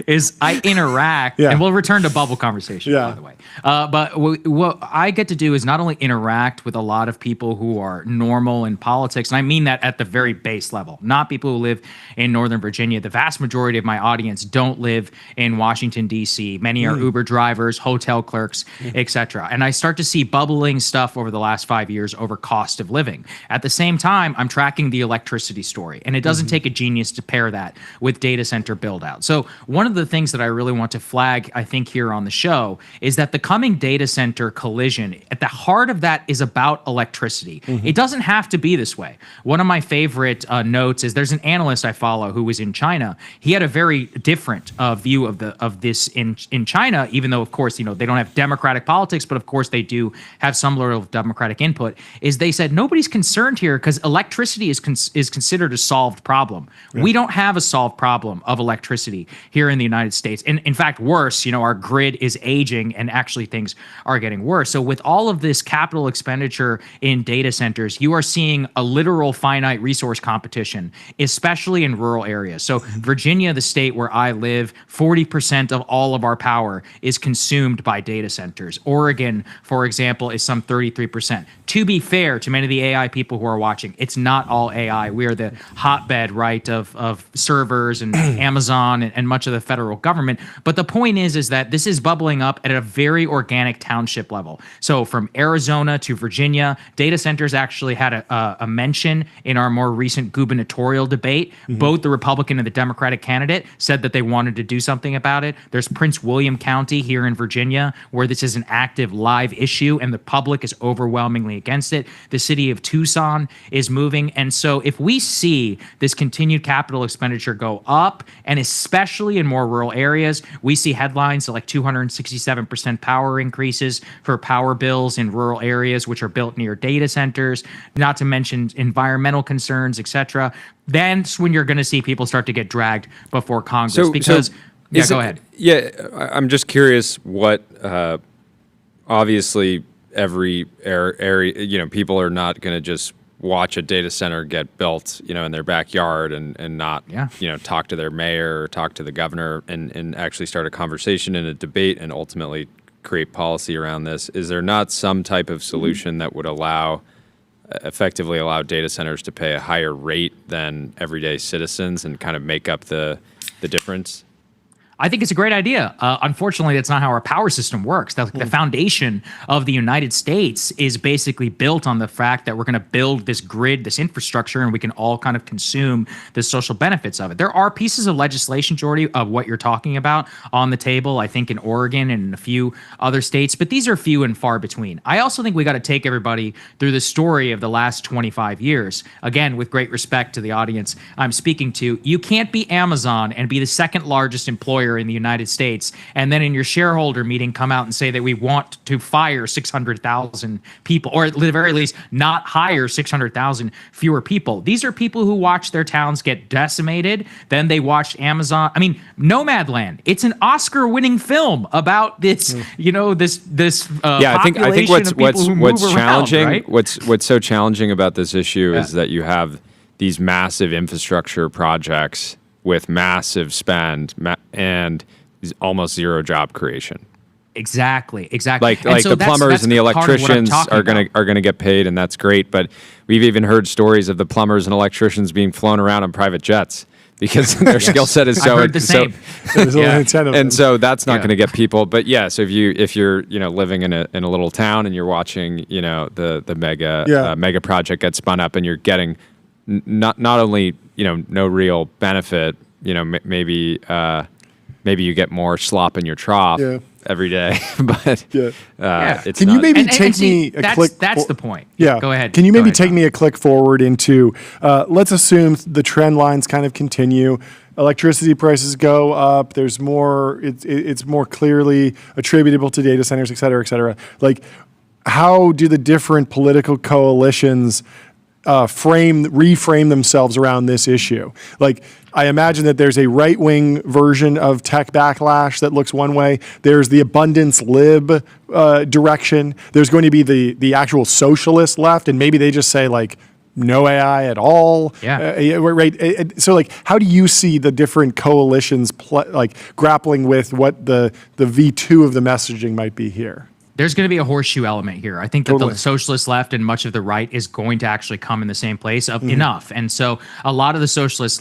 is I interact, and we'll return to bubble conversation, by the way. But what I get to do is not only interact with a lot of people who are normal in politics, and I mean that at the very base level, not people who live in Northern Virginia. The vast majority of my audience don't live in Washington, D.C. Many are Uber drivers, hotel clerks, etc. And I start to see bubbling stuff over the last 5 years over cost of living. At the same time, I'm tracking the electricity story. And it doesn't take a genius to pair that with data center build out. So one of the things that I really want to flag, I think, here on the show is that the coming data center collision, at the heart of that is about electricity. It doesn't have to be this way. One of my favorite notes is there's an analyst I follow who was in China. He had a very different view of this in China, even though, of course, they don't have democratic politics, but of course they do have some level of democratic input, is they said nobody's concerned here because electricity is considered a solved problem. We don't have a solved problem of electricity here in the United States. And in fact, worse, our grid is aging and actually things are getting worse. So with all of this capital expenditure in data centers, you are seeing a literal finite resource competition, especially in rural areas. So Virginia, the state where I live, 40% of all of our power is consumed by data centers. Oregon, for example, is some 33%. To be fair to many of the AI people who are watching, it's not all AI. We are the hotbed, right, of servers and Amazon and much of the federal government. But the point is that this is bubbling up at a very organic township level. So from Arizona to Virginia, data centers actually had a mention in our more recent gubernatorial debate. Both the Republican and the Democratic candidate said that they wanted to do something about it. There's Prince William County here in Virginia, where this is an active live issue and the public is overwhelmingly against it. The city of Tucson is moving. And so if we see this continued capital expenditure go up, and especially in more rural areas, we see headlines like 267% power increases for power bills in rural areas which are built near data centers, not to mention environmental concerns, etc. That's when you're going to see people start to get dragged before Congress. Go ahead. Yeah, I'm just curious what, obviously every area, people are not going to just watch a data center get built, in their backyard and not, talk to their mayor or talk to the governor and actually start a conversation and a debate and ultimately create policy around this. Is there not some type of solution that would effectively allow data centers to pay a higher rate than everyday citizens and kind of make up the difference? I think it's a great idea. Unfortunately, that's not how our power system works. The foundation of the United States is basically built on the fact that we're going to build this grid, this infrastructure, and we can all kind of consume the social benefits of it. There are pieces of legislation, Jordy, of what you're talking about on the table, I think in Oregon and in a few other states, but these are few and far between. I also think we got to take everybody through the story of the last 25 years. Again, with great respect to the audience I'm speaking to, you can't be Amazon and be the second largest employer in the United States, and then in your shareholder meeting come out and say that we want to fire 600,000 people, or at the very least not hire 600,000 fewer people. These are people who watch their towns get decimated. Then they watched Amazon. I mean, Nomadland. It's an Oscar-winning film about this, I think what's challenging, right? what's so challenging about this issue is that you have these massive infrastructure projects with massive spend and almost zero job creation. Exactly. Like the plumbers and the electricians are gonna get paid, and that's great. But we've even heard stories of the plumbers and electricians being flown around on private jets because their skill set is so. I've heard the same. And so that's not going to get people. But so if you're living in a little town and you're watching the mega project get spun up, and you're getting not only no real benefit, maybe you get more slop in your trough every day, but it's Can you maybe take me a click? That's the point. Yeah, go ahead. Can you maybe take me a click forward into? Let's assume the trend lines kind of continue. Electricity prices go up. There's more. It's more clearly attributable to data centers, et cetera, et cetera. Like, how do the different political coalitions reframe themselves around this issue? Like, I imagine that there's a right-wing version of tech backlash that looks one way. There's the abundance lib direction. There's going to be the actual socialist left, and maybe they just say like no AI at all. Right. So like, how do you see the different coalitions grappling with what the V2 of the messaging might be here? There's going to be a horseshoe element here. I think that the socialist left and much of the right is going to actually come in the same place of enough. And so a lot of the socialist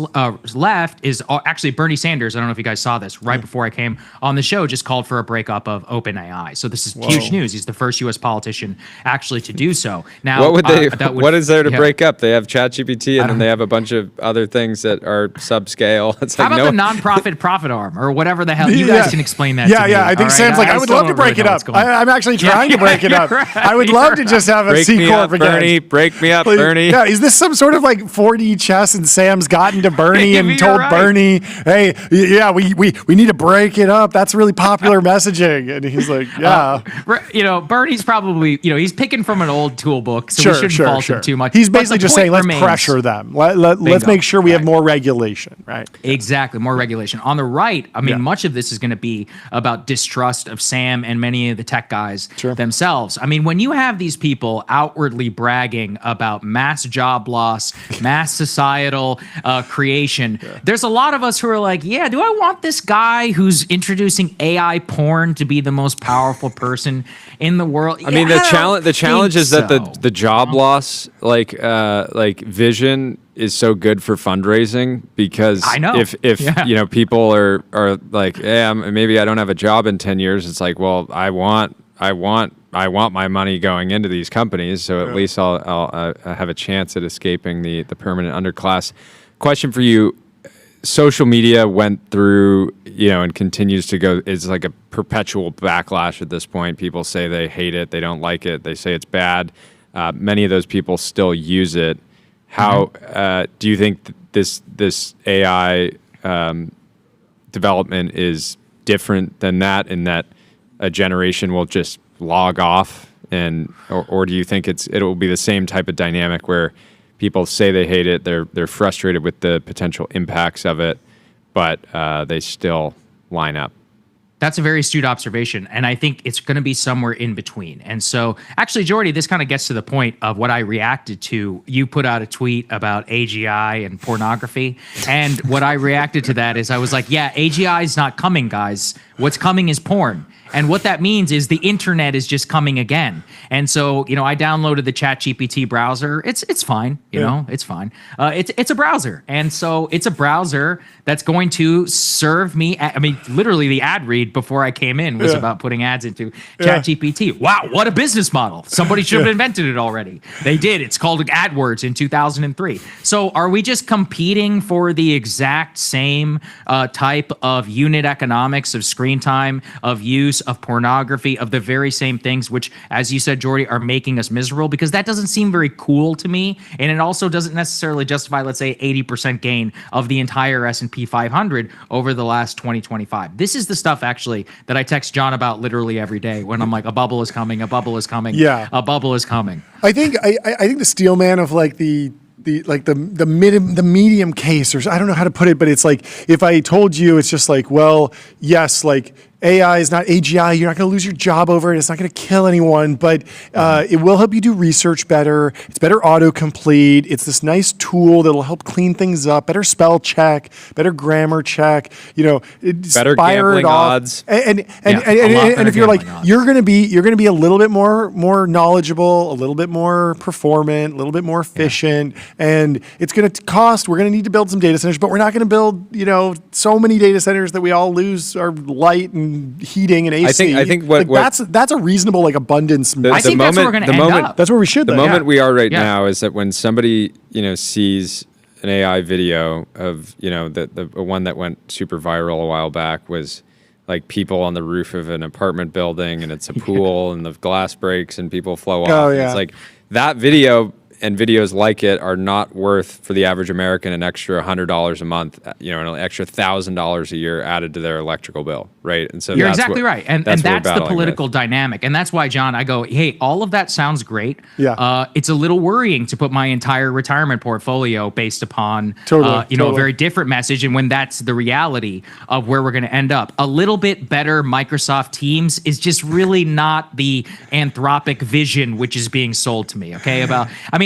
left is actually Bernie Sanders. I don't know if you guys saw this right before I came on the show, just called for a breakup of OpenAI. So this is huge news. He's the first U.S. politician actually to do so. Now, what is there to break up? They have ChatGPT and then they have a bunch of other things that are subscale. It's how about the nonprofit profit arm or whatever the hell? You guys can explain that to me. I think Sam's like, I would love to break it up. I'm actually actually trying to break it up. right, I would love to just have a Break C me corp up, again. Bernie. Break me up, Please. Bernie. Yeah, is this some sort of like 4D chess and Sam's gotten to Bernie and Maybe told you're right. Bernie, hey, yeah, we need to break it up. That's really popular messaging. And he's like, yeah. Bernie's probably, he's picking from an old tool book, so Sure, we shouldn't sure, fault sure. him too much. He's But basically the just point saying, let's remains- pressure them. Let's Bingo. make sure we have Right. more regulation, right? Exactly, more regulation. On the right, I mean, Yeah. much of this is going to be about distrust of Sam and many of the tech guys Sure. themselves. I mean, when you have these people outwardly bragging about mass job loss, mass societal creation, there's a lot of us who are like, yeah, do I want this guy who's introducing AI porn to be the most powerful person in the world? I mean, Yeah, the don't challenge think is that so. the job loss, like vision, is so good for fundraising because I know. if Yeah. people are like, hey, maybe I don't have a job in 10 years. It's like, well, I want my money going into these companies, so at least I'll have a chance at escaping the permanent underclass. Question for you. Social media went through, and continues to go. It's like a perpetual backlash at this point. People say they hate it, they don't like it, they say it's bad. Many of those people still use it. How do you think this AI development is different than that? In that a generation will just log off, or do you think it will be the same type of dynamic where people say they hate it, they're frustrated with the potential impacts of it, but they still line up? That's a very astute observation, and I think it's going to be somewhere in between. And so, actually, Jordy, this kind of gets to the point of what I reacted to. You put out a tweet about AGI and pornography, and what I reacted to that is I was like, yeah, AGI is not coming, guys. What's coming is porn. And what that means is the internet is just coming again. And so, I downloaded the ChatGPT browser. It's fine, it's fine. It's a browser. And so it's a browser that's going to serve me. Literally the ad read before I came in was about putting ads into ChatGPT. Wow, what a business model. Somebody should have invented it already. They did. It's called AdWords in 2003. So are we just competing for the exact same type of unit economics of screen time, of use, of pornography, of the very same things, which, as you said, Jordy, are making us miserable? Because that doesn't seem very cool to me. And it also doesn't necessarily justify, let's say, 80% gain of the entire S&P 500 over the last 2025. This is the stuff, actually, that I text John about literally every day when I'm like, a bubble is coming, a bubble is coming, a bubble is coming. I think the steel man of like the medium case, or I don't know how to put it, but it's like, if I told you, it's just like, well, yes, like AI is not AGI. You're not going to lose your job over it. It's not going to kill anyone, but it will help you do research better. It's better autocomplete. It's this nice tool that'll help clean things up. Better spell check. Better grammar check. Better fire it gambling off. odds. And a lot if you're like, better gambling odds. you're going to be a little bit more knowledgeable, a little bit more performant, a little bit more efficient, and it's going to cost. We're going to need to build some data centers, but we're not going to build so many data centers that we all lose our light and heating and AC. I think that's a reasonable abundance. I think that's where we're going to end up. That's where we should. The though, moment yeah. we are right Yeah. now is that when somebody sees an AI video of the one that went super viral a while back was like people on the roof of an apartment building, and it's a pool and the glass breaks and people flow off. Oh, And yeah. It's like that video and videos like it are not worth, for the average American, an extra $100 a month, an extra $1,000 a year added to their electrical bill, right? And so You're that's exactly what- right. And what we're that's the battling political with. dynamic. And that's why, John, I go, hey, all of that sounds great. Yeah. It's a little worrying to put my entire retirement portfolio based upon, Totally. a very different message. And when that's the reality of where we're going to end up, a little bit better Microsoft Teams is just really not the Anthropic vision which is being sold to me. Okay.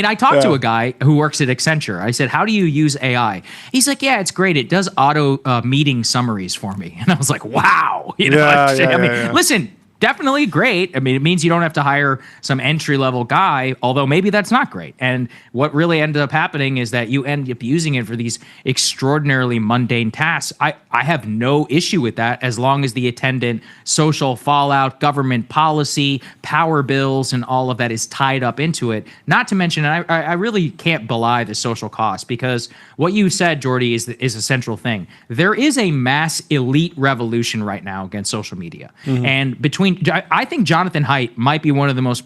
I talked to a guy who works at Accenture. I said, how do you use AI? He's like, yeah, it's great. It does auto meeting summaries for me. And I was like, wow. Listen, definitely great. I mean, it means you don't have to hire some entry-level guy, although maybe that's not great. And what really ended up happening is that you end up using it for these extraordinarily mundane tasks. I have no issue with that as long as the attendant social fallout, government policy, power bills, and all of that is tied up into it. Not to mention, and I really can't belie the social cost, because what you said, Jordy, is a central thing. There is a mass elite revolution right now against social media. And between mean, I think Jonathan Haidt might be one of the most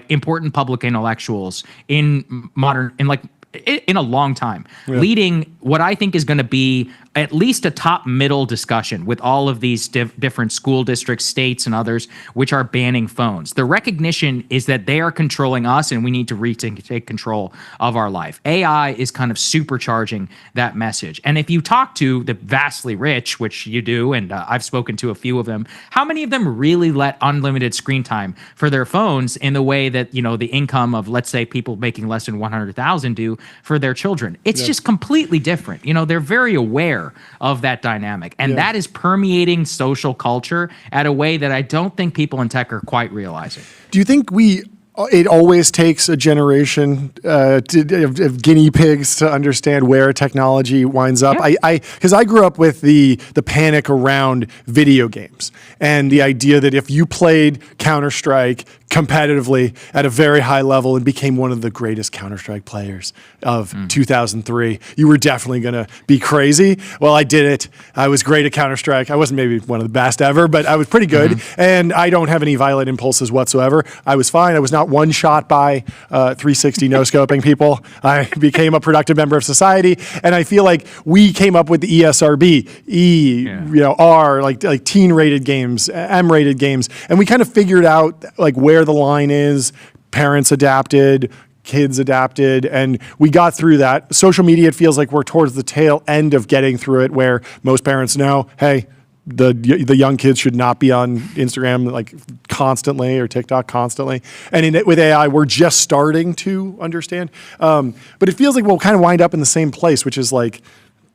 important public intellectuals in a long time, leading what I think is going to be at least a top middle discussion with all of these different school districts, states, and others, which are banning phones. The recognition is that they are controlling us and we need to take control of our life. AI is kind of supercharging that message. And if you talk to the vastly rich, which you do, and I've spoken to a few of them, how many of them really let unlimited screen time for their phones in the way that, the income of, let's say, people making less than 100,000 do for their children? It's just completely different. They're very aware of that dynamic, and that is permeating social culture at a way that I don't think people in tech are quite realizing. Do you think it always takes a generation of guinea pigs to understand where technology winds up? Because I grew up with the panic around video games and the idea that if you played Counter-Strike competitively at a very high level and became one of the greatest Counter-Strike players of 2003, you were definitely going to be crazy. Well, I did it. I was great at Counter-Strike. I wasn't maybe one of the best ever, but I was pretty good. And I don't have any violent impulses whatsoever. I was fine. I was not one shot by 360 no-scoping people. I became a productive member of society. And I feel like we came up with the ESRB, R, like teen-rated games, M-rated games. And we kind of figured out like where the line is. Parents adapted, kids adapted, and we got through that. Social media, it feels like we're towards the tail end of getting through it, where most parents know, hey, the young kids should not be on Instagram like constantly or TikTok constantly. And with AI, we're just starting to understand. But it feels like we'll kind of wind up in the same place, which is like,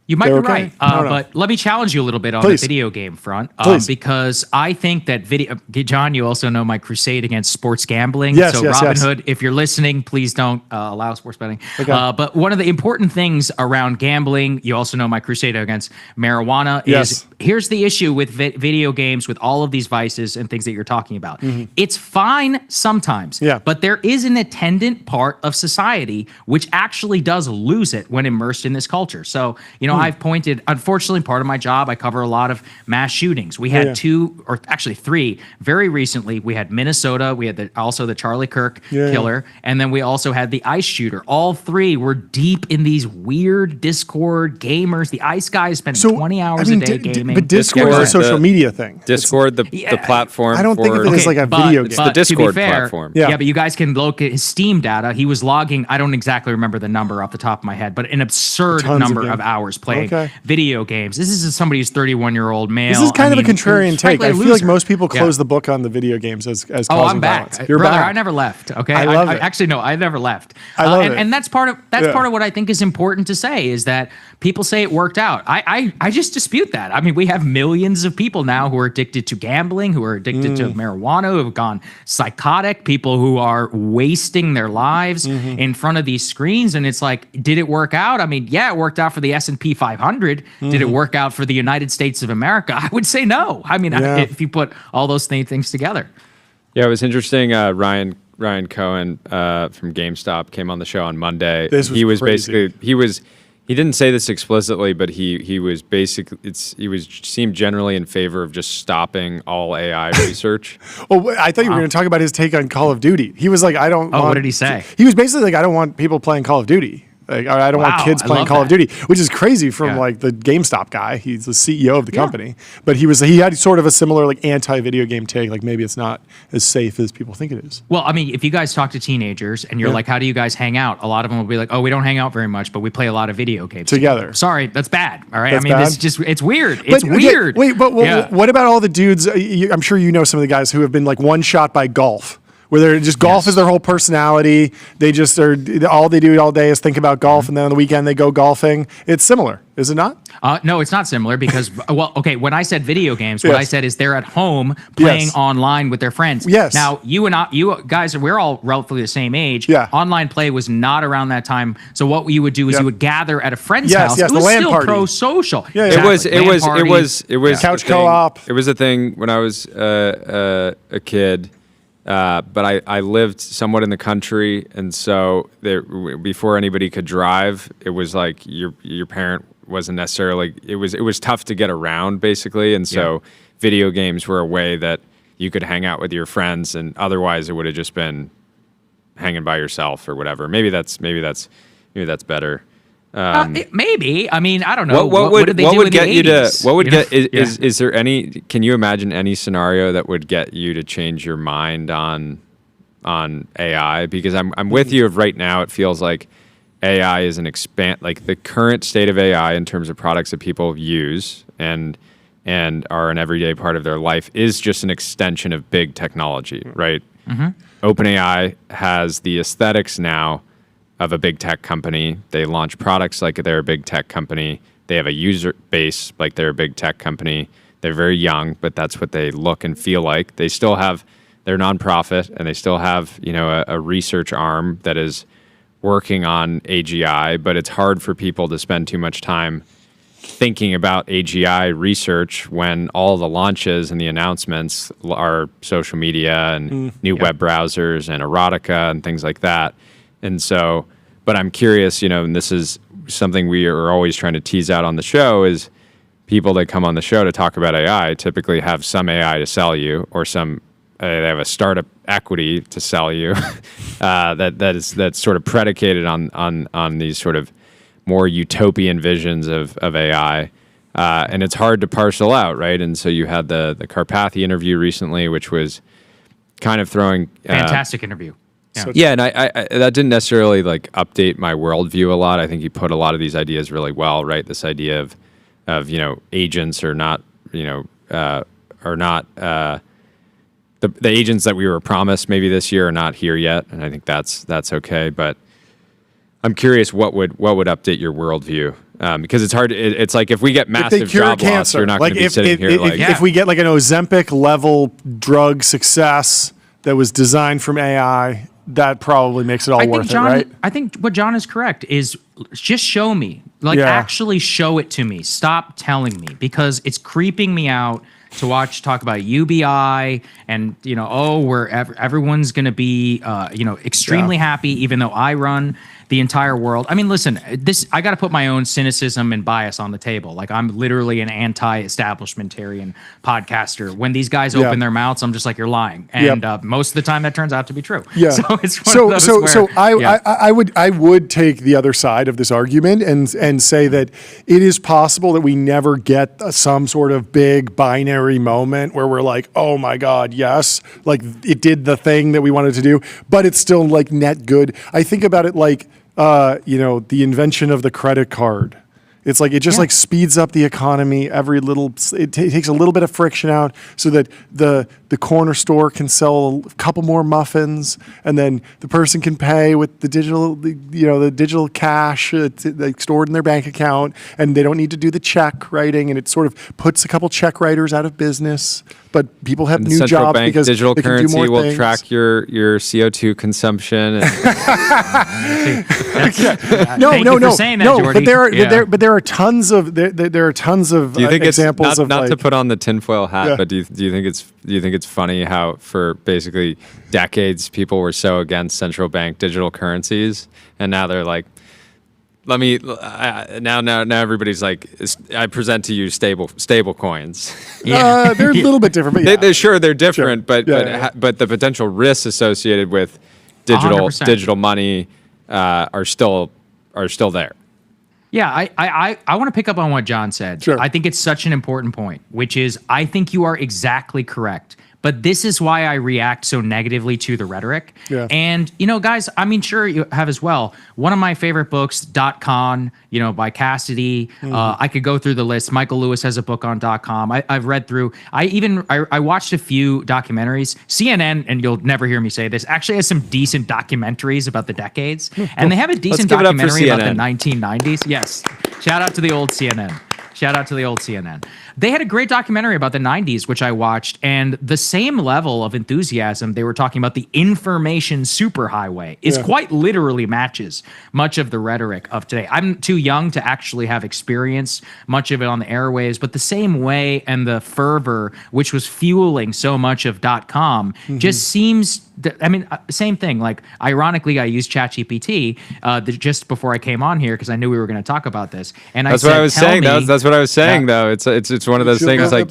you might be right, but let me challenge you a little bit on the video game front, because I think that John, you also know my crusade against sports gambling. Robinhood, if you're listening, please don't allow sports betting. But one of the important things around gambling, you also know my crusade against marijuana, is here's the issue with video games, with all of these vices and things that you're talking about. It's fine sometimes, but there is an attendant part of society which actually does lose it when immersed in this culture. So, I've pointed, unfortunately, part of my job, I cover a lot of mass shootings. We had 2, or actually 3, very recently. We had Minnesota, we had also the Charlie Kirk killer, and then we also had the ICE shooter. All 3 were deep in these weird Discord gamers. The ICE guys spend 20 hours a day gaming. But Discord is a social media thing. Discord, the platform. I don't think of it as like a video game. It's the Discord platform. Yeah, but you guys can locate his Steam data. He was logging, I don't exactly remember the number off the top of my head, but an absurd number of hours playing video games. This is somebody who's 31-year-old male. This is kind of a contrarian take. I feel like most people close the book on the video games as causing I'm back. violence. You're Brother, back. I never left. Okay, I love it. Actually, no, I never left. I love it. And that's part of what I think is important to say, is that people say it worked out. I just dispute that. I mean, we have millions of people now who are addicted to gambling, who are addicted to marijuana, who have gone psychotic, people who are wasting their lives in front of these screens. And it's like, did it work out? I mean, yeah, it worked out for the S&P 500. Did it work out for the United States of America? I would say no. I mean, if you put all those things together. Yeah, it was interesting. Ryan Cohen from GameStop came on the show on Monday. He was crazy. He didn't say this explicitly, but he was basically seemed generally in favor of just stopping all AI research. Well, I thought you were going to talk about his take on Call of Duty. He was like, I don't. What did he say? He was basically like, I don't want people playing Call of Duty. Like, I don't want kids playing Call of Duty, which is crazy from like the GameStop guy. He's the CEO of the company, but he had sort of a similar like anti-video game take. Like maybe it's not as safe as people think it is. Well, I mean, if you guys talk to teenagers and you're like, how do you guys hang out? A lot of them will be like, oh, we don't hang out very much, but we play a lot of video games together. Sorry, that's bad. All right. That's I mean, bad? it's weird. It's weird. Wait, but what about all the dudes? I'm sure you know some of the guys who have been like one shot by golf. Where they're just golf is their whole personality. They just are all they do all day is think about golf, and then on the weekend they go golfing. It's similar, is it not? No, it's not similar because when I said video games, what I said is they're at home playing online with their friends. Yes. Now you guys, we're all relatively the same age. Yeah. Online play was not around that time. So what you would do is you would gather at a friend's house. Yes, it was the LAN still party. pro-social. Yeah, Exactly. It was couch co-op. It was a thing when I was a kid. But I lived somewhat in the country, and so before anybody could drive, it was like your parent wasn't necessarily. It was tough to get around, basically, and so video games were a way that you could hang out with your friends, and otherwise it would have just been hanging by yourself or whatever. Maybe that's better. Maybe. I mean, I don't know. What did they what do would in get the you 80s? to? What would You know? get? Is there any? Can you imagine any scenario that would get you to change your mind on AI? Because I'm with you. Of right now, it feels like AI is like the current state of AI in terms of products that people use and are an everyday part of their life is just an extension of big technology, right? OpenAI has the aesthetics now of a big tech company. They launch products like they're a big tech company. They have a user base like they're a big tech company. They're very young, but that's what they look and feel like. They still have their nonprofit, and they still have a research arm that is working on AGI, but it's hard for people to spend too much time thinking about AGI research when all the launches and the announcements are social media and new web browsers and erotica and things like that. And so, but I'm curious, and this is something we are always trying to tease out on the show, is people that come on the show to talk about AI typically have some AI to sell you, or they have a startup equity to sell you that's sort of predicated on these sort of more utopian visions of AI. And it's hard to parcel out, right? And so you had the Karpathy interview recently, which was kind of throwing... Fantastic interview. Yeah, and I that didn't necessarily like update my worldview a lot. I think he put a lot of these ideas really well, right? This idea of agents are not the agents that we were promised maybe this year are not here yet, and I think that's okay. But I'm curious what would update your worldview, because it's hard. It's like if we get massive job loss, you're not going to be sitting here like if we get like an Ozempic level drug success that was designed from AI. That probably makes it all worth it, right? I think what John is correct is just show me. Actually show it to me. Stop telling me, because it's creeping me out to talk about UBI and, where everyone's going to be, extremely happy, even though I run the entire world. I mean, listen, I got to put my own cynicism and bias on the table. Like, I'm literally an anti-establishmentarian podcaster. When these guys open their mouths, I'm just like, you're lying. And most of the time that turns out to be true. Yeah. So it's one of those I would take the other side of this argument and say that it is possible that we never get some sort of big binary moment where we're like, oh my God, yes, like it did the thing that we wanted to do, but it's still like net good. I think about it like, the invention of the credit card. It's like it just like speeds up the economy. It takes a little bit of friction out so that the corner store can sell a couple more muffins, and then the person can pay with the digital cash like stored in their bank account, and they don't need to do the check writing, and it sort of puts a couple check writers out of business. But people have new jobs because digital they can do currency more will things. track your CO2 consumption. But there are tons of examples of not like, to put on the tinfoil hat, but do you think it's funny how for basically decades people were so against central bank digital currencies, and now they're like, now everybody's like, I present to you stable coins. they're a little bit different, but they're different, but the potential risks associated with digital 100%. digital money are still there. Yeah, I want to pick up on what John said. Sure. I think it's such an important point, which is I think you are exactly correct. But this is why I react so negatively to the rhetoric. Yeah. And, guys, I mean, sure you have as well. One of my favorite books, .con, by Cassidy. I could go through the list. Michael Lewis has a book on .com. I've read through. I watched a few documentaries. CNN, and you'll never hear me say this, actually has some decent documentaries about the decades. And they have a decent give it up for documentary about the CNN. 1990s. Yes. Shout out to the old CNN. They had a great documentary about the 90s, which I watched, and the same level of enthusiasm they were talking about the information superhighway is quite literally matches much of the rhetoric of today. I'm too young to actually have experienced much of it on the airwaves, but the same way and the fervor which was fueling so much of .com just seems... I mean, same thing. Like, ironically, I used ChatGPT just before I came on here because I knew we were going to talk about this. And that's what I was saying. That's what I was saying, though. It's one of those things like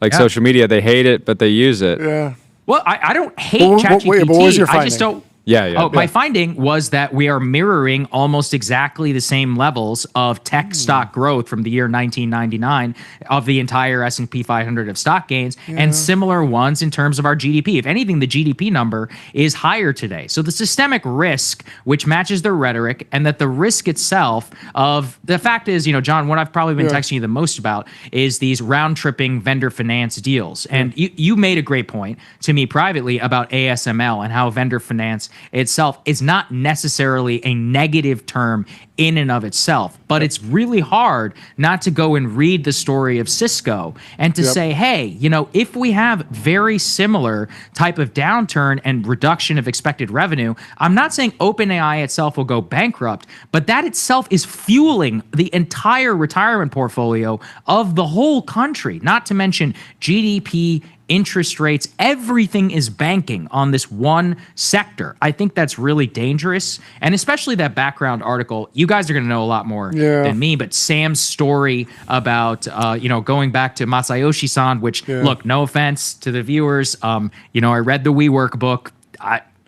Like Yeah. social media, they hate it, but they use it. Yeah. Well, I don't hate Well, ChatGPT. wait, but what was your I just finding? don't. Yeah. Oh, my finding was that we are mirroring almost exactly the same levels of tech stock growth from the year 1999 of the entire S&P 500 of stock gains and similar ones in terms of our GDP. If anything, the GDP number is higher today. So the systemic risk, which matches their rhetoric, and that the risk itself of the fact is, John, what I've probably been texting you the most about is these round tripping vendor finance deals. And you made a great point to me privately about ASML and how vendor finance itself is not necessarily a negative term in and of itself, but it's really hard not to go and read the story of Cisco and to say, hey, if we have very similar type of downturn and reduction of expected revenue, I'm not saying OpenAI itself will go bankrupt, but that itself is fueling the entire retirement portfolio of the whole country, not to mention GDP, interest rates, everything is banking on this one sector. I think that's really dangerous. And especially that background article, you guys are going to know a lot more than me, but Sam's story about, going back to Masayoshi-san, which look, no offense to the viewers. I read the WeWork book.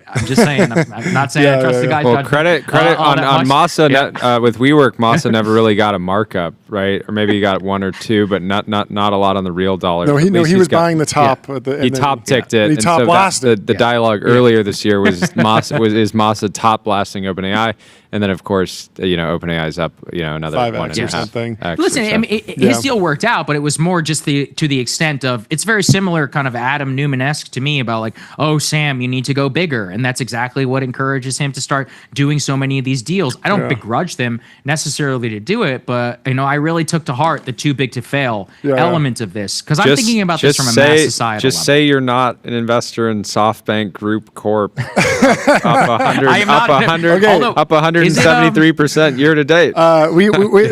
I'm just saying. I'm not saying I trust the guy's Well, judgment. credit on Masa with WeWork. Masa never really got a markup, right? Or maybe he got one or two, but not a lot on the real dollar. No, he was buying the top. He top ticked it. He top blasted. The dialogue earlier this year was is Masa top blasting OpenAI, and then of course OpenAI is up another 5x 1.5 or something. Listen, I mean, his deal worked out, but it was more just to the extent of it's very similar, kind of Adam Newman-esque to me about like, oh, Sam, you need to go bigger, and that's exactly what encourages him to start doing so many of these deals. I don't begrudge them necessarily to do it, but I really took to heart the too big to fail element of this because I'm thinking about this from a mass societal Just level. say you're not an investor in SoftBank Group Corp. up 100, I am up not. 100, Although, up 173% year to date.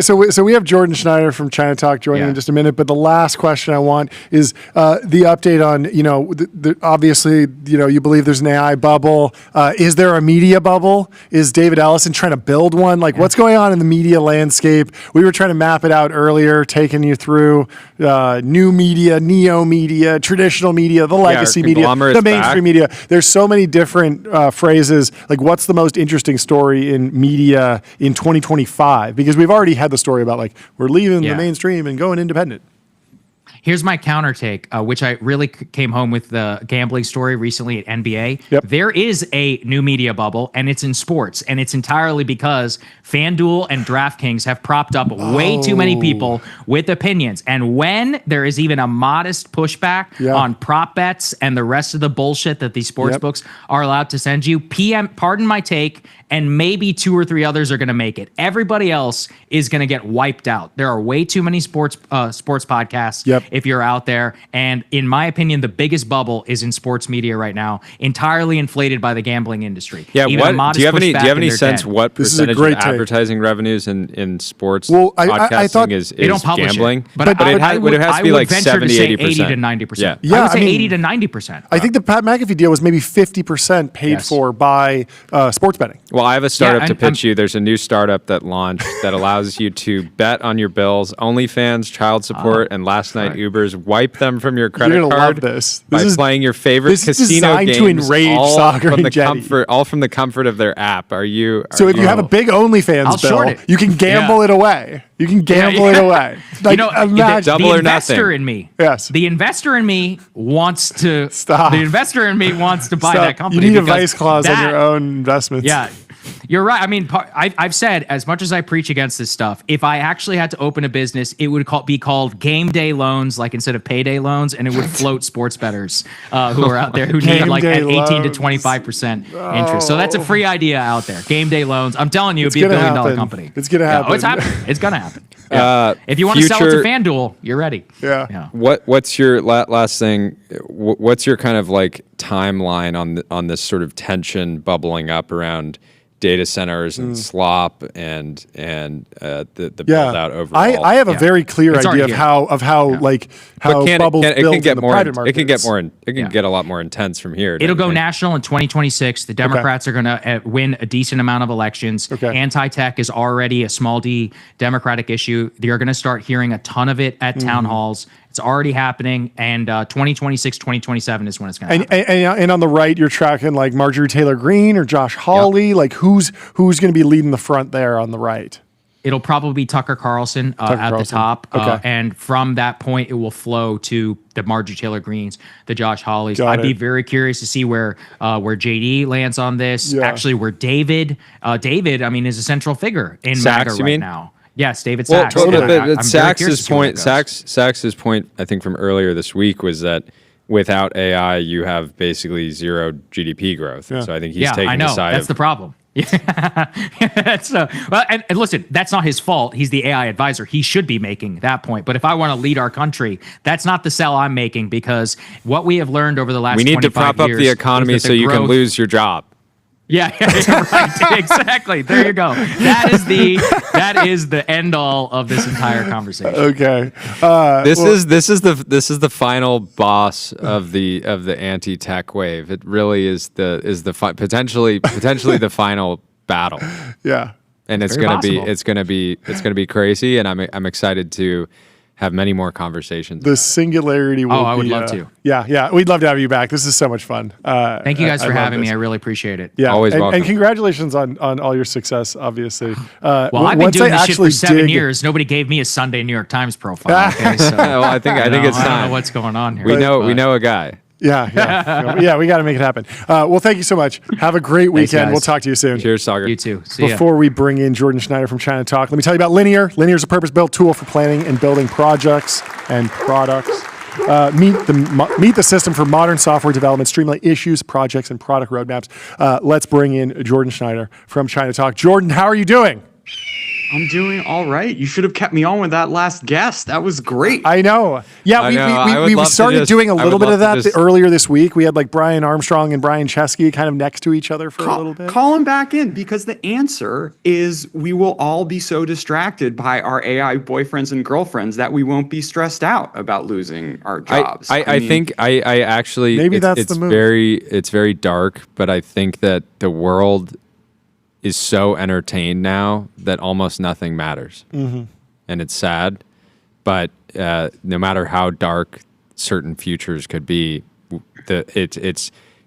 So we have Jordan Schneider from China Talk joining in just a minute. But the last question I want is the update on obviously you believe there's an AI bubble. Is there a media bubble? Is David Ellison trying to build one? Like what's going on in the media landscape? We were trying to map it out earlier, taking you through new media, neo media, traditional media, the legacy media, the mainstream media. There's so many different phrases. Like what's the most interesting story in media in 2025? Because we've already had the story about like we're leaving the mainstream and going independent. Here's my counter take, which I really came home with the gambling story recently at NBA. Yep. There is a new media bubble, and it's in sports, and it's entirely because FanDuel and DraftKings have propped up way too many people with opinions. And when there is even a modest pushback on prop bets and the rest of the bullshit that these sports books are allowed to send you, pardon my take, and maybe 2 or 3 others are going to make it. Everybody else is going to get wiped out. There are way too many sports podcasts if you're out there. And in my opinion, the biggest bubble is in sports media right now, entirely inflated by the gambling industry. Yeah, Even a modest do you have any pushback sense dead. what This is a percentage great of take. advertising revenues in sports I thought podcasting is They don't publish gambling? it, but it has to be like venture 70, to say 80%. 80 to 90%. Yeah, I would say I mean, 80 to 90%. I think the Pat McAfee deal was maybe 50% paid for by sports betting. Well, I have a startup to and- pitch you. There's a new startup that launched that allows you to bet on your bills, OnlyFans, child support, and last night Ubers. Wipe them from your credit You're gonna card love this. by This is- playing your favorite this is casino designed games. to enrage all Soccer from and the Jetty. all from the comfort of their app. Are you? So if you have a big OnlyFans I'll short bill, it. you can gamble it away. You can gamble it away. Like, imagine. double the or investor nothing. in me. Yes. The investor in me wants to Stop. The investor in me wants to buy Stop. that company. You need a because vice clause on that- your own investments. Yeah. You're right. I mean, I've said, as much as I preach against this stuff, if I actually had to open a business, it would be called game day loans, like instead of payday loans, and it would float sports bettors who are out there who need Game like day an 18 to loans. 25% interest. So that's a free idea out there. Game day loans. I'm telling you, it'd be a gonna $1 billion happen. company. It's gonna happen. Oh, it's happening. It's gonna happen. Yeah. If you want to sell it to FanDuel, you're ready. Yeah. What's your last thing? What's your kind of like timeline on this sort of tension bubbling up around data centers and slop and the build out overall. I have a very clear It's idea already of how like how bubbles it build can get in the more private it can get markets. more it can get a lot more intense from here. It'll go don't you think? national in 2026. The Democrats are going to win a decent amount of elections. Okay. Anti-tech is already a small d Democratic issue. They're going to start hearing a ton of it at town halls. It's already happening, and 2026, 2027 is when it's going to happen. And on the right, you're tracking like Marjorie Taylor Greene or Josh Hawley. Like who's going to be leading the front there on the right? It'll probably be Tucker Carlson at the Carlson. top. Okay. And from that point, it will flow to the Marjorie Taylor Greenes, the Josh Hawleys. Got I'd be it. very curious to see where JD lands on this. Yeah. Actually, where David, I mean, is a central figure in Sachs, MAGA you right mean? now. Yes, David Well, Sachs. totally. Yeah, but I'm very curious to Sachs's see where it point, goes. Sachs's point, I think from earlier this week was that without AI, you have basically zero GDP growth. Yeah. So I think he's Yeah, taking I know. the side That's of the problem. That's well, and listen, that's not his fault. He's the AI advisor. He should be making that point. But if I want to lead our country, that's not the sell I'm making, because what we have learned over the last we need to 25 prop up years the is economy that so the you can growth- lose your job. Yeah, right. Exactly. There you go. That is the end all of this entire conversation. Okay. This is the final boss of the anti-tech wave. It really is potentially the final battle, Yeah. and it's Very gonna be crazy. And I'm excited to have many more conversations. The singularity will I would be, love to. Yeah. We'd love to have you back. This is so much fun. Thank you guys I for love having me. this. I really appreciate it. Yeah. Always and, welcome. And congratulations on all your success, obviously. Well, I've been once doing I this shit for actually 7 dig- years. Nobody gave me a Sunday New York Times profile. Okay, so well, I think it's I don't time. know what's going on here. we but- know a guy. Yeah. We got to make it happen. Well, thank you so much. Have a great Thanks, weekend. guys. We'll talk to you soon. Cheers, Sagar. You too. See ya. Before we bring in Jordan Schneider from China Talk, let me tell you about Linear. Linear is a purpose-built tool for planning and building projects and products. Meet the system for modern software development, streamline issues, projects, and product roadmaps. Let's bring in Jordan Schneider from China Talk. Jordan, how are you doing? I'm doing all right. You should have kept me on with that last guest. That was great. I know. Yeah, I know. I would we love to started just- doing a I little would bit of love to that just- earlier this week. We had like Brian Armstrong and Brian Chesky kind of next to each other for a little bit. Call him back in, because the answer is we will all be so distracted by our AI boyfriends and girlfriends that we won't be stressed out about losing our jobs. I mean, think I actually Maybe that's it's the move. it's very dark, but I think that the world is so entertained now that almost nothing matters, and it's sad. But no matter how dark certain futures could be,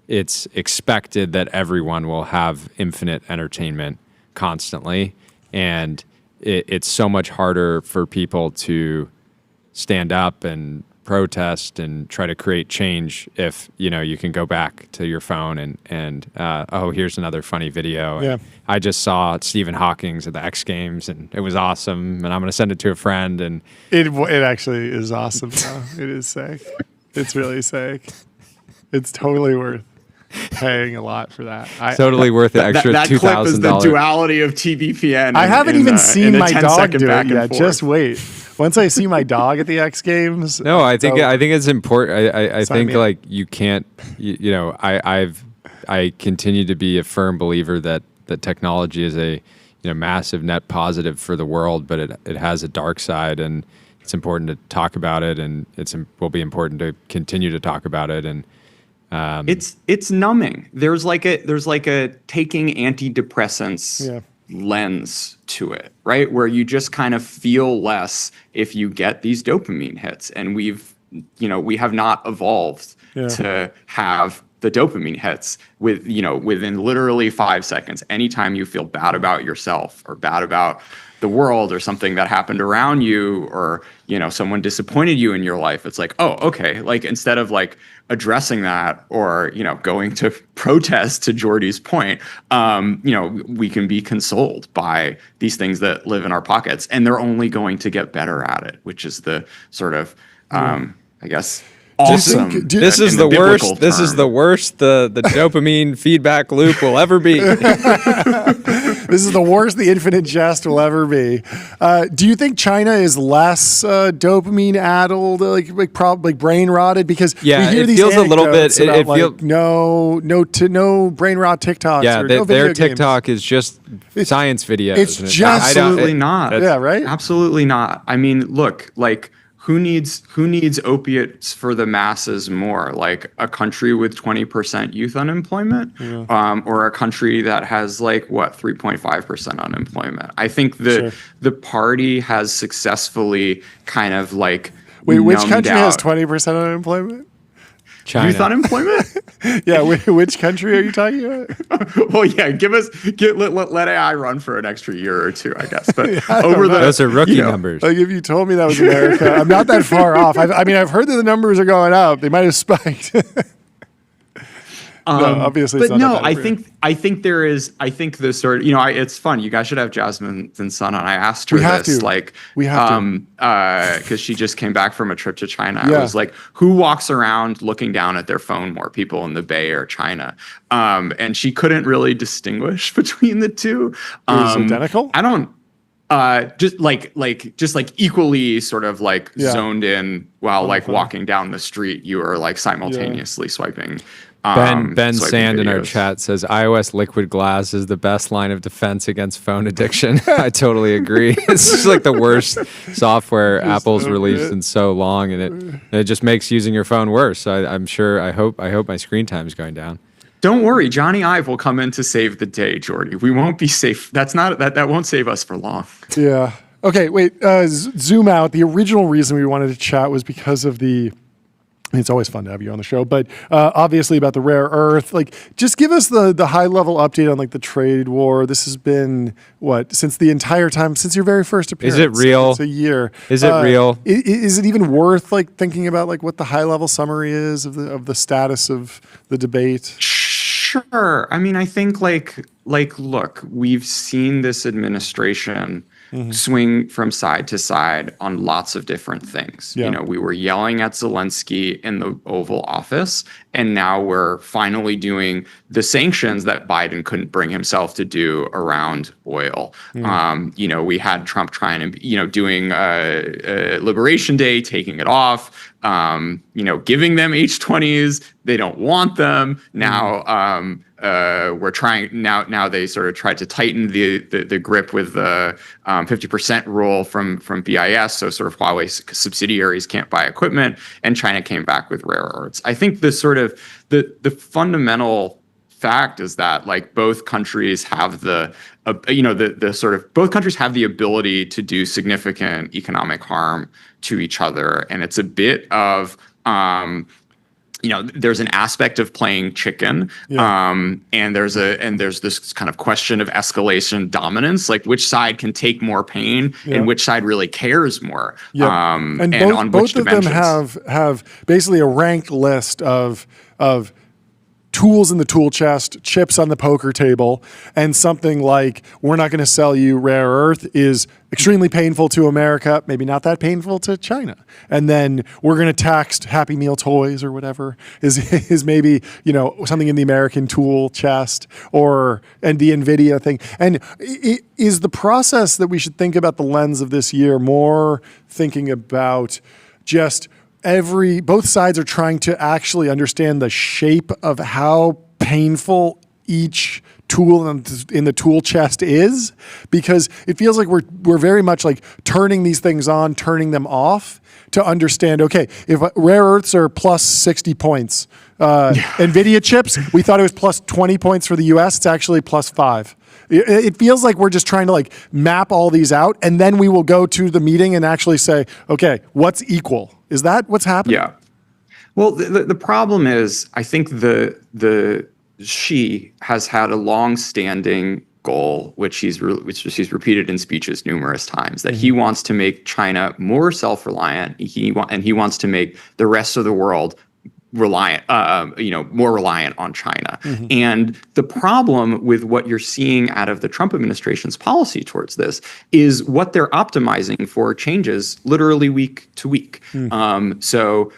it's expected that everyone will have infinite entertainment constantly, and it's so much harder for people to stand up and protest and try to create change if you can go back to your phone and oh, here's another funny video. Yeah. I just saw Stephen Hawking's at the X Games and it was awesome, and I'm going to send it to a friend. And It actually is awesome. Though. It is sick. It's really sick. It's totally worth paying a lot for that. totally worth the extra that clip is the $2,000. duality of TBPN. I haven't even seen my dog do it back and yet. forth. just wait. Once I see my dog at the X Games. No, I think so- it's important. I Sign think me up. like you can't. I continue to be a firm believer that technology is a massive net positive for the world, but it has a dark side, and it's important to talk about it, and will be important to continue to talk about it. And It's numbing. There's like a taking antidepressants Yeah. lens to it, right? Where you just kind of feel less if you get these dopamine hits. And we have not evolved Yeah. to have the dopamine hits within literally 5 seconds. Anytime you feel bad about yourself or bad about the world or something that happened around you, or someone disappointed you in your life, it's like, oh, okay, like instead of like addressing that or going to protest, to Jordy's point, we can be consoled by these things that live in our pockets, and they're only going to get better at it, which is the sort of I guess awesome. This is the worst. This is the worst the dopamine feedback loop will ever be. This is the worst the infinite jest will ever be. Do you think China is less dopamine addled, like brain rotted? Because we hear it these feels a little bit. about, no brain rot TikToks. Yeah, or no their video TikTok games. is just science videos. It's and just absolutely not. Yeah, right. Absolutely not. I mean, look, like who needs opiates for the masses more? Like a country with 20% youth unemployment, or a country that has like 3.5% unemployment? I think the party has successfally kind of like Wait, which numbed country out has 20% unemployment? China. youth unemployment. Yeah, which country are you talking about? Well, yeah, let AI run for an extra year or two, I guess. But those are rookie numbers. Like if you told me that was America, I'm not that far off. I've heard that the numbers are going up. They might have spiked. No, obviously, it's but not no, that bad I think there is. I think the sort of it's fun. You guys should have Jasmine and Son on. I asked her We have this, to. We have to. because she just came back from a trip to China. Yeah. I was like, who walks around looking down at their phone more, people in the Bay or China? And she couldn't really distinguish between the two. It was identical? I don't. Just like equally sort of like Yeah. zoned in while walking down the street. You are like simultaneously swiping. Ben swiping Sand in our videos. chat says iOS liquid glass is the best line of defense against phone addiction. I totally agree. It's just like the worst software Apple's released in so long, and it just makes using your phone worse. So I hope my screen time is going down. Don't worry, Johnny Ive will come in to save the day, Jordy. We won't be safe. That won't save us for long. Yeah. Okay, wait. Zoom out. The original reason we wanted to chat was because of it's always fun to have you on the show, but obviously about the rare earth. Like, just give us the high level update on like the trade war. This has been since the entire time, since your very first appearance. Is it real? It's a year. Is it real? Is it even worth like thinking about like what the high level summary is of the status of the debate? Sure. I mean, I think look, we've seen this administration swing from side to side on lots of different things. Yeah. We were yelling at Zelensky in the Oval Office, and now we're finally doing the sanctions that Biden couldn't bring himself to do around oil. We had Trump trying to, doing Liberation Day, taking it off, giving them H-20s. They don't want them. Now we're trying. Now they sort of tried to tighten the grip with the 50% rule from BIS. So sort of Huawei subsidiaries can't buy equipment, and China came back with rare earths. I think the sort of the fundamental fact is that like both countries have both countries have the ability to do significant economic harm to each other, and it's a bit of there's an aspect of playing chicken, and there's this kind of question of escalation dominance, like which side can take more pain and which side really cares more. And both of them have basically a ranked list of tools in the tool chest, chips on the poker table, and something like, we're not going to sell you rare earth is extremely painful to America, maybe not that painful to China. And then we're going to tax Happy Meal toys or whatever is maybe, something in the American tool chest and the NVIDIA thing. And is the process that we should think about the lens of this year more thinking about just both sides are trying to actually understand the shape of how painful each tool in the tool chest is, because it feels like we're very much like turning these things on, turning them off to understand, okay, if rare earths are plus 60 points, NVIDIA chips, we thought it was plus 20 points for the US, it's actually plus 5. It feels like we're just trying to like map all these out, and then we will go to the meeting and actually say, okay, what's equal? Is that what's happening? Yeah. Well, the problem is, I think Xi has had a long-standing goal, which he's repeated in speeches numerous times, that he wants to make China more self-reliant. He wants to make the rest of the world reliant, more reliant on China. And the problem with what you're seeing out of the Trump administration's policy towards this is what they're optimizing for changes literally week to week. So,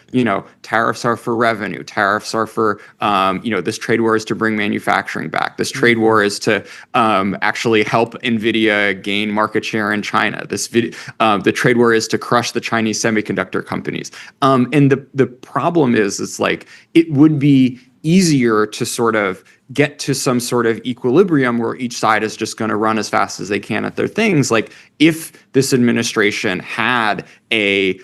tariffs are for revenue. Tariffs are for, this trade war is to bring manufacturing back. This trade war is to actually help NVIDIA gain market share in China. The trade war is to crush the Chinese semiconductor companies. And the problem is, it's like, it would be easier to sort of get to some sort of equilibrium where each side is just going to run as fast as they can at their things. Like, if this administration had a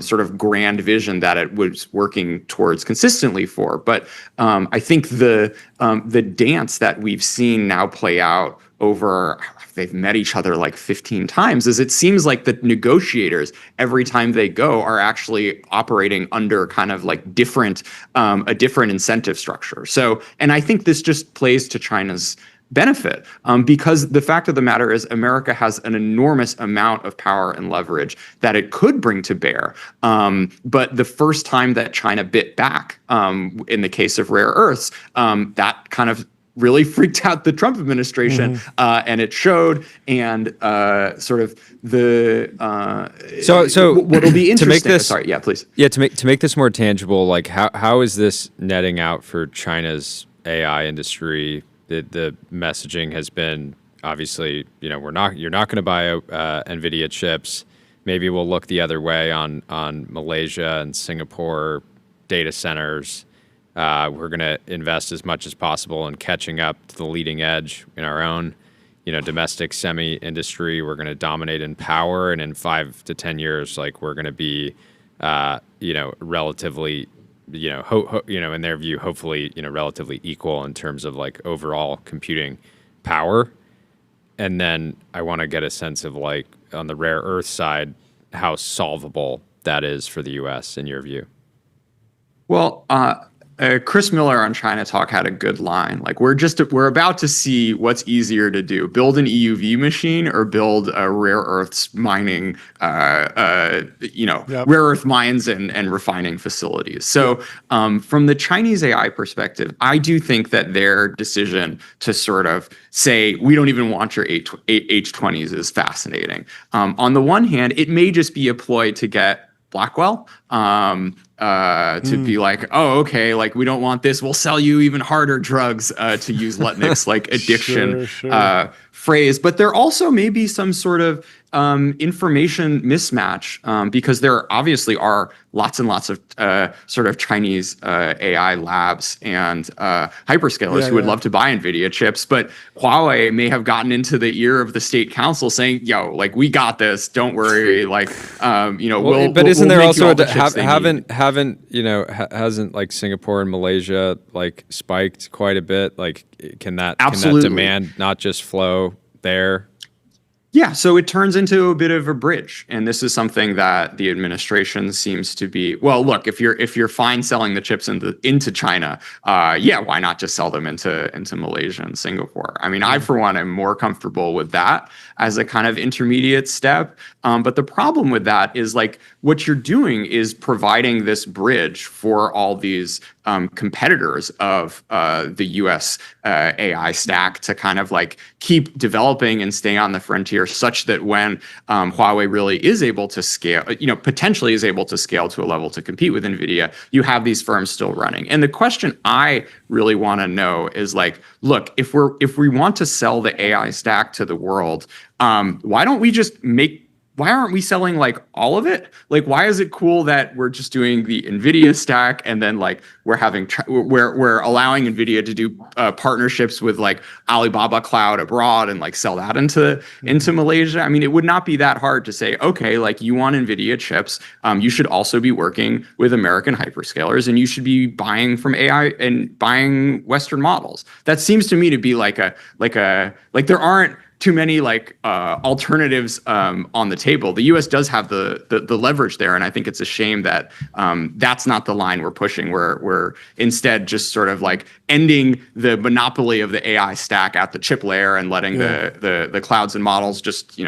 sort of grand vision that it was working towards consistently for. But I think the dance that we've seen now play out over, they've met each other like 15 times, is it seems like the negotiators, every time they go, are actually operating under kind of like a different incentive structure. So, and I think this just plays to China's benefit, because the fact of the matter is America has an enormous amount of power and leverage that it could bring to bear. But the first time that China bit back, in the case of rare earths, that kind of really freaked out the Trump administration, and it showed. And sort of the so what'll be interesting. To make this, sorry, yeah, please. Yeah, to make this more tangible, like how is this netting out for China's AI industry? The messaging has been, obviously, you're not going to buy NVIDIA chips. Maybe we'll look the other way on Malaysia and Singapore data centers. We're going to invest as much as possible in catching up to the leading edge in our own, domestic semi industry. We're going to dominate in power, and in 5 to 10 years, like, we're going to be, relatively, in their view, hopefully, relatively equal in terms of like overall computing power. And then I want to get a sense of, like, on the rare earth side, how solvable that is for the U.S. in your view. Well, Chris Miller on China Talk had a good line. Like, we're about to see what's easier to do: build an EUV machine or build a rare earths mining, rare earth mines and refining facilities. So, from the Chinese AI perspective, I do think that their decision to sort of say, we don't even want your H20s is fascinating. On the one hand, it may just be a ploy to get Blackwell, to be like, oh, okay, like, we don't want this, we'll sell you even harder drugs, to use Lutnick's like addiction phrase. But there also may be some sort of information mismatch, because there obviously are lots and lots of sort of Chinese AI labs and hyperscalers who would love to buy NVIDIA chips, but Huawei may have gotten into the ear of the state council saying, yo, like, we got this, don't worry, like, but isn't there also hasn't like Singapore and Malaysia like spiked quite a bit? Like, can that demand not just flow there? Yeah, so it turns into a bit of a bridge, and this is something that the administration seems to be. Well, look, if you're fine selling the chips into China, why not just sell them into Malaysia and Singapore? I mean, I for one am more comfortable with that as a kind of intermediate step. But the problem with that is, like, what you're doing is providing this bridge for all these competitors of the U.S. AI stack to kind of like keep developing and stay on the frontier, such that when Huawei really is able to scale, potentially is able to scale to a level to compete with NVIDIA, you have these firms still running. And the question I really want to know is, like, look, if we want to sell the AI stack to the world, why aren't we selling like all of it? Like, why is it cool that we're just doing the NVIDIA stack, and then like we're allowing NVIDIA to do partnerships with like Alibaba Cloud abroad and like sell that into Malaysia? I mean, it would not be that hard to say, okay, like, you want NVIDIA chips, you should also be working with American hyperscalers, and you should be buying from AI and buying Western models. That seems to me to be like there aren't too many alternatives on the table. The U.S. does have the leverage there, and I think it's a shame that that's not the line we're pushing. We're instead just sort of like ending the monopoly of the AI stack at the chip layer and letting the clouds and models just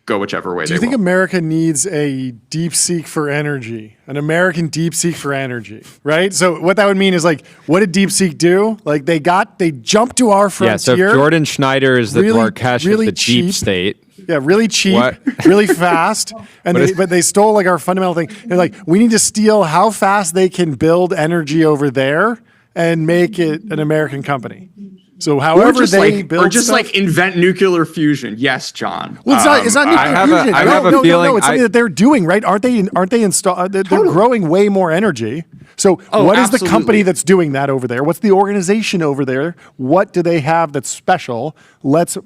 go whichever way Do they you think will. America needs a deep seek for energy, an American deep seek for energy, right? So what that would mean is like, what did deep seek do? Like they jumped to our frontier. Yeah, so if Jordan Schneider is the Marrakesh of the cheap, deep state. Yeah, really cheap, What? really fast, and but they stole like our fundamental thing. They're like, we need to steal how fast they can build energy over there and make it an American company. So however they build or just stuff, like invent nuclear fusion. Yes, John. well, it's not nuclear fusion. I have a no, feeling it's something that they're doing, right? Aren't they installed? They're growing way more energy. So what is the company absolutely. that's doing that over there? What's the organization over there? What do they have that's special? Let's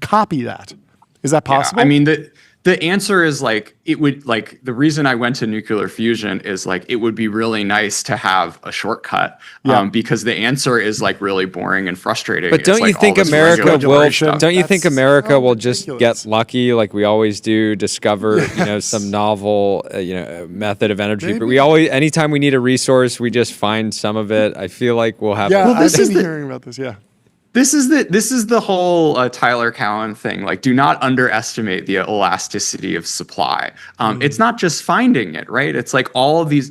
copy that. Is that possible? I mean, the answer is like, it would like, the reason I went to nuclear fusion is like, it would be really nice to have a shortcut because the answer is like really boring and frustrating. But don't It's you like think all this America will? regulatory stuff. Don't you think That's America so will just ridiculous. get lucky, like we always do, discover some novel method of energy? But we always, anytime we need a resource, we just find some of it. I feel like we'll have. yeah, Well, this I've is been the- hearing about this. Yeah. This is the whole Tyler Cowen thing. Like, do not underestimate the elasticity of supply. It's not just finding it, right? It's like all of these,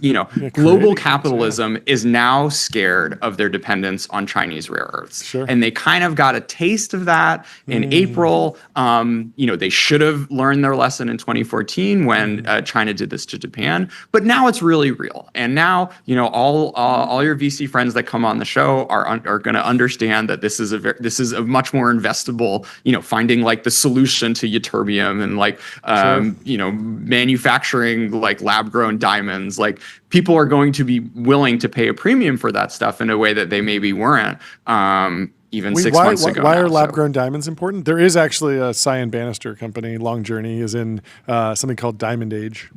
global capitalism is now scared of their dependence on Chinese rare earths. Sure. And they kind of got a taste of that in April. They should have learned their lesson in 2014 when China did this to Japan. But now it's really real. And now, all your VC friends that come on the show are going to understand that this is a much more investable, finding like the solution to ytterbium and like, manufacturing like lab grown diamonds. Like people are going to be willing to pay a premium for that stuff in a way that they maybe weren't. Even 6 months ago. Why now, are so. lab-grown diamonds important? There is actually a Cyan Bannister company, Long Journey, is in something called Diamond Age.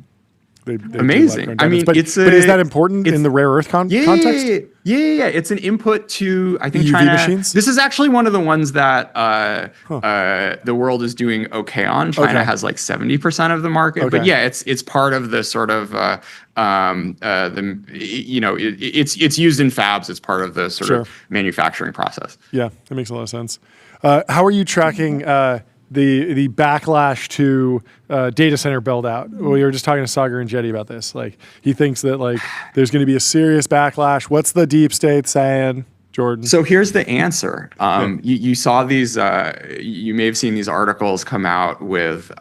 They do Amazing. lab-grown I mean, diamonds. but is that important in the rare earth context? Yeah. It's an input to, I think, UV China. machines? This is actually one of the ones that the world is doing okay on. China has like 70% of the market, but yeah, it's part of the sort of it's used in fabs. It's part of the sort of manufacturing process. Yeah, that makes a lot of sense. How are you tracking the backlash to data center build out? We were just talking to Sagar and Jetty about this. Like he thinks that like there's going to be a serious backlash. What's the deep state saying, Jordan? So here's the answer. You saw these. You may have seen these articles come out with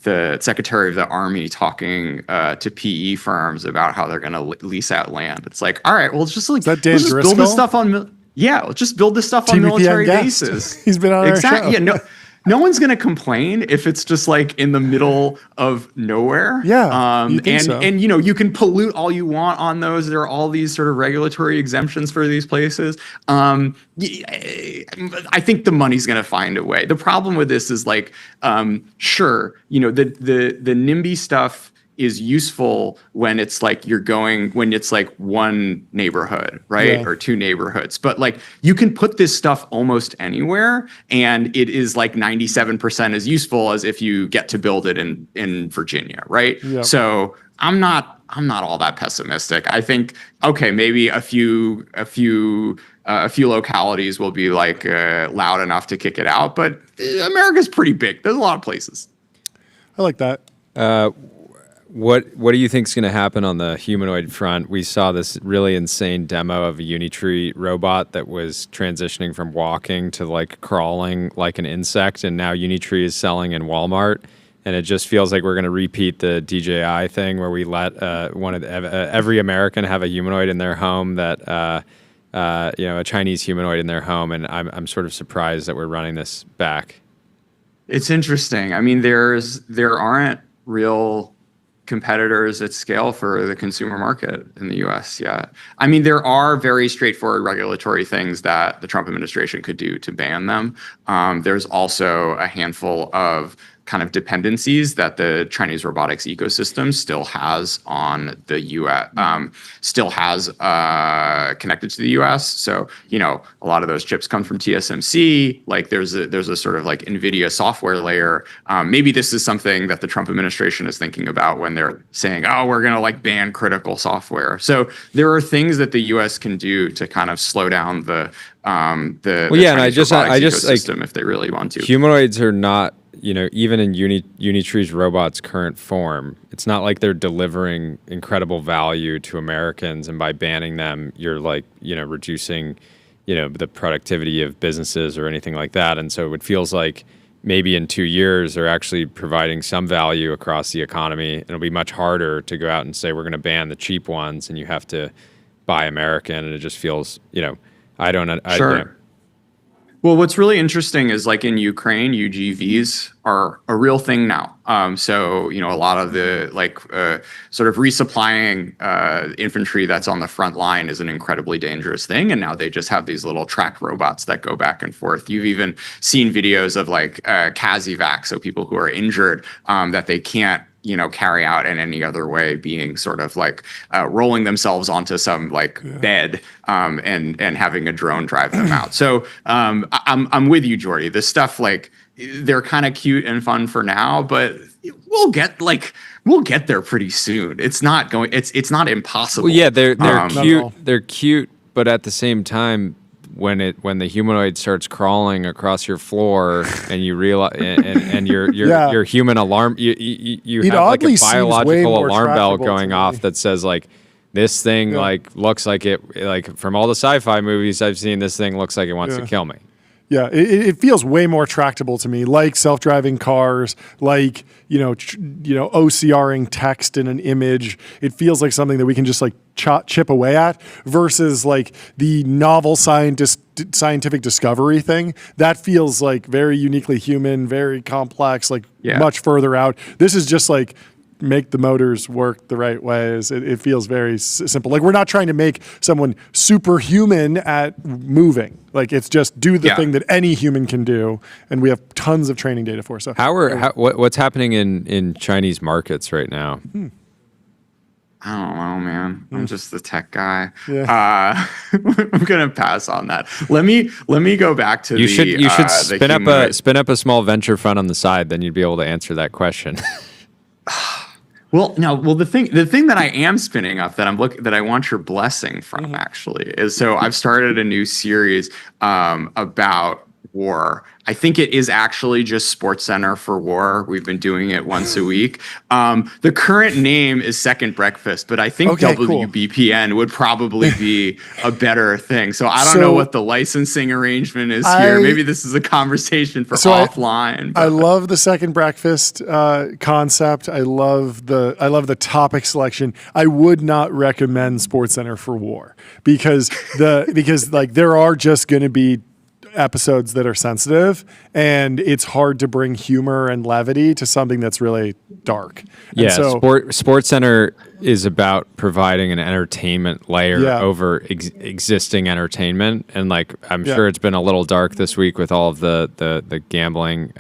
the Secretary of the Army talking to PE firms about how they're going to lease out land. It's like, all right, well, let's just that Dan let's just build this Driscoll? stuff on. Yeah, let's just build this stuff on TBPN military guest. bases. He's been on our show. Yeah, no one's gonna complain if it's just like in the middle of nowhere. Yeah, you'd think so. And you can pollute all you want on those. There are all these sort of regulatory exemptions for these places. I think the money's gonna find a way. The problem with this is like, sure, the NIMBY stuff is useful when it's like when it's like one neighborhood, right? Yeah. Or two neighborhoods. But like you can put this stuff almost anywhere and it is like 97% as useful as if you get to build it in Virginia, right? Yep. So I'm not all that pessimistic. I think, okay, maybe a few localities will be like loud enough to kick it out, but America's pretty big. There's a lot of places. I like that. What do you think is going to happen on the humanoid front? We saw this really insane demo of a Unitree robot that was transitioning from walking to like crawling like an insect, and now Unitree is selling in Walmart. And it just feels like we're going to repeat the DJI thing where we let every American have a humanoid in their home that a Chinese humanoid in their home, and I'm sort of surprised that we're running this back. It's interesting. I mean, there aren't real competitors at scale for the consumer market in the US yet. I mean, there are very straightforward regulatory things that the Trump administration could do to ban them. There's also a handful of kind of dependencies that the Chinese robotics ecosystem still has on the US, still has connected to the US. So, a lot of those chips come from TSMC. Like there's a sort of like NVIDIA software layer. Maybe this is something that the Trump administration is thinking about when they're saying, oh, we're going to like ban critical software. So there are things that the US can do to kind of slow down the and I just ecosystem like if they really want to. Humanoids are not. even in Unitree's robots' current form, it's not like they're delivering incredible value to Americans, and by banning them, you're like, reducing, the productivity of businesses or anything like that. And so it feels like maybe in 2 years they're actually providing some value across the economy. And it'll be much harder to go out and say we're going to ban the cheap ones, and you have to buy American. And it just feels, Sure. Well, what's really interesting is like in Ukraine, UGVs are a real thing now. So, a lot of the sort of resupplying infantry that's on the front line is an incredibly dangerous thing. And now they just have these little tracked robots that go back and forth. You've even seen videos of like CASEVAC, so people who are injured that they can't carry out in any other way, being sort of like rolling themselves onto some bed and having a drone drive them out. So I'm with you, Jordy. This stuff, they're kind of cute and fun for now, but we'll get there pretty soon. It's not impossible. Well, yeah, they're cute. all. They're cute, but at the same time, when the humanoid starts crawling across your floor and you realize and your human alarm, you have like a oddly seems way biological more alarm bell trackable going to off me. that says like, this thing looks like it, from all the sci-fi movies I've seen, this thing looks like it wants to kill me. Yeah, it feels way more tractable to me, like self-driving cars, like OCRing text in an image. It feels like something that we can just like chip away at, versus like the novel scientific discovery thing. That feels like very uniquely human, very complex, much further out. This is just like, make the motors work the right ways. It feels very simple. Like, we're not trying to make someone superhuman at moving. Like, it's just do the thing that any human can do, and we have tons of training data for. So what's happening in Chinese markets right now? I don't know, man. I'm just the tech guy. Yeah. I'm gonna pass on that. Let me go back to You should spin up a small venture fund on the side. Then you'd be able to answer that question. Well, the thing that I am spinning up that I want your blessing from actually is, so I've started a new series about war. I think it is actually just Sports Center for War. We've been doing it once a week. The current name is Second Breakfast, but I think WBPN would probably be a better thing. So I don't know what the licensing arrangement is here. Maybe this is a conversation for offline. I love the Second Breakfast concept. I love the topic selection. I would not recommend Sports Center for War because there are just going to be episodes that are sensitive, and it's hard to bring humor and levity to something that's really dark. Yeah, Sports Center is about providing an entertainment layer over existing entertainment, and I'm sure it's been a little dark this week with all of the gambling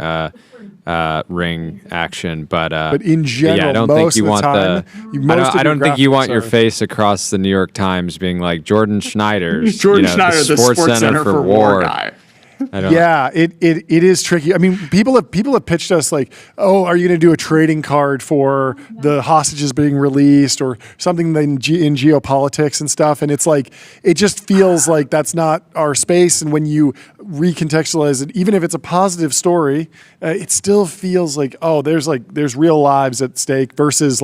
ring action, but in general, I don't think you want I don't think you want your face across the New York Times being like Jordan Schneider's Schneider, the Sports Center for War guy. It is tricky. I mean, people have pitched us like, oh, are you going to do a trading card for the hostages being released or something in geopolitics and stuff? And it's like, it just feels like that's not our space. And when you recontextualize it, even if it's a positive story, it still feels like, oh, there's real lives at stake versus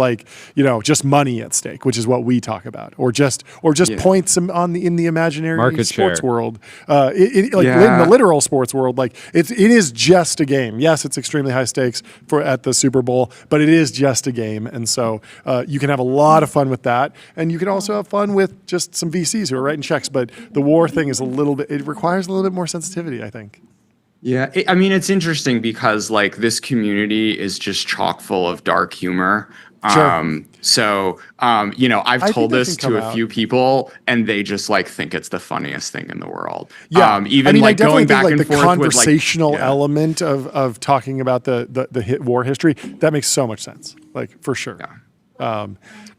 just money at stake, which is what we talk about, or just points in the imaginary market sports share world. In the literal sports world, it is just a game. Yes, it's extremely high stakes at the Super Bowl, but it is just a game, and so you can have a lot of fun with that, and you can also have fun with just some VCs who are writing checks. But the war thing is it requires a little bit more sensitivity, I think. Yeah, it's interesting because this community is just chock full of dark humor. Sure. I've told this to a few people, and they just think it's the funniest thing in the world. Yeah, I going back and the forth conversational element of talking about the war history, that makes so much sense. For sure. Yeah.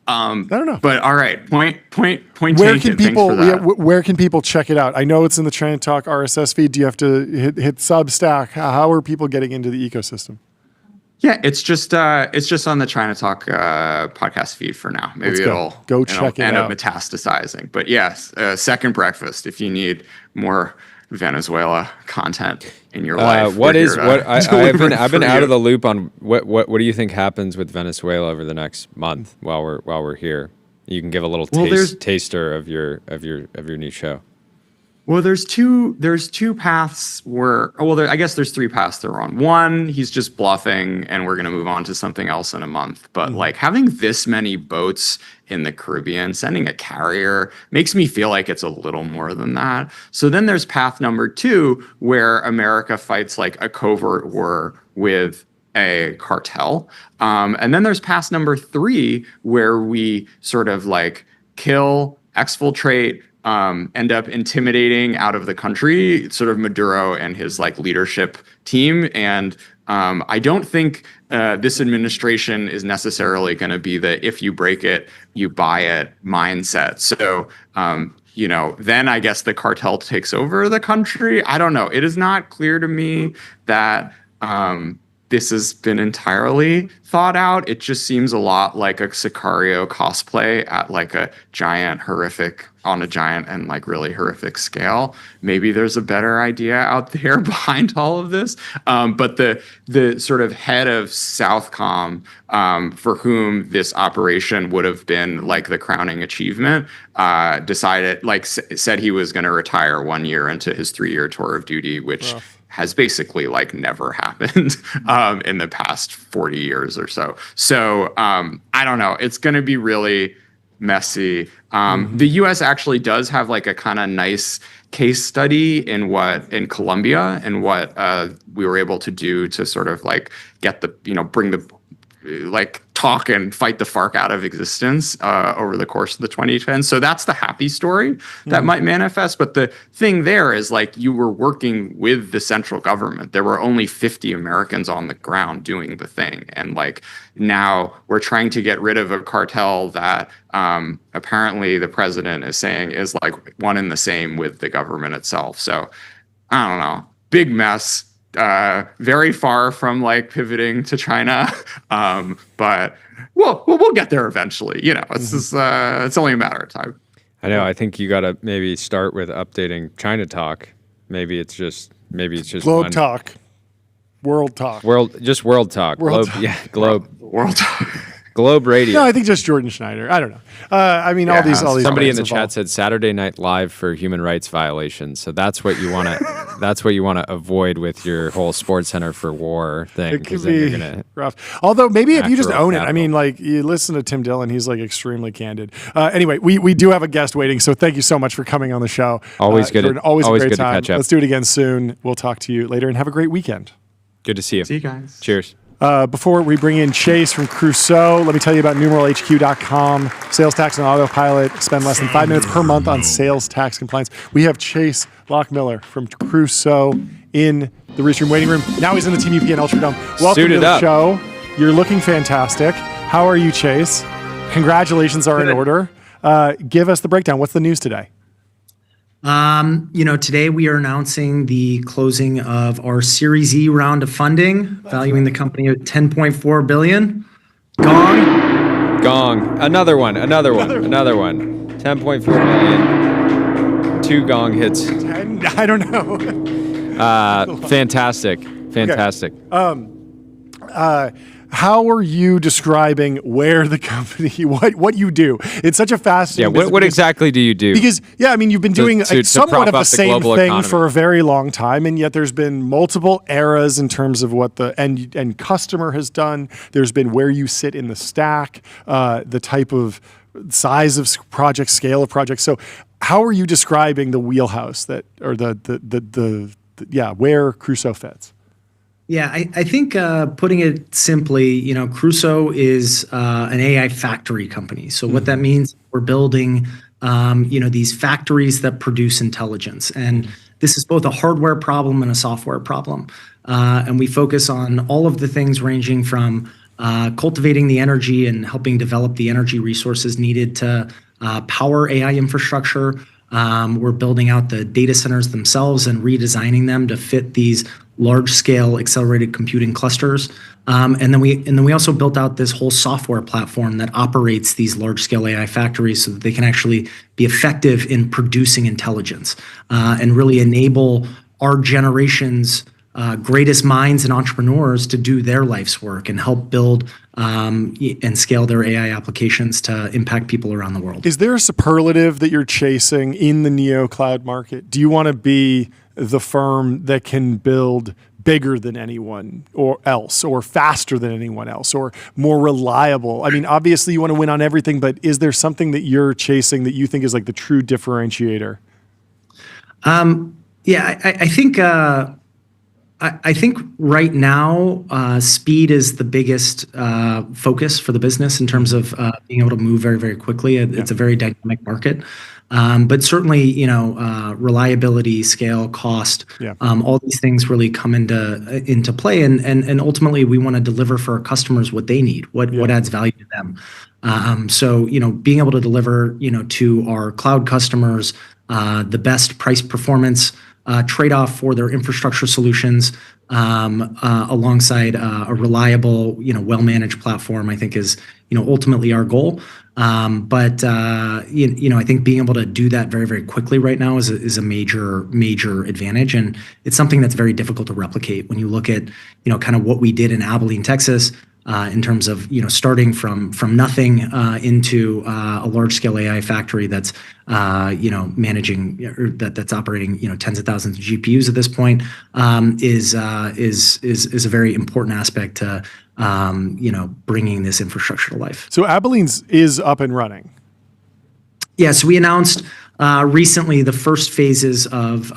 I don't know. But all right, point where taken. can people Thanks for that. where can people check it out? I know it's in the China Talk RSS feed. Do you have to hit Substack? How are people getting into the ecosystem? Yeah, it's just on the China Talk podcast feed for now. Maybe it'll check it end out. up metastasizing. But yes, Second Breakfast if you need more Venezuela content in your life. What is what I've been out of the the loop on what do you think happens with Venezuela over the next month while we're here? You can give a little taster of your new show. Well, there's two paths where, I guess there's three paths they're on. One, he's just bluffing and we're going to move on to something else in a month. But like having this many boats in the Caribbean, sending a carrier makes me feel like it's a little more than that. So then there's path number two, where America fights like a covert war with a cartel. And then there's path number three, where we sort of like kill, exfiltrate, end up intimidating out of the country, sort of Maduro and his like leadership team. And I don't think this administration is necessarily going to be the if you break it, you buy it mindset. So, then I guess the cartel takes over the country. I don't know. It is not clear to me that this has been entirely thought out. It just seems a lot like a Sicario cosplay at like a giant and like really horrific scale. Maybe there's a better idea out there behind all of this. But the sort of head of Southcom, for whom this operation would have been like the crowning achievement, said he was going to retire 1 year into his 3-year tour of duty, which has basically like never happened in the past 40 years or so. So I don't know. It's going to be really messy. The U.S. actually does have like a kind of nice case study in Colombia and what we were able to do to sort of like get bring the like talk and fight the FARC out of existence over the course of the 2010s. So that's the happy story that might manifest. But the thing there is like you were working with the central government. There were only 50 Americans on the ground doing the thing. And like now we're trying to get rid of a cartel that apparently the president is saying is like one and the same with the government itself. So I don't know, big mess. Very far from like pivoting to China, but we'll get there eventually. It's only a matter of time. I know. I think you got to maybe start with updating China talk. Maybe it's just Globe talk, world talk, world talk, World globe, talk. yeah, globe, World talk. Globe radio. No, I think just Jordan Schneider. I don't know. All these. Somebody in the brands chat involved. said Saturday Night Live for human rights violations. So that's what you want to. That's what you want to avoid with your whole Sports Center for War thing. It could then you're be gonna rough. Although maybe if you just Natural own it. I capital. mean, like you listen to Tim Dillon, he's like extremely candid. Anyway, we do have a guest waiting, so thank you so much for coming on the show. Always good. Jordan, always a great good time. to catch up. Let's do it again soon. We'll talk to you later and have a great weekend. Good to see you. See you guys. Cheers. Before we bring in Chase from Crusoe, let me tell you about numeralhq.com. Sales tax and autopilot. Spend less than 5 minutes per month on sales tax compliance. We have Chase Lockmiller from Crusoe in the Reese Room waiting room. Now he's in the TBPN Ultra Dome. Welcome Suited to the up. show. You're looking fantastic. How are you, Chase? Congratulations are in order. Give us the breakdown. What's the news today? Today we are announcing the closing of our Series E round of funding, valuing the company at $10.4 billion. Gong. Another one. 10.4 million. 2 gong hits. I don't know. Fantastic. How are you describing where the company, what you do? It's such a fascinating. Yeah. What exactly do you do? Because you've been doing to somewhat prop of the up the same global thing economy. for a very long time, and yet there's been multiple eras in terms of what the end customer has done. There's been where you sit in the stack, the type of size of project, scale of projects. So, how are you describing the wheelhouse where Crusoe fits? Yeah, I think putting it simply, Crusoe is an AI factory company. So what that means, we're building, these factories that produce intelligence. And this is both a hardware problem and a software problem. And we focus on all of the things ranging from cultivating the energy and helping develop the energy resources needed to power AI infrastructure. We're building out the data centers themselves and redesigning them to fit these large-scale accelerated computing clusters. And then we also built out this whole software platform that operates these large-scale AI factories so that they can actually be effective in producing intelligence, and really enable our generation's greatest minds and entrepreneurs to do their life's work and help build and scale their AI applications to impact people around the world. Is there a superlative that you're chasing in the neo cloud market? Do you want to be the firm that can build bigger than anyone else, or faster than anyone else, or more reliable? I mean, obviously you want to win on everything, but is there something that you're chasing that you think is like the true differentiator? Yeah, I think right now, speed is the biggest focus for the business in terms of being able to move very, very quickly. It's a very dynamic market. But certainly, reliability, scale, cost, all these things really come into play. And ultimately, we want to deliver for our customers what they need, what adds value to them. So, being able to deliver, to our cloud customers the best price performance trade-off for their infrastructure solutions, alongside a reliable, well-managed platform, I think is, ultimately our goal. But I think being able to do that very, very quickly right now is a major advantage, and it's something that's very difficult to replicate when you look at, kind of what we did in Abilene, Texas. In terms of starting from nothing into a large scale AI factory that's managing or that's operating tens of thousands of GPUs at this point, is a very important aspect to bringing this infrastructure to life. So Abilene's is up and running. Yeah, so we announced recently the first phases of the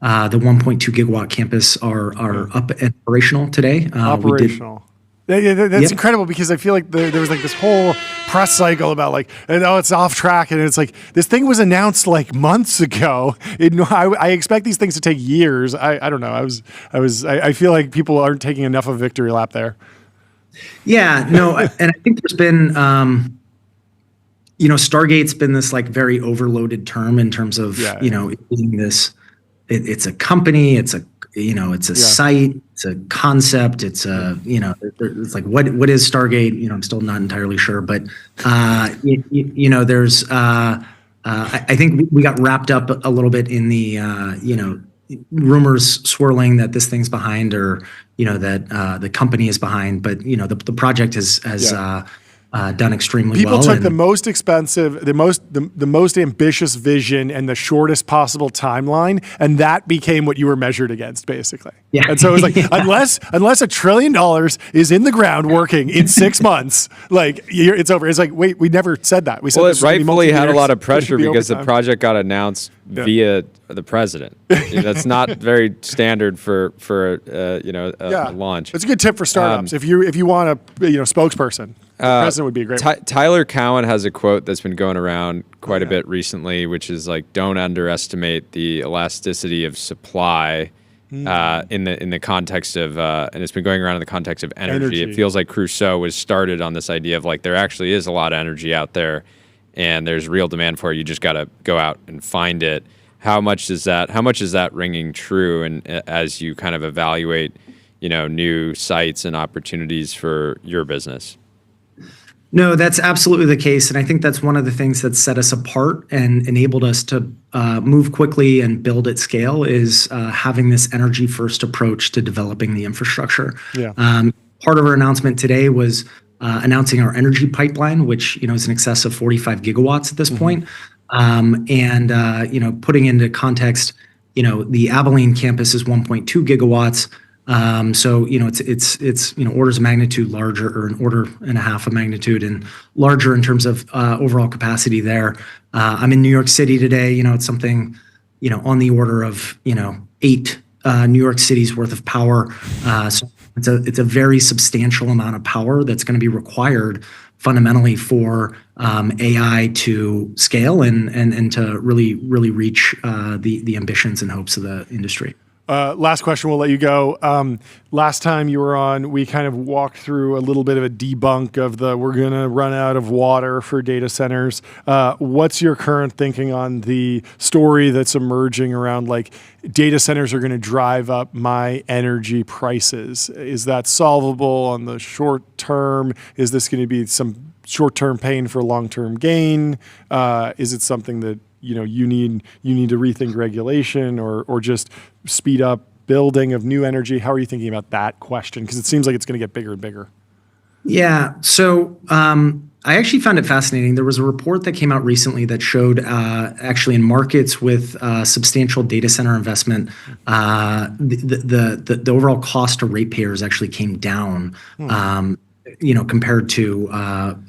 1.2 gigawatt campus are up and operational today. Operational. That's incredible, because I feel like there was like this whole press cycle about like, it's off track, and it's like this thing was announced like months ago. I expect these things to take years. I don't know. I feel like people aren't taking enough of a victory lap there. Yeah, no, and I think there's been, Stargate's been this like very overloaded term in terms of being this. It's a company. It's a site, it's a concept, it's it's like, what is Stargate? I'm still not entirely sure, but there's I think we got wrapped up a little bit in the rumors swirling that this thing's behind, or that the company is behind, but the project has done extremely well. People took the most expensive, the most ambitious vision and the shortest possible timeline, and that became what you were measured against, basically. Yeah. And so it was like, unless $1 trillion is in the ground working in 6 months, like it's over. It's like, wait, we never said that. We said it rightfully had a lot of pressure because the project got announced via the president. That's not very standard for a launch. It's a good tip for startups. If you want a spokesperson. The president would be a great one. Tyler Cowen has a quote that's been going around quite a bit recently, which is like, don't underestimate the elasticity of supply in the context of, and it's been going around in the context of energy. It feels like Crusoe was started on this idea of like, there actually is a lot of energy out there, and there's real demand for it. You just got to go out and find it. How much is that ringing true? And as you kind of evaluate, new sites and opportunities for your business? No, that's absolutely the case. And I think that's one of the things that set us apart and enabled us to move quickly and build at scale, is having this energy first approach to developing the infrastructure. Yeah. Part of our announcement today was announcing our energy pipeline, which is in excess of 45 gigawatts at this point. And putting into context, the Abilene campus is 1.2 gigawatts. So it's orders of magnitude larger, or an order and a half of magnitude and larger in terms of overall capacity there. I'm in New York City today. It's something on the order of 8 New York City's worth of power. So it's a very substantial amount of power that's going to be required fundamentally for AI to scale and to really reach the ambitions and hopes of the industry. Last question, we'll let you go. Last time you were on, we kind of walked through a little bit of a debunk of we're going to run out of water for data centers. What's your current thinking on the story that's emerging around like data centers are going to drive up my energy prices? Is that solvable on the short term? Is this going to be some short-term pain for long-term gain? Is it something that you need to rethink regulation or just speed up building of new energy? How are you thinking about that question? Because it seems like it's going to get bigger and bigger. Yeah. So I actually found it fascinating. There was a report that came out recently that showed actually in markets with substantial data center investment, the overall cost to ratepayers actually came down, compared to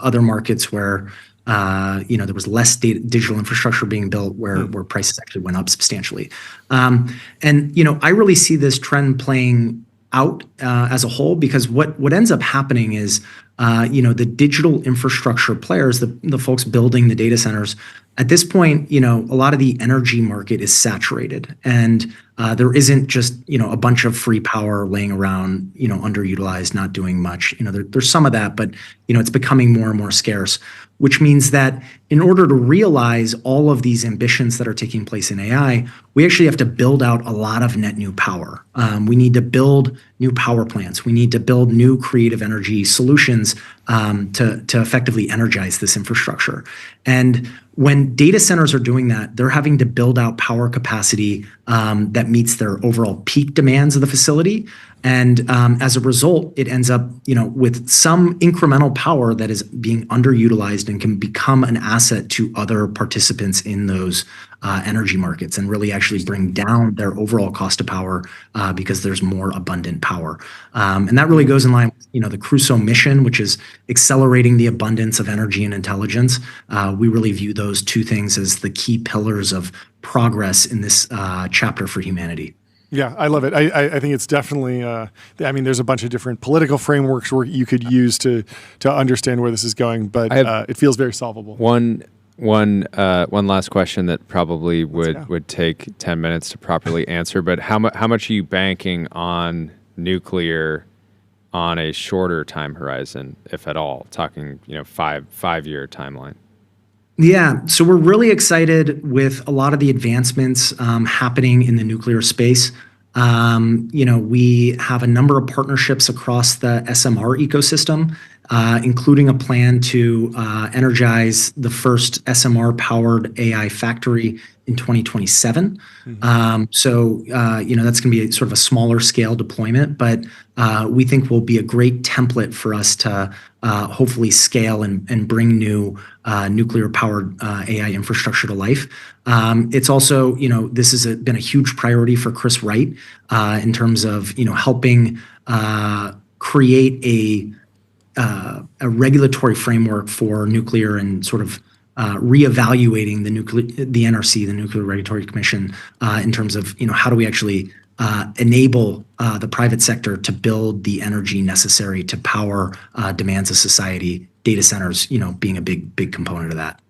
other markets where there was less digital infrastructure being built where prices actually went up substantially. I really see this trend playing out as a whole, because what ends up happening is, the digital infrastructure players, the folks building the data centers, at this point, a lot of the energy market is saturated, and there isn't just a bunch of free power laying around, underutilized, not doing much. There's some of that, but it's becoming more and more scarce, which means that in order to realize all of these ambitions that are taking place in AI, we actually have to build out a lot of net new power. We need to build new power plants. We need to build new creative energy solutions to effectively energize this infrastructure. And when data centers are doing that, they're having to build out power capacity that meets their overall peak demands of the facility. And as a result, it ends up, with some incremental power that is being underutilized and can become an asset to other participants in those energy markets, and really actually bring down their overall cost of power because there's more abundant power. And that really goes in line with, the Crusoe mission, which is accelerating the abundance of energy and intelligence. We really view those two things as the key pillars of progress in this chapter for humanity. Yeah, I love it. I think it's definitely, there's a bunch of different political frameworks where you could use to understand where this is going, but it feels very solvable. One last question that probably would take 10 minutes to properly answer, but how much are you banking on nuclear on a shorter time horizon, if at all, talking, 5-year timeline? Yeah, so we're really excited with a lot of the advancements happening in the nuclear space. We have a number of partnerships across the SMR ecosystem, including a plan to energize the first SMR-powered AI factory in 2027. That's going to be sort of a smaller scale deployment, but we think will be a great template for us to hopefully scale and bring new nuclear-powered AI infrastructure to life. It's also, this has been a huge priority for Chris Wright in terms of, helping create a regulatory framework for nuclear and sort of reevaluating the NRC, the Nuclear Regulatory Commission, in terms of how do we actually enable the private sector to build the energy necessary to power demands of society, data centers, being a big component of that.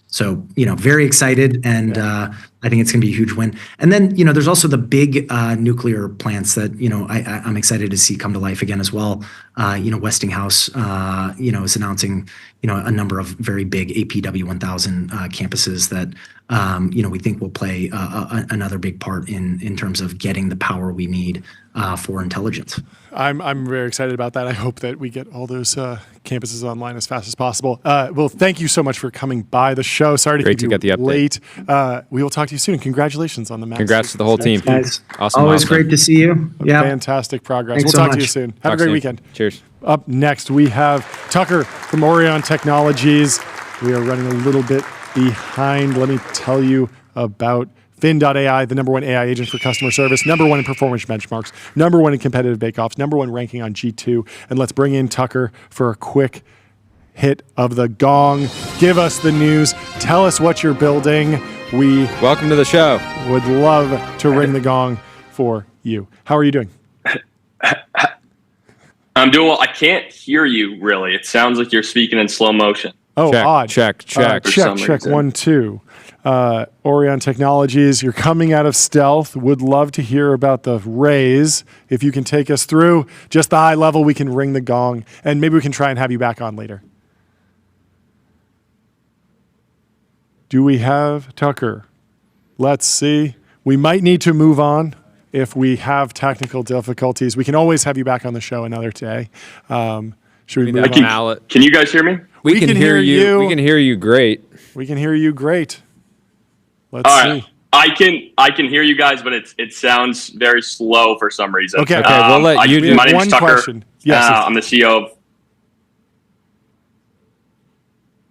So, very excited, and I think it's going to be a huge win. And then, there's also the big nuclear plants that, I'm excited to see come to life again as well. Westinghouse, is announcing, a number of very big APW1000 campuses that, we think will play another big part in terms of getting the power we need for intelligence. I'm very excited about that. I hope that we get all those campuses online as fast as possible. Well, thank you so much for coming by the show. Sorry to Great keep to get the you update. late. We will talk to you soon. Congratulations on the match. Congrats to the whole team. Guys, Awesome. always milestone. great to see you. Yeah. Fantastic progress. Thanks We'll so talk to you much. soon. Have Talk a great soon. weekend. Cheers. Up next, we have Tucker from Orion Technologies. We are running a little bit behind. Let me tell you about Fin.ai, the #1 AI agent for customer service, #1 in performance benchmarks, #1 in competitive bake-offs, #1 ranking on G2. And let's bring in Tucker for a quick hit of the gong. Give us the news. Tell us what you're building. We Welcome to the show. would love to ring the gong for you. How are you doing? I'm doing well. I can't hear you really. It sounds like you're speaking in slow motion. Oh, Check, odd. check. For some Check. reason. 1, 2. Orion Technologies, you're coming out of stealth. Would love to hear about the raise. If you can take us through just the high level, we can ring the gong, and maybe we can try and have you back on later. Do we have Tucker? Let's see. We might need to move on if we have technical difficulties. We can always have you back on the show another day. Should we move on? Mallet. Can you guys hear me? We can hear you. We can hear you great. We can hear you great. Let's All right. see. I can hear you guys, but it sounds very slow for some reason. Okay. We'll let you do My it. name's One Tucker. question. Yes. I'm the CEO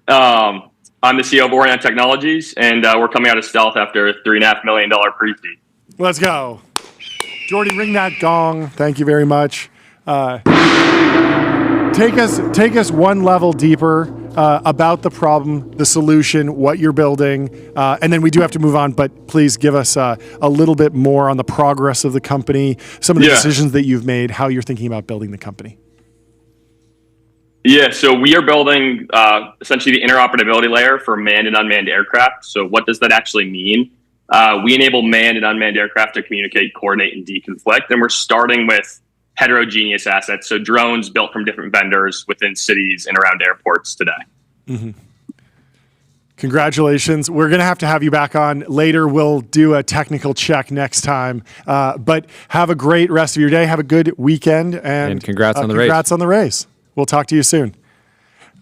of I'm the CEO of Orion Technologies, and we're coming out of stealth after a $3.5 million pre-seed. Let's go. Jordy, ring that gong. Thank you very much. Take us one level deeper about the problem, the solution, what you're building, and then we do have to move on. But please give us a little bit more on the progress of the company, some of the decisions that you've made, how you're thinking about building the company. Yeah, so we are building essentially the interoperability layer for manned and unmanned aircraft. So what does that actually mean? We enable manned and unmanned aircraft to communicate, coordinate, and deconflict. And we're starting with heterogeneous assets, so drones built from different vendors within cities and around airports today. Mm-hmm. Congratulations. We're going to have you back on later. We'll do a technical check next time. But have a great rest of your day. Have a good weekend. And congrats on the race. Congrats on the race. We'll talk to you soon.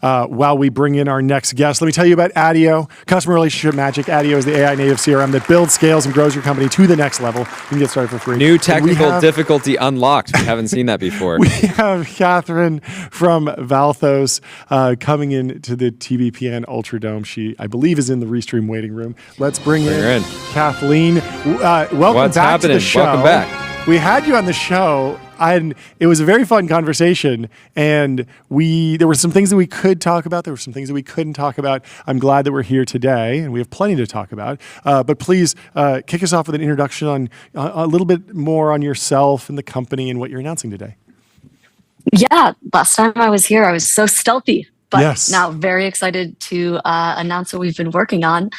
While we bring in our next guest, let me tell you about ADIO, Customer Relationship Magic. ADIO is the AI native CRM that builds, scales, and grows your company to the next level. You can get started for free. New technical difficulty unlocked. We haven't seen that before. We have Catherine from Valthos coming into the TBPN Ultradome. She, I believe, is in the Restream waiting room. Let's bring in Kathleen. Welcome What's back happening? to the show. Welcome back. We had you on the show. And it was a very fun conversation, and there were some things that we could talk about. There were some things that we couldn't talk about. I'm glad that we're here today, and we have plenty to talk about. But please kick us off with an introduction on a little bit more on yourself and the company and what you're announcing today. Yeah, last time I was here, I was so stealthy, but Yes. now very excited to announce what we've been working on.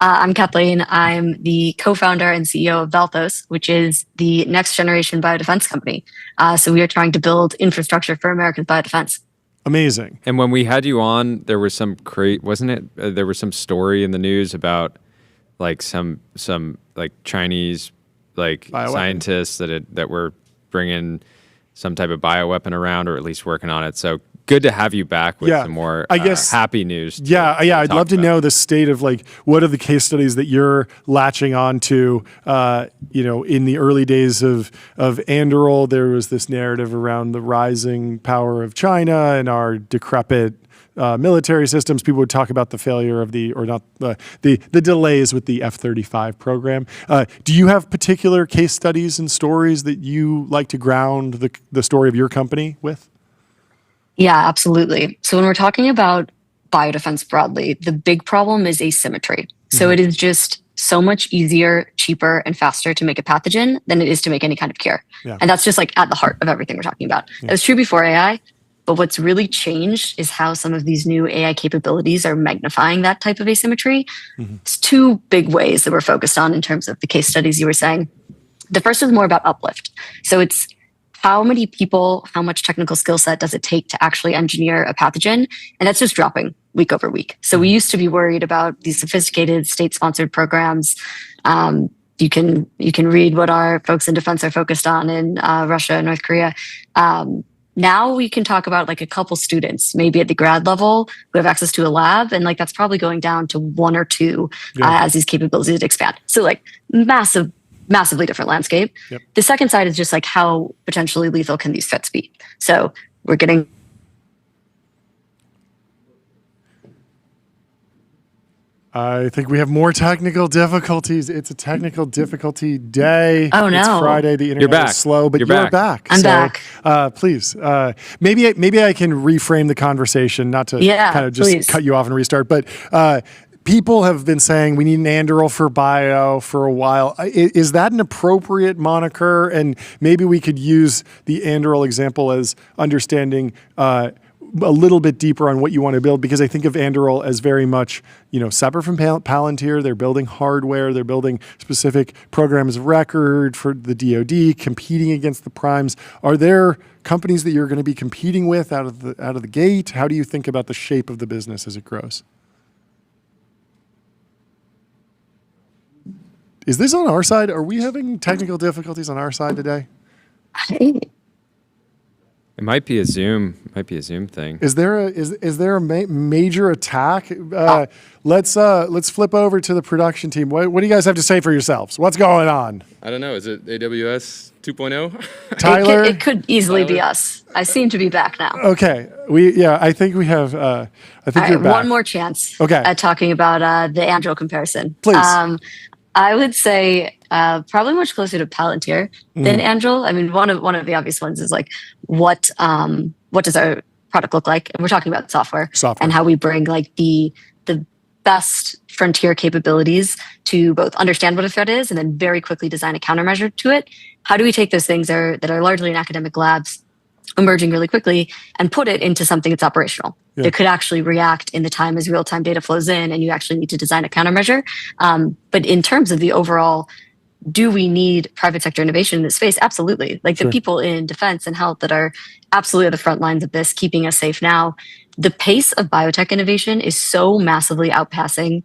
I'm Kathleen. I'm the co-founder and CEO of Valthos, which is the next generation biodefense company. So we are trying to build infrastructure for American biodefense. Amazing. And when we had you on, there was some wasn't it? There was some story in the news about like some like Chinese scientists that were bringing some type of bioweapon around, or at least working on it. So good to have you back with some more happy news. I'd love to know the state of what are the case studies that you're latching on to. In the early days of Anduril, there was this narrative around the rising power of China and our decrepit military systems. People would talk about the failure of the delays with the F-35 program. Do you have particular case studies and stories that you like to ground the story of your company with? Yeah, absolutely. So when we're talking about biodefense broadly, the big problem is asymmetry. So it is just so much easier, cheaper, and faster to make a pathogen than it is to make any kind of cure. Yeah. And that's just at the heart of everything we're talking about. Yeah. It was true before AI, but what's really changed is how some of these new AI capabilities are magnifying that type of asymmetry. It's two big ways that we're focused on in terms of the case studies you were saying. The first is more about uplift. So it's how many people, how much technical skill set does it take to actually engineer a pathogen? And that's just dropping week over week. So we used to be worried about these sophisticated state-sponsored programs. You can read what our folks in defense are focused on in Russia and North Korea. Now we can talk about a couple students, maybe at the grad level, who have access to a lab, and that's probably going down to one or two as these capabilities expand. So massively different landscape. Yep. The second side is just how potentially lethal can these threats be? So we're getting. I think we have more technical difficulties. It's a technical difficulty day. Oh no! It's Friday. The internet is slow, but you're back. I'm back. Please, maybe I can reframe the conversation, not to kind of just cut you off and restart, but. People have been saying we need an Anduril for bio for a while. Is that an appropriate moniker? And maybe we could use the Anduril example as understanding a little bit deeper on what you want to build, because I think of Anduril as very much, separate from Palantir. They're building hardware. They're building specific programs of record for the DoD, competing against the primes. Are there companies that you're going to be competing with out of the gate? How do you think about the shape of the business as it grows? Is this on our side? Are we having technical difficulties on our side today? It might be a Zoom thing. Is there a major attack? Let's flip over to the production team. What do you guys have to say for yourselves? What's going on? I don't know. Is it AWS 2.0? Tyler? It could easily be us. I seem to be back now. Okay. I think we have. I think All you're right, back. one more chance. Okay. At talking about the Anduril comparison. Please. I would say probably much closer to Palantir than Anduril. I mean, one of the obvious ones is like what does our product look like? And we're talking about software. And how we bring like the best frontier capabilities to both understand what a threat is and then very quickly design a countermeasure to it. How do we take those things that are largely in academic labs, emerging really quickly, and put it into something that's operational? Yeah. That could actually react in the time as real-time data flows in, and you actually need to design a countermeasure. But in terms of the overall, do we need private sector innovation in this space? Absolutely. Like the people in defense and health that are absolutely at the front lines of this, keeping us safe now. The pace of biotech innovation is so massively outpacing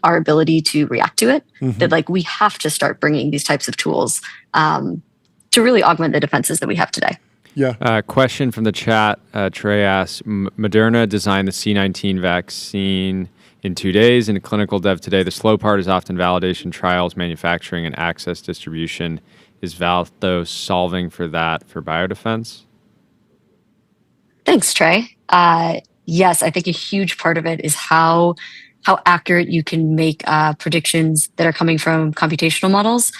our ability to react to it, that like we have to start bringing these types of tools to really augment the defenses that we have today. Yeah. Question from the chat. Trey asks, Moderna designed the C19 vaccine in 2 days into clinical dev today. The slow part is often validation, trials, manufacturing, and access distribution. Is Valthos solving for that for biodefense? Thanks, Trey. Yes, I think a huge part of it is how accurate you can make predictions that are coming from computational models.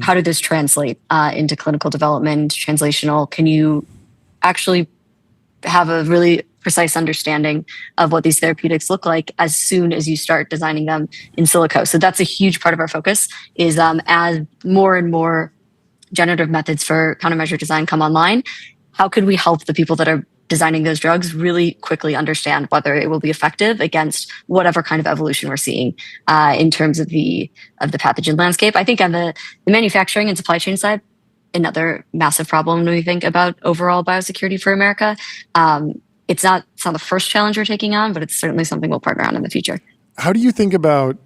How do those translate into clinical development, translational? Can you actually have a really precise understanding of what these therapeutics look like as soon as you start designing them in silico? So that's a huge part of our focus is as more and more generative methods for countermeasure design come online, how could we help the people that are designing those drugs really quickly understand whether it will be effective against whatever kind of evolution we're seeing in terms of the pathogen landscape. I think on the manufacturing and supply chain side, another massive problem when we think about overall biosecurity for America. It's not the first challenge we're taking on, but it's certainly something we'll partner on in the future. How do you think about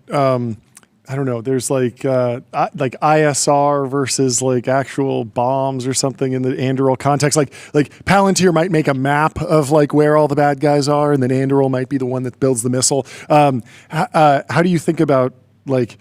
I don't know, there's like ISR versus like actual bombs or something in the Anduril context. Like Palantir might make a map of like where all the bad guys are, and then Anduril might be the one that builds the missile. How do you think about like,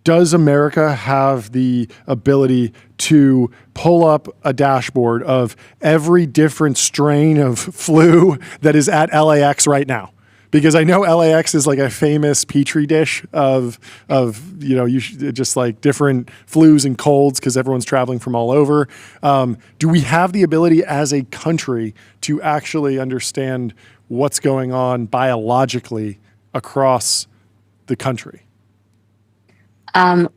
does America have the ability to pull up a dashboard of every different strain of flu that is at LAX right now? Because I know LAX is like a famous petri dish of just like different flus and colds because everyone's traveling from all over. Do we have the ability as a country to actually understand what's going on biologically across the country?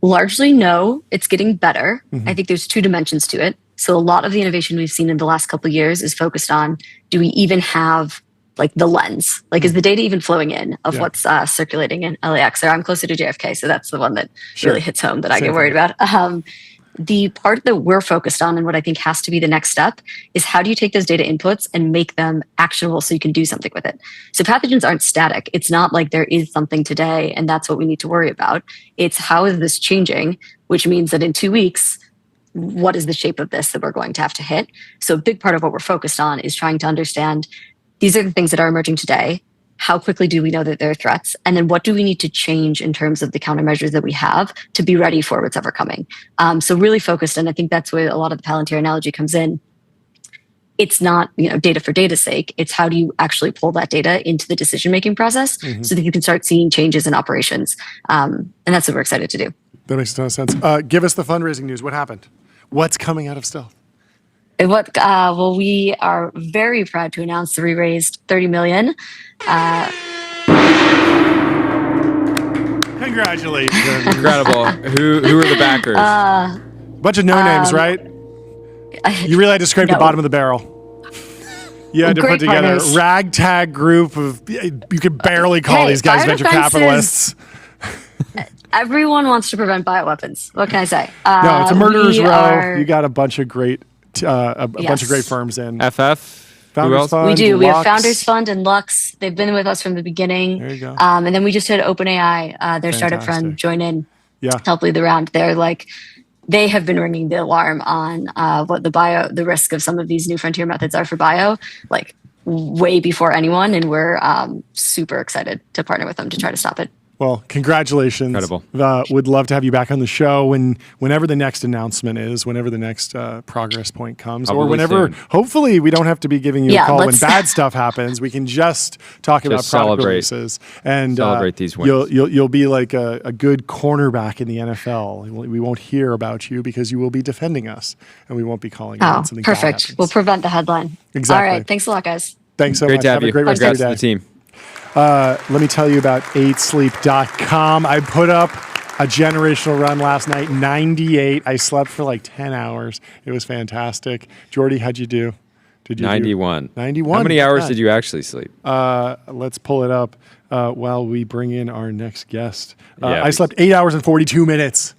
Largely, no. It's getting better. I think there's two dimensions to it. So a lot of the innovation we've seen in the last couple of years is focused on, do we even have like the lens? Like, is the data even flowing in of what's circulating in LAX? Or I'm closer to JFK, so that's the one that really hits home that I get worried about. The part that we're focused on and what I think has to be the next step is how do you take those data inputs and make them actionable so you can do something with it? So pathogens aren't static. It's not like there is something today and that's what we need to worry about. It's how is this changing, which means that in 2 weeks, what is the shape of this that we're going to have to hit? So a big part of what we're focused on is trying to understand these are the things that are emerging today. How quickly do we know that there are threats? And then what do we need to change in terms of the countermeasures that we have to be ready for what's ever coming? So really focused, and I think that's where a lot of the Palantir analogy comes in. It's not data for data's sake. It's how do you actually pull that data into the decision-making process so that you can start seeing changes in operations. And that's what we're excited to do. That makes a ton of sense. Give us the fundraising news. What happened? What's coming out of Stealth? Well, we are very proud to announce that we raised $30 million. Congratulations. Incredible. Who are the backers? Bunch of no names, right? You really had to scrape the bottom of the barrel. You had to Great put together partners. a ragtag group of, you could barely call Hey, these guys venture biodefense capitalists. Everyone wants to prevent bioweapons. What can I say? No, it's a murderer's we row. are- You got a bunch of great, a bunch of great Yes. firms in. FF. Who Founders else? Fund, We do. We have Lux. Founders Fund and Lux. They've been with us from the beginning. There you go. And then we just had OpenAI, their startup Fantastic. friend, join in Yeah. to help lead the round. They're like, they have been ringing the alarm on what the risk of some of these new frontier methods are for bio, like way before anyone. And we're super excited to partner with them to try to stop it. Well, congratulations. Incredible. Would love to have you back on the show whenever the next announcement is, whenever the next progress point comes, or Probably whenever, soon. hopefully, we don't have to be giving you a Yeah, call when let's- bad stuff happens. We can just talk about product celebrate. releases and Celebrate these wins. You'll be like a good cornerback in the NFL. We won't hear about you because you will be defending us, and we won't be calling you Oh, when something bad perfect. happens. We'll prevent the headline. Exactly. All right. Thanks a lot, guys. Thanks so Great much. to have a you. great rest of Congrats your to day. the team. Let me tell you about 8sleep.com. I put up a generational run last night, 98. I slept for like 10 hours. It was fantastic. Jordy, how'd you do? Did you 91. 91. How many hours Yeah. did you actually sleep? Let's pull it up while we bring in our next guest. Yeah, I slept 8 hours and 42 minutes.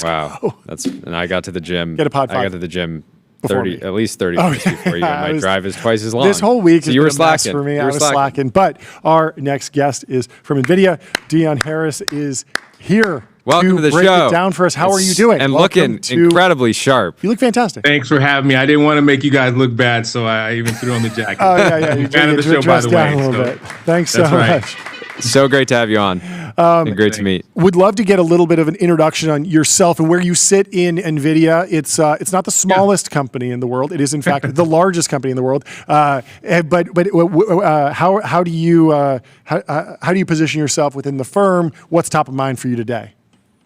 Wow. And I got to the gym. Get a pod I five. got to the gym Before 30, me. at least 30 Oh, minutes before you. yeah, And I my was- drive is twice as long. This whole week so has you been were a mess slacking. for me. You I were was slacking. But our next guest is from NVIDIA. Dion Harris is here. Welcome to the break show. it down for us. How are you doing? And Welcome looking to- incredibly sharp. You look fantastic. Thanks for having me. I didn't want to make you guys look bad, so I even threw on the jacket. Oh, yeah. You Fan of the show, by dressed the down way. a little so bit. Thanks so that's right. much. So great to have you on. And great to meet. Would love to get a little bit of an introduction on yourself and where you sit in NVIDIA. It's not the smallest company in the world. It is, in fact, the largest company in the world. How do you position yourself within the firm? What's top of mind for you today?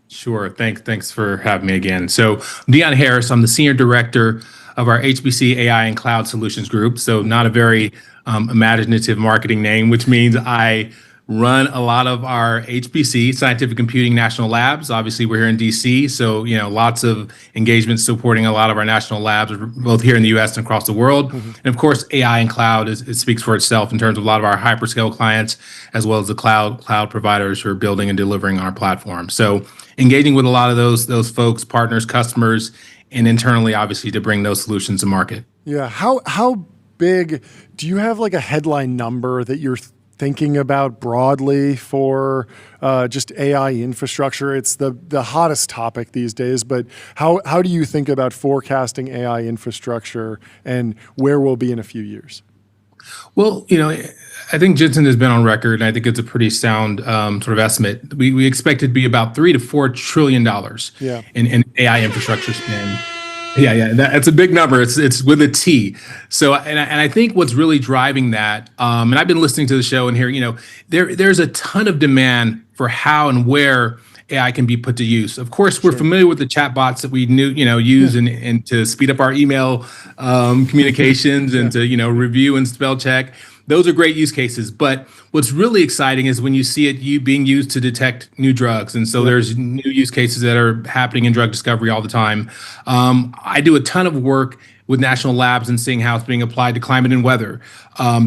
Sure. Thanks for having me again. So, Dion Harris, I'm the Senior Director of our HPC AI and Cloud Solutions Group. So, not a very imaginative marketing name, which means I run a lot of our HPC, Scientific Computing National Labs. Obviously, we're here in DC, so lots of engagement supporting a lot of our national labs, both here in the U.S. and across the world. And of course, AI and cloud it speaks for itself in terms of a lot of our hyperscale clients, as well as the cloud providers who are building and delivering on our platform. So, engaging with a lot of those folks, partners, customers, and internally, obviously, to bring those solutions to market. Yeah. How big do you have like a headline number that you're thinking about broadly for just AI infrastructure? It's the hottest topic these days, but how do you think about forecasting AI infrastructure and where we'll be in a few years? Well, I think Jensen has been on record, and I think it's a pretty sound sort of estimate. We expect it to be about $3 to $4 trillion in AI infrastructure spend. Yeah, that's a big number. It's with a T. So, and I think what's really driving that, and I've been listening to the show and here, there's a ton of demand for how and where AI can be put to use. Of course, we're familiar with the chatbots that we use and to speed up our email communications and to review and spell check. Those are great use cases, but what's really exciting is when you see it being used to detect new drugs. And so there's new use cases that are happening in drug discovery all the time. I do a ton of work with national labs and seeing how it's being applied to climate and weather,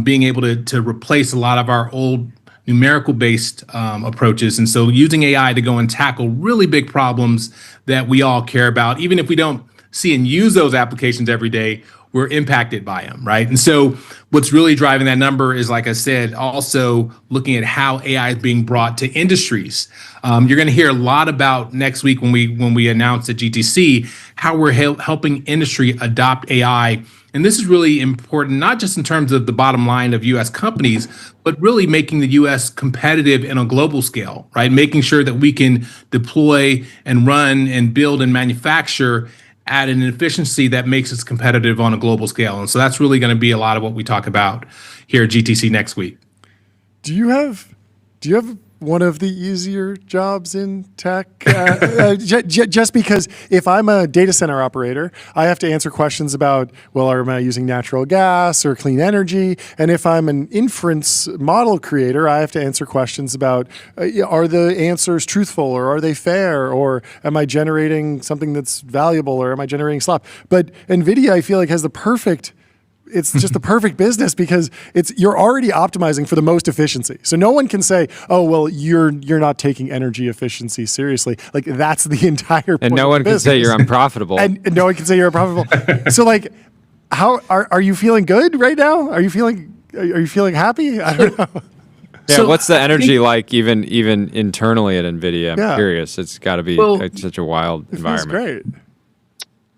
being able to replace a lot of our old numerical-based approaches. And so using AI to go and tackle really big problems that we all care about, even if we don't see and use those applications every day, we're impacted by them, right? And so what's really driving that number is, like I said, also looking at how AI is being brought to industries. You're going to hear a lot about next week when we announce at GTC how we're helping industry adopt AI. And this is really important, not just in terms of the bottom line of U.S. companies, but really making the U.S. competitive in a global scale, right? Making sure that we can deploy and run and build and manufacture at an efficiency that makes us competitive on a global scale. And so that's really going to be a lot of what we talk about here at GTC next week. Do you have one of the easier jobs in tech? Just because if I'm a data center operator, I have to answer questions about, am I using natural gas or clean energy? And if I'm an inference model creator, I have to answer questions about, are the answers truthful or are they fair? Or am I generating something that's valuable or am I generating slop? But NVIDIA, I feel like, has the perfect it's just the perfect business because you're already optimizing for the most efficiency. So no one can say, "Oh, well, you're not taking energy efficiency seriously." Like that's the entire point. And no one can say you're unprofitable. and no one can say you're unprofitable. So like, how are you feeling good right now? Are you feeling happy? I don't know. Yeah, So what's the I energy think- like even internally at NVIDIA? I'm curious. It's got to be such a wild environment. That's great.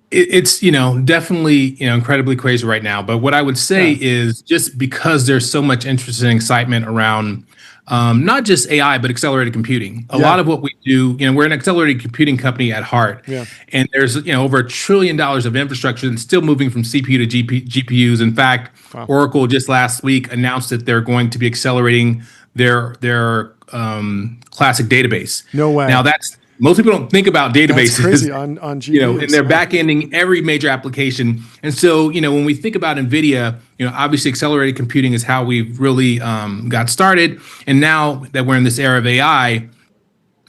It's definitely incredibly crazy right now. But what I would say is just because there's so much interest and excitement around not just AI but accelerated computing. A lot of what we do, we're an accelerated computing company at heart, and there's over $1 trillion of infrastructure that's still moving from CPU to GPUs. In fact, Oracle just last week announced that they're going to be accelerating their classic database. No way. Now most people don't think about databases. That's crazy on GPUs. And they're back-ending every major application. And so, when we think about NVIDIA, obviously accelerated computing is how we've really got started. And now that we're in this era of AI,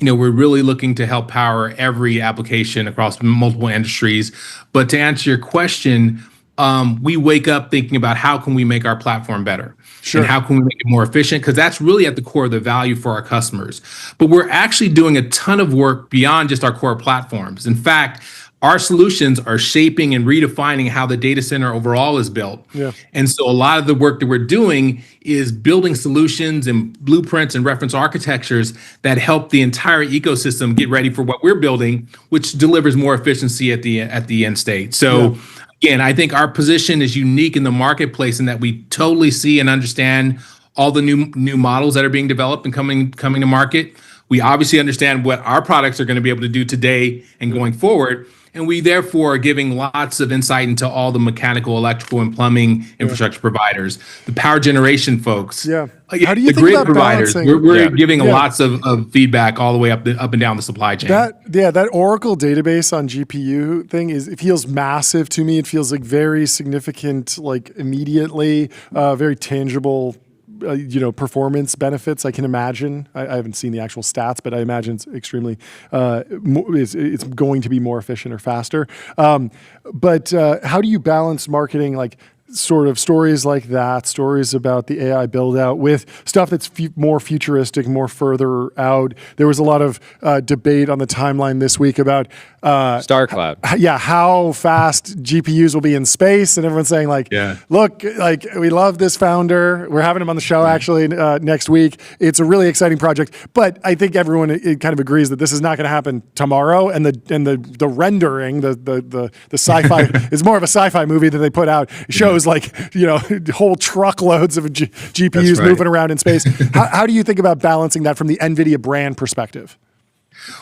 we're really looking to help power every application across multiple industries. But to answer your question, we wake up thinking about how can we make our platform better? Sure. And how can we make it more efficient? Because that's really at the core of the value for our customers. But we're actually doing a ton of work beyond just our core platforms. In fact, our solutions are shaping and redefining how the data center overall is built. Yeah. And so a lot of the work that we're doing is building solutions and blueprints and reference architectures that help the entire ecosystem get ready for what we're building, which delivers more efficiency at the end state. So again, I think our position is unique in the marketplace in that we totally see and understand all the new models that are being developed and coming to market. We obviously understand what our products are going to be able to do today and going forward. And we therefore are giving lots of insight into all the mechanical, electrical, and plumbing infrastructure providers, the power generation folks. Yeah. How do you the think grid about providers? balancing? We're giving lots of feedback all the way up and down the supply chain. That Oracle database on GPU thing it feels massive to me. It feels like very significant, like immediately, very tangible. Performance benefits. I can imagine. I haven't seen the actual stats, but I imagine it's extremely. It's going to be more efficient or faster. But how do you balance marketing like? Sort of stories like that, stories about the AI build out with stuff that's more futuristic, more further out. There was a lot of debate on the timeline this week about StarCloud. How fast GPUs will be in space, and everyone's saying look, like we love this founder. We're having him on the show actually next week. It's a really exciting project, but I think everyone kind of agrees that this is not going to happen tomorrow. And the rendering, the sci-fi is more of a sci-fi movie that they put out. It shows whole truckloads of GPUs moving around in space. How do you think about balancing that from the NVIDIA brand perspective?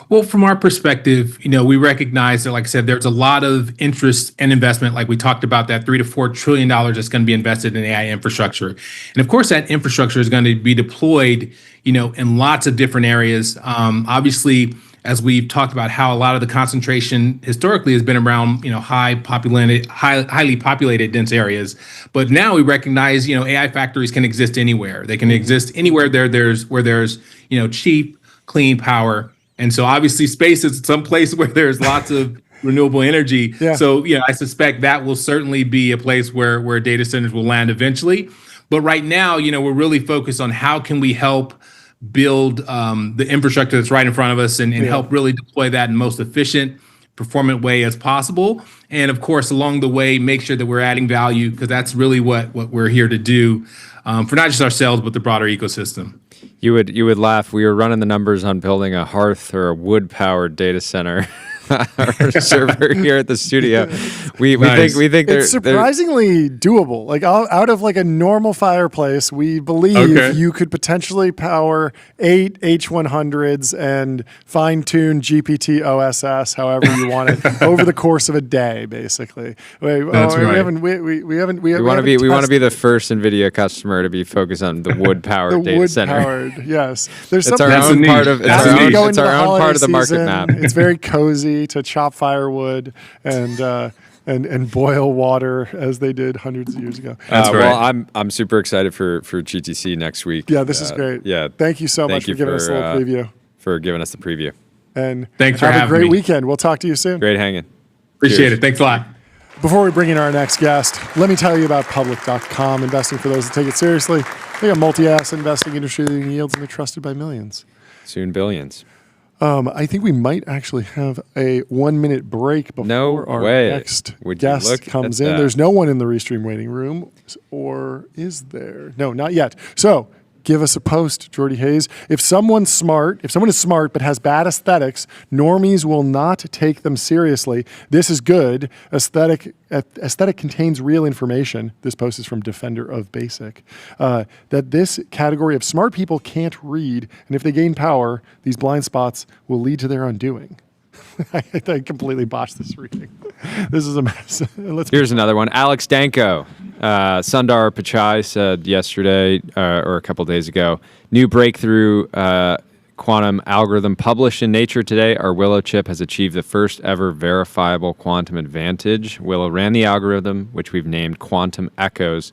Well, from our perspective, we recognize that, like I said, there's a lot of interest and investment, like we talked about, that $3 to $4 trillion that's going to be invested in AI infrastructure. And of course, that infrastructure is going to be deployed, in lots of different areas. Obviously, as we've talked about how a lot of the concentration historically has been around, highly populated, dense areas. But now we recognize, AI factories can exist anywhere. They can exist anywhere where there's cheap, clean power. And so obviously space is some place where there's lots of renewable energy. Yeah. So, I suspect that will certainly be a place where data centers will land eventually. But right now, we're really focused on how can we help build the infrastructure that's right in front of us and help really deploy that in the most efficient, performant way as possible. And of course, along the way, make sure that we're adding value, because that's really what we're here to do for not just ourselves, but the broader ecosystem. You would laugh. We were running the numbers on building a hearth or a wood-powered data center. Our server here at the studio. We think it's surprisingly doable. Like out of like a normal fireplace, we believe you could potentially power 8 H100s and fine-tune GPT OSS however you want it over the course of a day, basically. That's right. We want to be the first NVIDIA customer to be focused on the wood-powered data center. Wood-powered, yes. It's our own part of the market map. It's very cozy to chop firewood and boil water as they did hundreds of years ago. That's right. Well, I'm super excited for GTC next week. Yeah, this is great. Yeah, thank you so much for giving us a little preview. For giving us the preview. And thanks for having having a great me. weekend. We'll talk to you soon. Great hanging. Appreciate it. Thanks a lot. Before we bring in our next guest, let me tell you about public.com investing for those that take it seriously. They got multi-asset investing, industry-leading yields, and they're trusted by millions. Soon billions. I think we might actually have a 1-minute break before our next guest comes in. There's no one in the Restream waiting room, or is there? No, not yet. So give us a post, Jordy Hayes. If someone is smart but has bad aesthetics, normies will not take them seriously. This is good. Aesthetic contains real information. This post is from Defender of Basic. That this category of smart people can't read, and if they gain power, these blind spots will lead to their undoing. I completely botched this reading. This is a mess. Here's another one. Alex Danko. Sundar Pichai said yesterday or a couple days ago, new breakthrough quantum algorithm published in Nature today. Our Willow chip has achieved the first ever verifiable quantum advantage. Willow ran the algorithm, which we've named Quantum Echoes,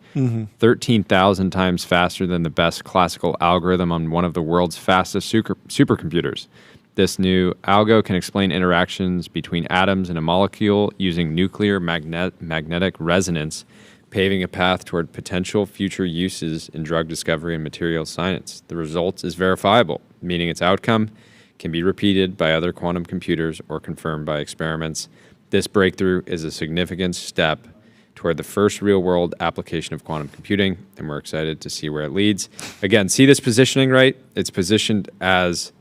13,000 times faster than the best classical algorithm on one of the world's fastest supercomputers. This new algo can explain interactions between atoms in a molecule using nuclear magnetic resonance, paving a path toward potential future uses in drug discovery and materials science. The result is verifiable, meaning its outcome can be repeated by other quantum computers or confirmed by experiments. This breakthrough is a significant step toward the first real-world application of quantum computing, and we're excited to see where it leads. Again, see this positioning, right? It's positioned as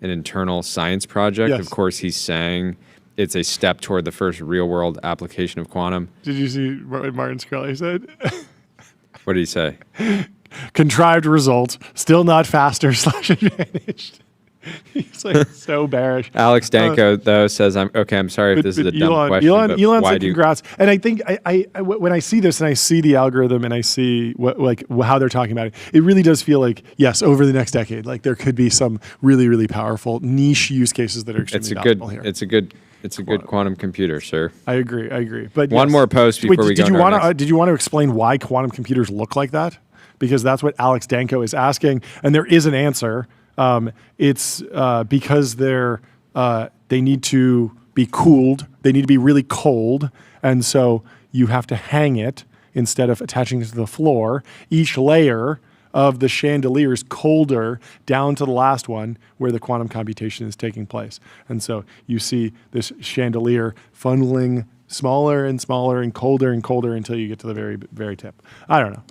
an internal science project. Yes. Of course, he's saying it's a step toward the first real-world application of quantum. Did you see what Martin Shkreli said? What did he say? Contrived result, still not faster / advantaged. He's like so bearish. Alex Danko, though, says, I'm sorry if this is a dumb question, but Elon why said congrats. And I think when I see this and I see the algorithm and I see how they're talking about it, it really does feel like, yes, over the next decade, like there could be some really, really powerful niche use cases that are extremely valuable here. It's a good quantum computer, sir. I agree. But one more post before we go. Did you want to explain why quantum computers look like that? Because that's what Alex Danko is asking, and there is an answer. It's because they need to be cooled. They need to be really cold, and so you have to hang it instead of attaching it to the floor. Each layer of the chandelier is colder down to the last one where the quantum computation is taking place. And so you see this chandelier funneling smaller and smaller and colder until you get to the very, very tip. I don't know.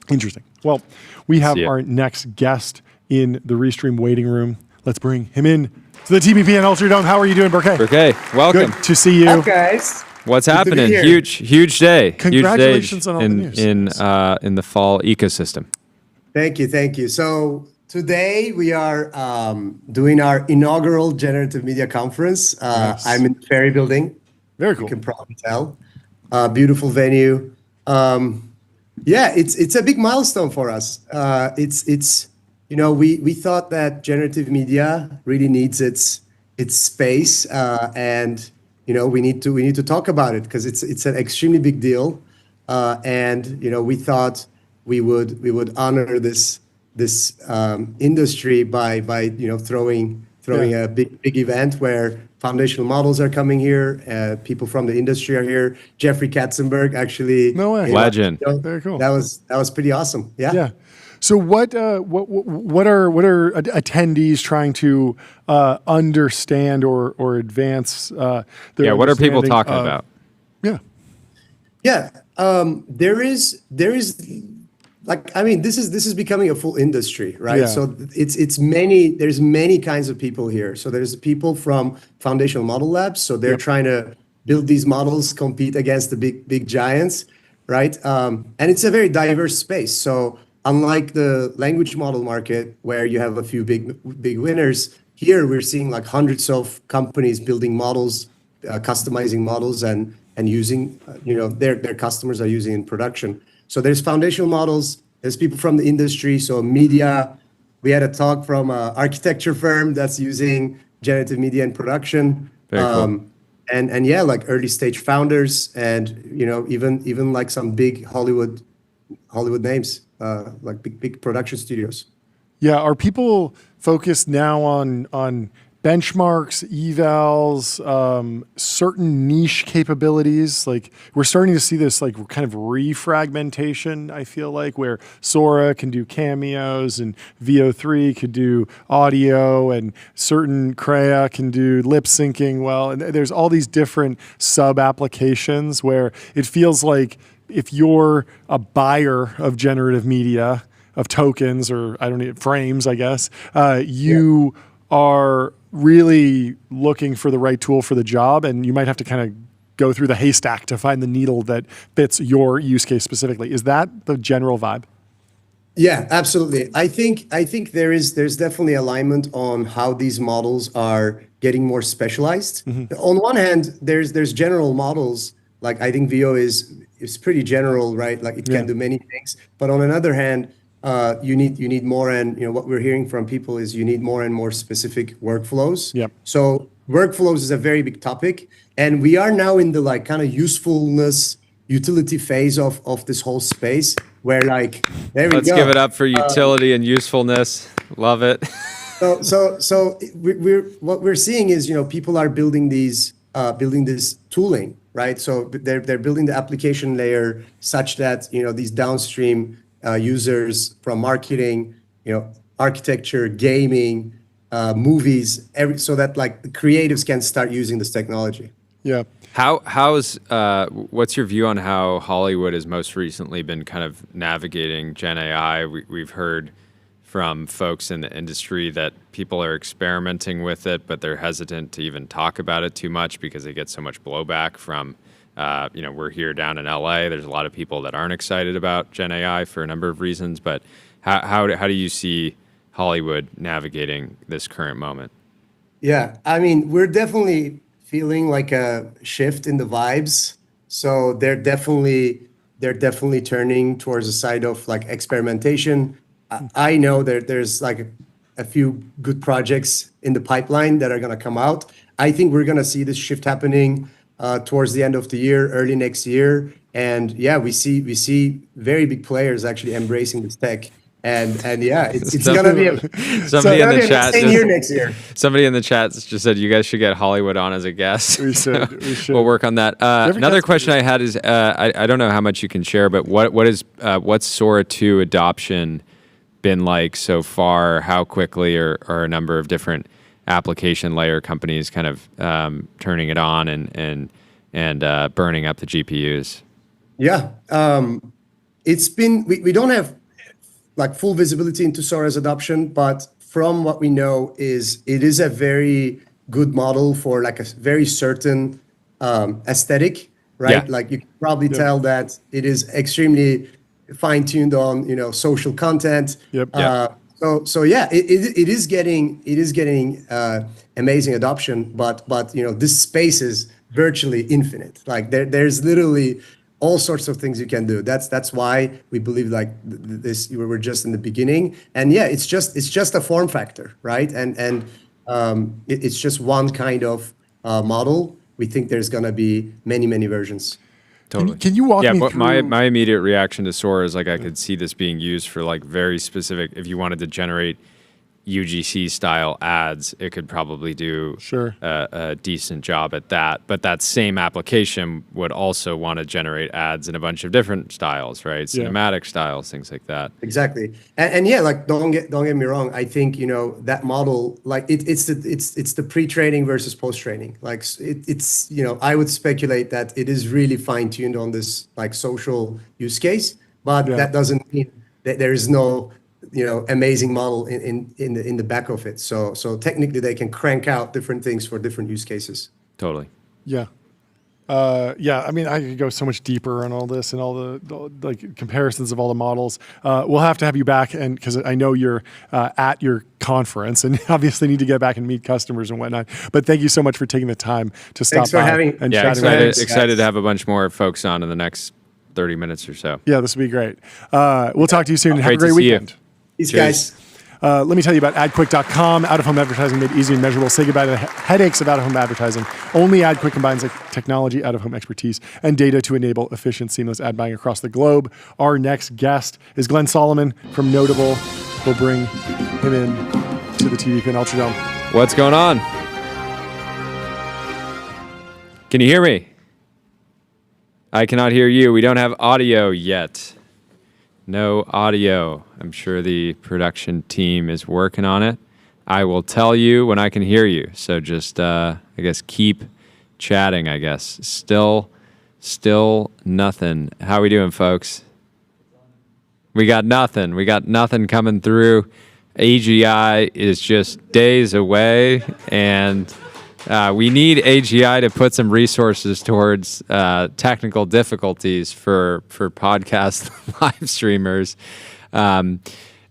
Interesting. Well, we have our next guest in the Restream waiting room. Let's bring him in to the TBPN Ultra Dome. How are you doing, Burke? Burke, welcome. Good to see you. Up, guys. What's happening? Huge day. Congratulations on all the news. in the fall ecosystem. Thank you. So today we are doing our inaugural Generative Media Conference. Yes. I'm in the Ferry Building. Very cool. You can probably tell. Beautiful venue. It's a big milestone for us. We thought that generative media really needs its space, and we need to talk about it because it's an extremely big deal, and we thought we would honor this industry by throwing a big event where foundational models are coming here, people from the industry are here. Jeffrey Katzenberg actually, no way, legend. Very cool. That was pretty awesome. Yeah. So what are attendees trying to understand or advance their what are people understanding talking of, about? Yeah. There is this is becoming a full industry, right? Yeah. So there's many kinds of people here. So there's people from foundational model labs. So they're trying to build these models, compete against the big giants, right? And it's a very diverse space. So unlike the language model market where you have a few big winners, here we're seeing like hundreds of companies building models, customizing models, and using their customers are using in production. So there's foundational models, there's people from the industry, so media. We had a talk from an architecture firm that's using generative media in production. Very cool. And like early stage founders and even like some big Hollywood names, like big production studios. Yeah, are people focused now on benchmarks, evals, certain niche capabilities. Like we're starting to see this like kind of refragmentation, I feel like, where Sora can do cameos and VO3 could do audio and certain Crea can do lip syncing well. And there's all these different sub applications where it feels like if you're a buyer of generative media, of tokens or I don't know, frames, I guess, you are really looking for the right tool for the job, and you might have to kind of go through the haystack to find the needle that fits your use case specifically. Is that the general vibe? Yeah, absolutely. I think there's definitely alignment on how these models are getting more specialized. On one hand, there's general models, like I think VO is pretty general, right? Like it can do many things. But on another hand, you need more, and what we're hearing from people is you need more and more specific workflows. Yep. So workflows is a very big topic, and we are now in the like kind of usefulness utility phase of this whole space where like there we go. Let's give it up for utility and usefulness. Love it. So what we're seeing is people are building this tooling, right? So they're building the application layer such that these downstream users from marketing, architecture, gaming, movies, so that like the creatives can start using this technology. Yeah. How's what's your view on how Hollywood has most recently been kind of navigating Gen AI? We've heard from folks in the industry that people are experimenting with it, but they're hesitant to even talk about it too much because they get so much blowback from, we're here down in LA. There's a lot of people that aren't excited about Gen AI for a number of reasons, but how do you see Hollywood navigating this current moment? Yeah, I mean, we're definitely feeling like a shift in the vibes. So they're definitely turning towards the side of like experimentation. I know that there's like a few good projects in the pipeline that are going to come out. I think we're going to see this shift happening towards the end of the year, early next year. And yeah, we see very big players actually embracing this tech. And yeah, it's gonna be somebody in the chat year next year. Somebody in the chat just said you guys should get Hollywood on as a guest. We should. We'll work on that. Another question I had is I don't know how much you can share, but what's Sora 2 adoption been like so far? How quickly are a number of different application layer companies kind of turning it on and burning up the GPUs? Yeah, it's been we don't have like full visibility into Sora's adoption, but from what we know it is a very good model for like a very certain aesthetic, right? Yeah. Like you can probably tell that it is extremely fine-tuned on social content. Yep. So yeah, it is getting amazing adoption, but this space is virtually infinite. Like there's literally all sorts of things you can do. That's why we believe like this. We're just in the beginning, and yeah, it's just a form factor, right? And it's just one kind of model. We think there's gonna be many versions. Totally. Can you walk me but through? my immediate reaction to Sora is like I could see this being used for like very specific. If you wanted to generate UGC style ads, it could probably do a decent job at that. But that same application would also want to generate ads in a bunch of different styles, right? Cinematic styles, things like that. Exactly. And yeah, like don't get me wrong. I think that model, like it's the pre-training versus post-training. Like it's I would speculate that it is really fine-tuned on this like social use case, but that doesn't mean that there is no amazing model in the back of it. So technically they can crank out different things for different use cases. Totally. Yeah. I mean, I could go so much deeper on all this and all the like comparisons of all the models. We'll have to have you back, and because I know you're at your conference and obviously need to get back and meet customers and whatnot. But thank you so much for taking the time to stop Thanks for by having and yeah, chatting. excited to have a bunch more folks on in the next 30 minutes or so. Yeah, this will be great. We'll talk to you soon. Have a Great great to see you. weekend. These guys. Let me tell you about adquick.com. Out-of-home advertising made easy and measurable. Say goodbye to the headaches of out-of-home advertising. Only AdQuick combines technology, out-of-home expertise, and data to enable efficient, seamless ad buying across the globe. Our next guest is Glenn Solomon from Notable. We'll bring him in to the TBPN Ultradome. What's going on? Can you hear me? I cannot hear you. We don't have audio yet. No audio. I'm sure the production team is working on it. I will tell you when I can hear you. So just, I guess, keep chatting, I guess. Still nothing. How we doing, folks? We got nothing. We got nothing coming through. AGI is just days away, and we need AGI to put some resources towards technical difficulties for podcast live streamers.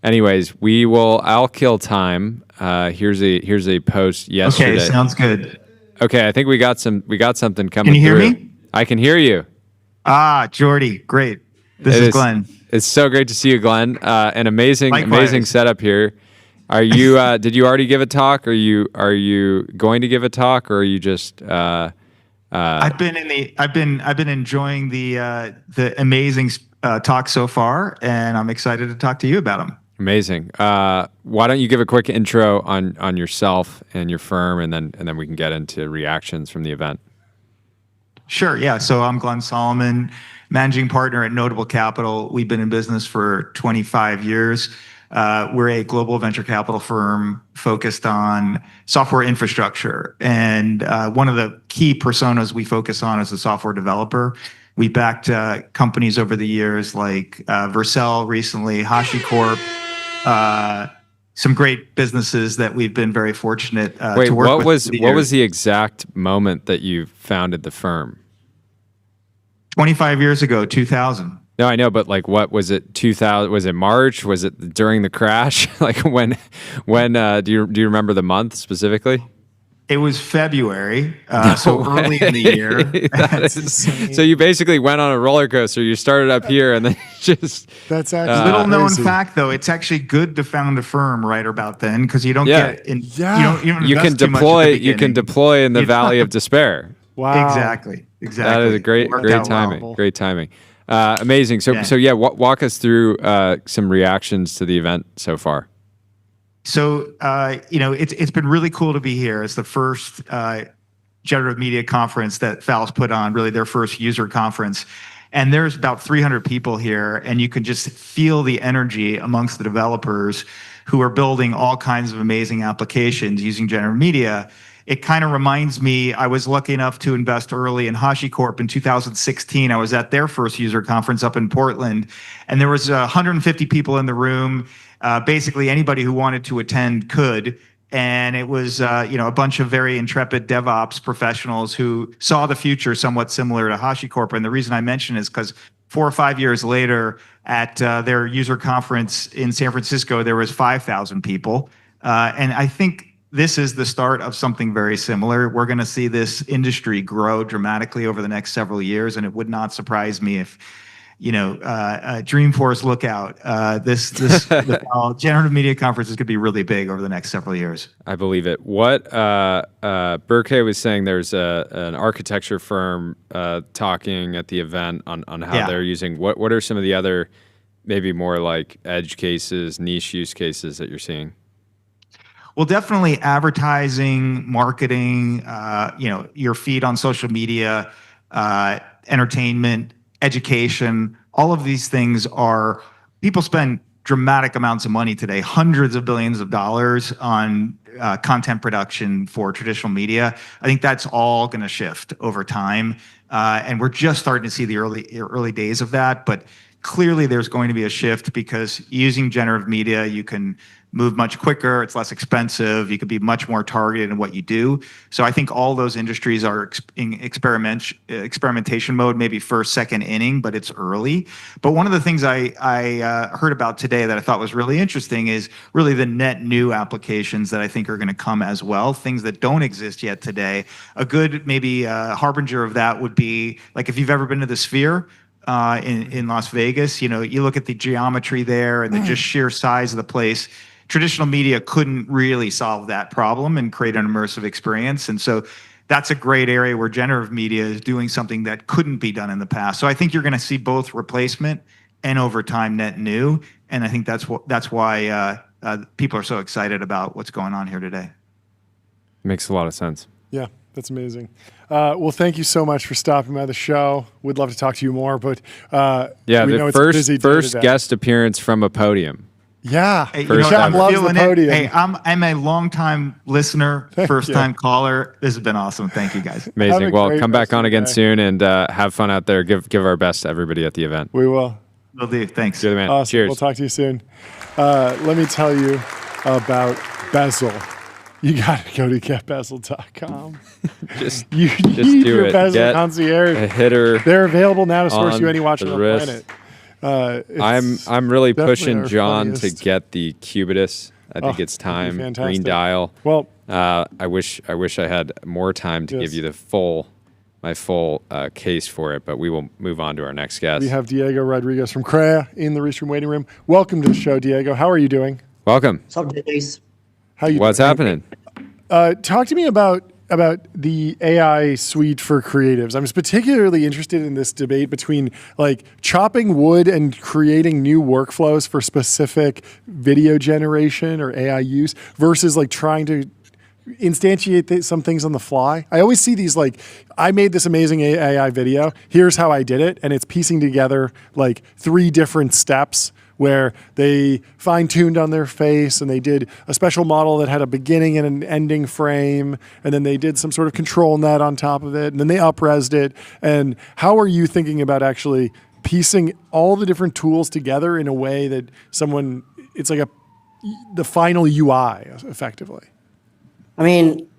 Anyways, I'll kill time. Here's a post yesterday. Okay, sounds good. Okay, I think we got something coming Can you hear through. me? I can hear you. Jordy, great. This is Glenn. It's so great to see you, Glenn. An amazing setup here. Are you? Did you already give a talk? Are you going to give a talk, or are you just? I've been enjoying the amazing talk so far, and I'm excited to talk to you about them. Amazing. Why don't you give a quick intro on yourself and your firm, and then we can get into reactions from the event. Sure. Yeah. So I'm Glenn Solomon, managing partner at Notable Capital. We've been in business for 25 years. We're a global venture capital firm focused on software infrastructure. And one of the key personas we focus on is the software developer. We backed companies over the years like Vercel recently, HashiCorp, some great businesses that we've been very fortunate to work with. What was the exact moment that you founded the firm? 25 years ago, 2000. No, I know, but like, what was it? 2000? Was it March? Was it during the crash? Like when? Do you remember the month specifically? It was February, so early in the year. So you basically went on a roller coaster. You started up here, and then just. That's actually little known fact, though. It's actually good to found a firm right about then because you don't get. You can deploy in the valley of despair. Wow. Exactly. That is a great timing. Well. Great timing. Amazing. So yeah, walk us through some reactions to the event so far. So it's been really cool to be here. It's the first generative media conference that Val's put on, really their first user conference. And there's about 300 people here, and you can just feel the energy amongst the developers who are building all kinds of amazing applications using generative media. It kind of reminds me, I was lucky enough to invest early in HashiCorp in 2016. I was at their first user conference up in Portland, and there was 150 people in the room. Basically, anybody who wanted to attend could. And it was, a bunch of very intrepid DevOps professionals who saw the future somewhat similar to HashiCorp. And the reason I mention is because 4 or 5 years later, at their user conference in San Francisco, there was 5,000 people. And I think this is the start of something very similar. We're going to see this industry grow dramatically over the next several years, and it would not surprise me if, Dreamforce lookout. This generative media conference is going to be really big over the next several years. I believe it. What Berkay was saying, there's an architecture firm talking at the event on how they're using. What are some of the other maybe more like edge cases, niche use cases that you're seeing? Well, definitely advertising, marketing, your feed on social media, entertainment, education. All of these things people spend dramatic amounts of money today, hundreds of billions of dollars on content production for traditional media. I think that's all going to shift over time. And we're just starting to see the early days of that. But clearly there's going to be a shift because using generative media, you can move much quicker. It's less expensive. You can be much more targeted in what you do. So I think all those industries are in experimentation mode, maybe first, second inning, but it's early. But one of the things I heard about today that I thought was really interesting is really the net new applications that I think are going to come as well, things that don't exist yet today. A good maybe harbinger of that would be like if you've ever been to the Sphere, in Las Vegas, you look at the geometry there and the just sheer size of the place. Traditional media couldn't really solve that problem and create an immersive experience. And so that's a great area where generative media is doing something that couldn't be done in the past. So I think you're going to see both replacement and over time net new. And I think that's why people are so excited about what's going on here today. Makes a lot of sense. Yeah, that's amazing. Well, thank you so much for stopping by the show. We'd love to talk to you more, but yeah, we know the it's a busy day first today. guest appearance from a podium. Yeah, Hey, First Jeff ever. loves the Feeling it. podium. Hey, I'm a longtime listener, first time caller. This has been awesome. Thank you guys. Have Amazing. a Well, great come rest back on of the again day. soon and have fun out there. Give our best to everybody at the event. We will. Will do. Thanks. Good man. Awesome. Cheers. We'll talk to you soon. Let me tell you about Bezel. You got to go to getbezel.com. Just You just need do your it. Bezel Get concierge. a hitter. They're available now to source on you any watch on the the wrist. planet. I'm really definitely pushing our John funniest. to get the Cubitus. I think Oh, it's that'd be time. Green fantastic. dial. Well, I wish I had more time to Yes. give you my full case for it, but we will move on to our next guest. we have Diego Rodriguez from CREA in the Restream waiting room. Welcome to the show, Diego. How are you doing? Welcome. How you What's doing? happening? Talk to me about the AI suite for creatives. I'm particularly interested in this debate between like chopping wood and creating new workflows for specific video generation or AI use versus like trying to instantiate some things on the fly. I always see these like, I made this amazing AI video. Here's how I did it. And it's piecing together like 3 different steps where they fine-tuned on their face and they did a special model that had a beginning and an ending frame, and then they did some sort of control net on top of it, and then they up-resed it. And how are you thinking about actually piecing all the different tools together in a way that it's like the final UI, effectively? I'm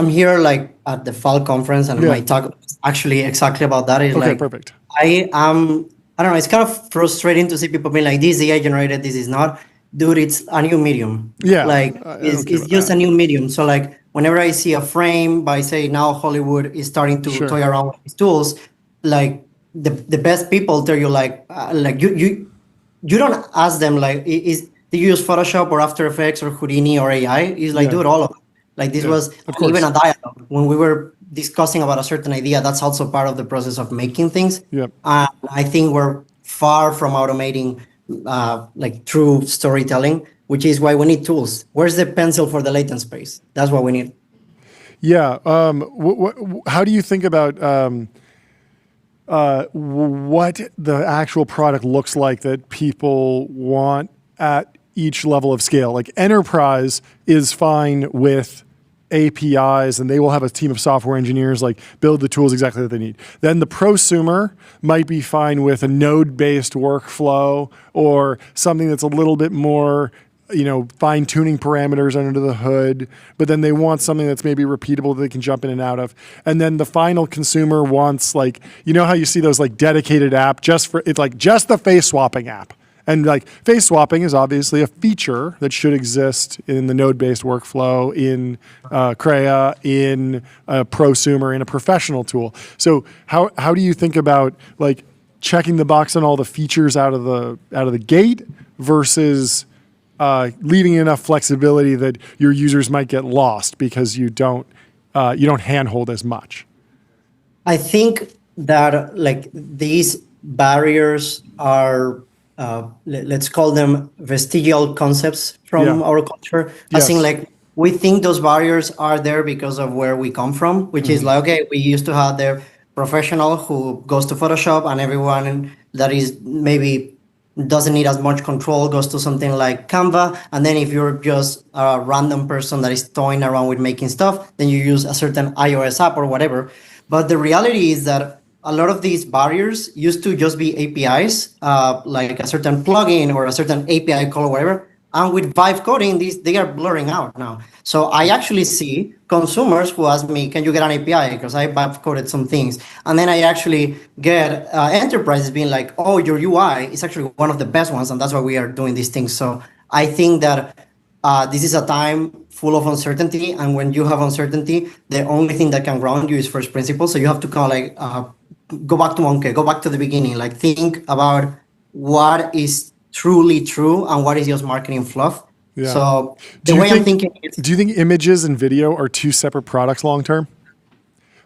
here like at the fall conference, and my talk is actually exactly about that. It's Okay, like perfect. I don't know. It's kind of frustrating to see people being like, "This is AI generated. This is not." Dude, it's a new medium. Yeah, like I don't it's care about just that. a new medium. So like whenever I see a frame by say now Hollywood is starting to Sure. toy around with these tools, like the best people tell you like you don't ask them like do you use Photoshop or After Effects or Houdini or AI? It's like, Yeah. dude, all of it. Like this Yeah, was of course. even a dialogue when we were discussing about a certain idea. That's also part of the process of making things. Yep. I think we're far from automating like true storytelling, which is why we need tools. Where's the pencil for the latent space? That's what we need. Yeah. How do you think about what the actual product looks like that people want at each level of scale? Like enterprise is fine with APIs, and they will have a team of software engineers like build the tools exactly that they need. Then the prosumer might be fine with a node-based workflow or something that's a little bit more, fine-tuning parameters under the hood, but then they want something that's maybe repeatable that they can jump in and out of. And then the final consumer wants like, how you see those like dedicated app just the face swapping app. And like face swapping is obviously a feature that should exist in the node-based workflow, in CREA, in a prosumer, in a professional tool. So how do you think about like checking the box on all the features out of the gate versus leaving enough flexibility that your users might get lost because you don't handhold as much? I think that like these barriers are let's call them vestigial concepts from our culture. I think like we think those barriers are there because of where we come from, which is like, okay, we used to have the professional who goes to Photoshop, and everyone that is maybe doesn't need as much control goes to something like Canva. And then if you're just a random person that is toying around with making stuff, then you use a certain iOS app or whatever. But the reality is that a lot of these barriers used to just be APIs, like a certain plugin or a certain API call or whatever. And with Vibe coding, they are blurring out now. So I actually see consumers who ask me, can you get an API? Because I Vibe coded some things. And then I actually get enterprises being like, oh, your UI is actually one of the best ones. And that's why we are doing these things. So I think that this is a time full of uncertainty. And when you have uncertainty, the only thing that can ground you is first principles. So you have to kind of like go back to Monkey, go back to the beginning, like think about what is truly true and what is just marketing fluff. Yeah. So I'm thinking is, do you think images and video are 2 separate products long term?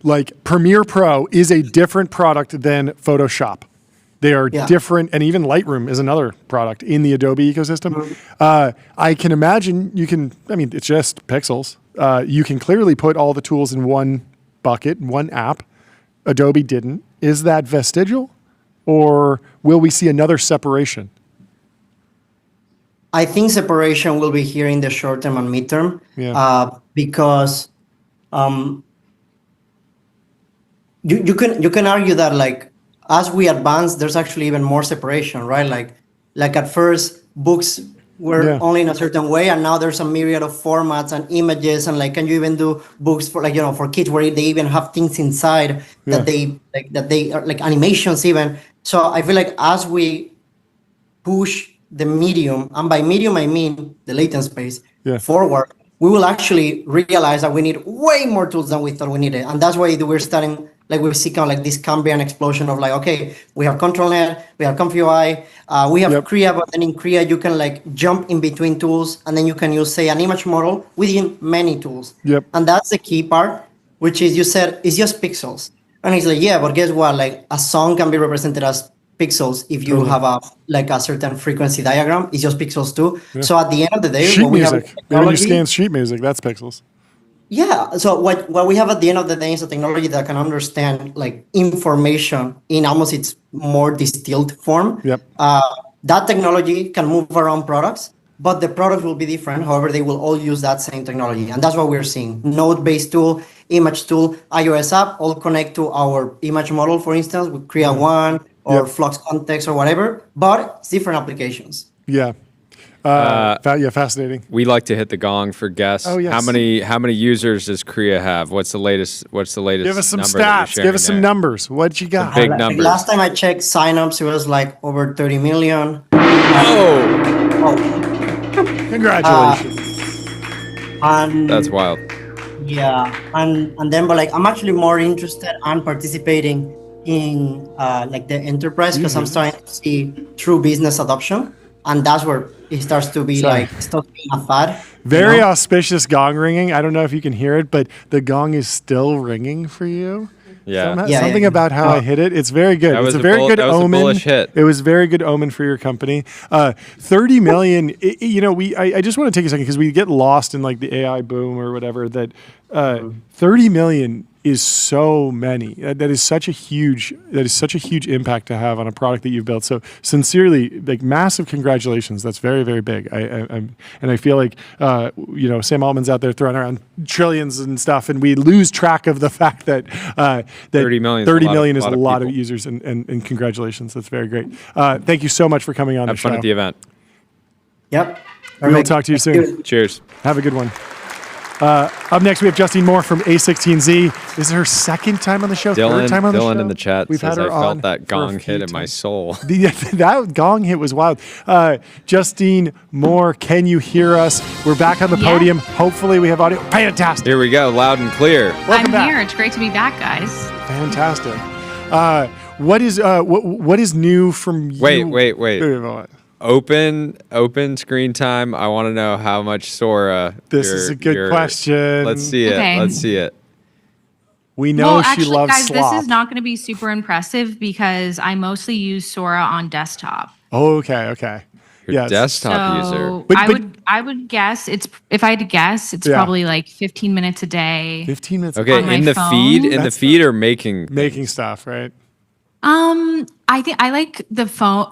Like Premiere Pro is a different product than Photoshop. They are Yeah. different, and even Lightroom is another product in the Adobe ecosystem. I can imagine it's just pixels. You can clearly put all the tools in one bucket, one app. Adobe didn't. Is that vestigial, or will we see another separation? I think separation will be here in the short term and midterm, because you can argue that like as we advance, there's actually even more separation, right? Like at first, books were only in a certain way, and now there's a myriad of formats and images, and like, can you even do books for for kids where they even have things inside that they are like animations even. So I feel like as we push the medium, and by medium I mean the latent space, forward, we will actually realize that we need way more tools than we thought we needed. And that's why we're starting, like we see kind of like this Cambrian explosion of like, okay, we have ControlNet, we have ComfyUI, we have Kriya, but then in Kriya you can like jump in between tools, and then you can use, say, an image model within many tools. And that's the key part, which is you said it's just pixels. And it's like, yeah, but guess what? Like a song can be represented as pixels if you have a certain frequency diagram. It's just pixels too. So at the end of the day, sheet what we have music. When you scan sheet music, that's pixels. Yeah. So what we have at the end of the day is a technology that can understand like information in almost its more distilled form. That technology can move around products, but the products will be different. However, they will all use that same technology. And that's what we're seeing. Node-based tool, image tool, iOS app, all connect to our image model, for instance, with Kriya One or Flux Context or whatever, but it's different applications. Fascinating. We like to hit the gong for guests. Oh, yes. How many users does Kriya have? What's the latest? Give us some number that stats. you're Give us some sharing numbers. What you got? Big numbers. Last time I checked signups, it was like over 30 million. Congratulations. And That's wild. Yeah, and then, but like I'm actually more interested and participating in like the enterprise, because I'm starting to see true business adoption, and that's where it starts to be starts being a fad. Very auspicious gong ringing. I don't know if you can hear it, but the gong is still ringing for you. Something about how I hit it. It's very good. It's a very good omen. A bullish hit. It was very good omen for your company. 30 million. I just want to take a second because we get lost in like the AI boom or whatever. That 30 million is so many. That is such a huge impact to have on a product that you've built. So sincerely, like massive congratulations. That's very, very big. I feel like Sam Altman's out there throwing around trillions and stuff, and we lose track of the fact that 30 million is a lot of users, and congratulations. That's very great. Thank you so much for coming on the show. Have fun at the event. Yep. We'll talk to you soon. Cheers. Have a good one. Up next, we have Justine Moore from A16Z. This is her second time on the show, third time on the show. Dylan in the chat We've says, had her I felt on that for gong a few hit in my times. soul. That gong hit was wild. Justine Moore, can you hear us? We're back on the podium. Hopefully we have audio. Fantastic. Here we go, loud and clear. Welcome back. Here. It's great to be back, guys. Fantastic. What is new from you? Wait. Open screen time. I want to know how much Sora. This is a good question. Let's see it. Okay. Let's see it. We know she actually, loves guys, slop. this is not going to be super impressive because I mostly use Sora on desktop. Oh, okay. You're a desktop user. I would guess if I had to guess, it's probably like 15 minutes a day. 15 minutes. Okay, in the feed or making stuff, right? I think I like the phone.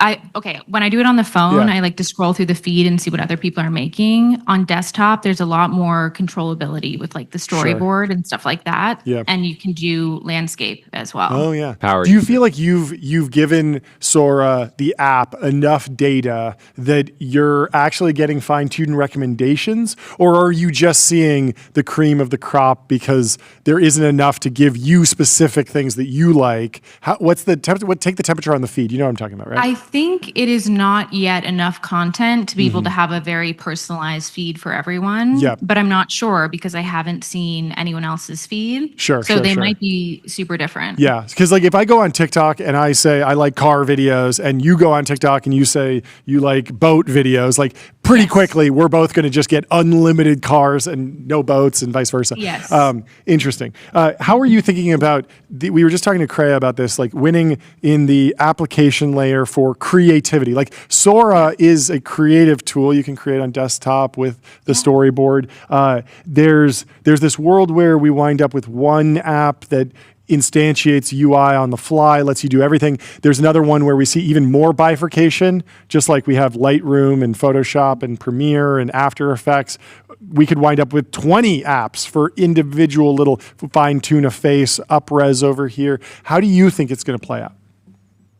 When I do it on the phone, I like to scroll through the feed and see what other people are making. On desktop, there's a lot more controllability with like the storyboard and stuff like that. Yeah. And you can do landscape as well. Oh yeah. Do you feel like you've given Sora the app enough data that you're actually getting fine-tuned recommendations, or are you just seeing the cream of the crop because there isn't enough to give you specific things that you like? Take the temperature on the feed. You know what I'm talking about, right? I think it is not yet enough content to be able to have a very personalized feed for everyone. Yep. But I'm not sure because I haven't seen anyone else's feed. Sure. They might be super different. Yeah, because like if I go on TikTok and I say I like car videos, and you go on TikTok and you say you like boat videos, like pretty quickly, we're both going to just get unlimited cars and no boats and vice versa. Yes. Interesting. How are you thinking about, we were just talking to Crea about this, like winning in the application layer for creativity. Like Sora is a creative tool you can create on desktop with the storyboard. There's this world where we wind up with one app that instantiates UI on the fly, lets you do everything. There's another one where we see even more bifurcation, just like we have Lightroom and Photoshop and Premiere and After Effects. We could wind up with 20 apps for individual little fine-tune a face, up-res over here. How do you think it's going to play out?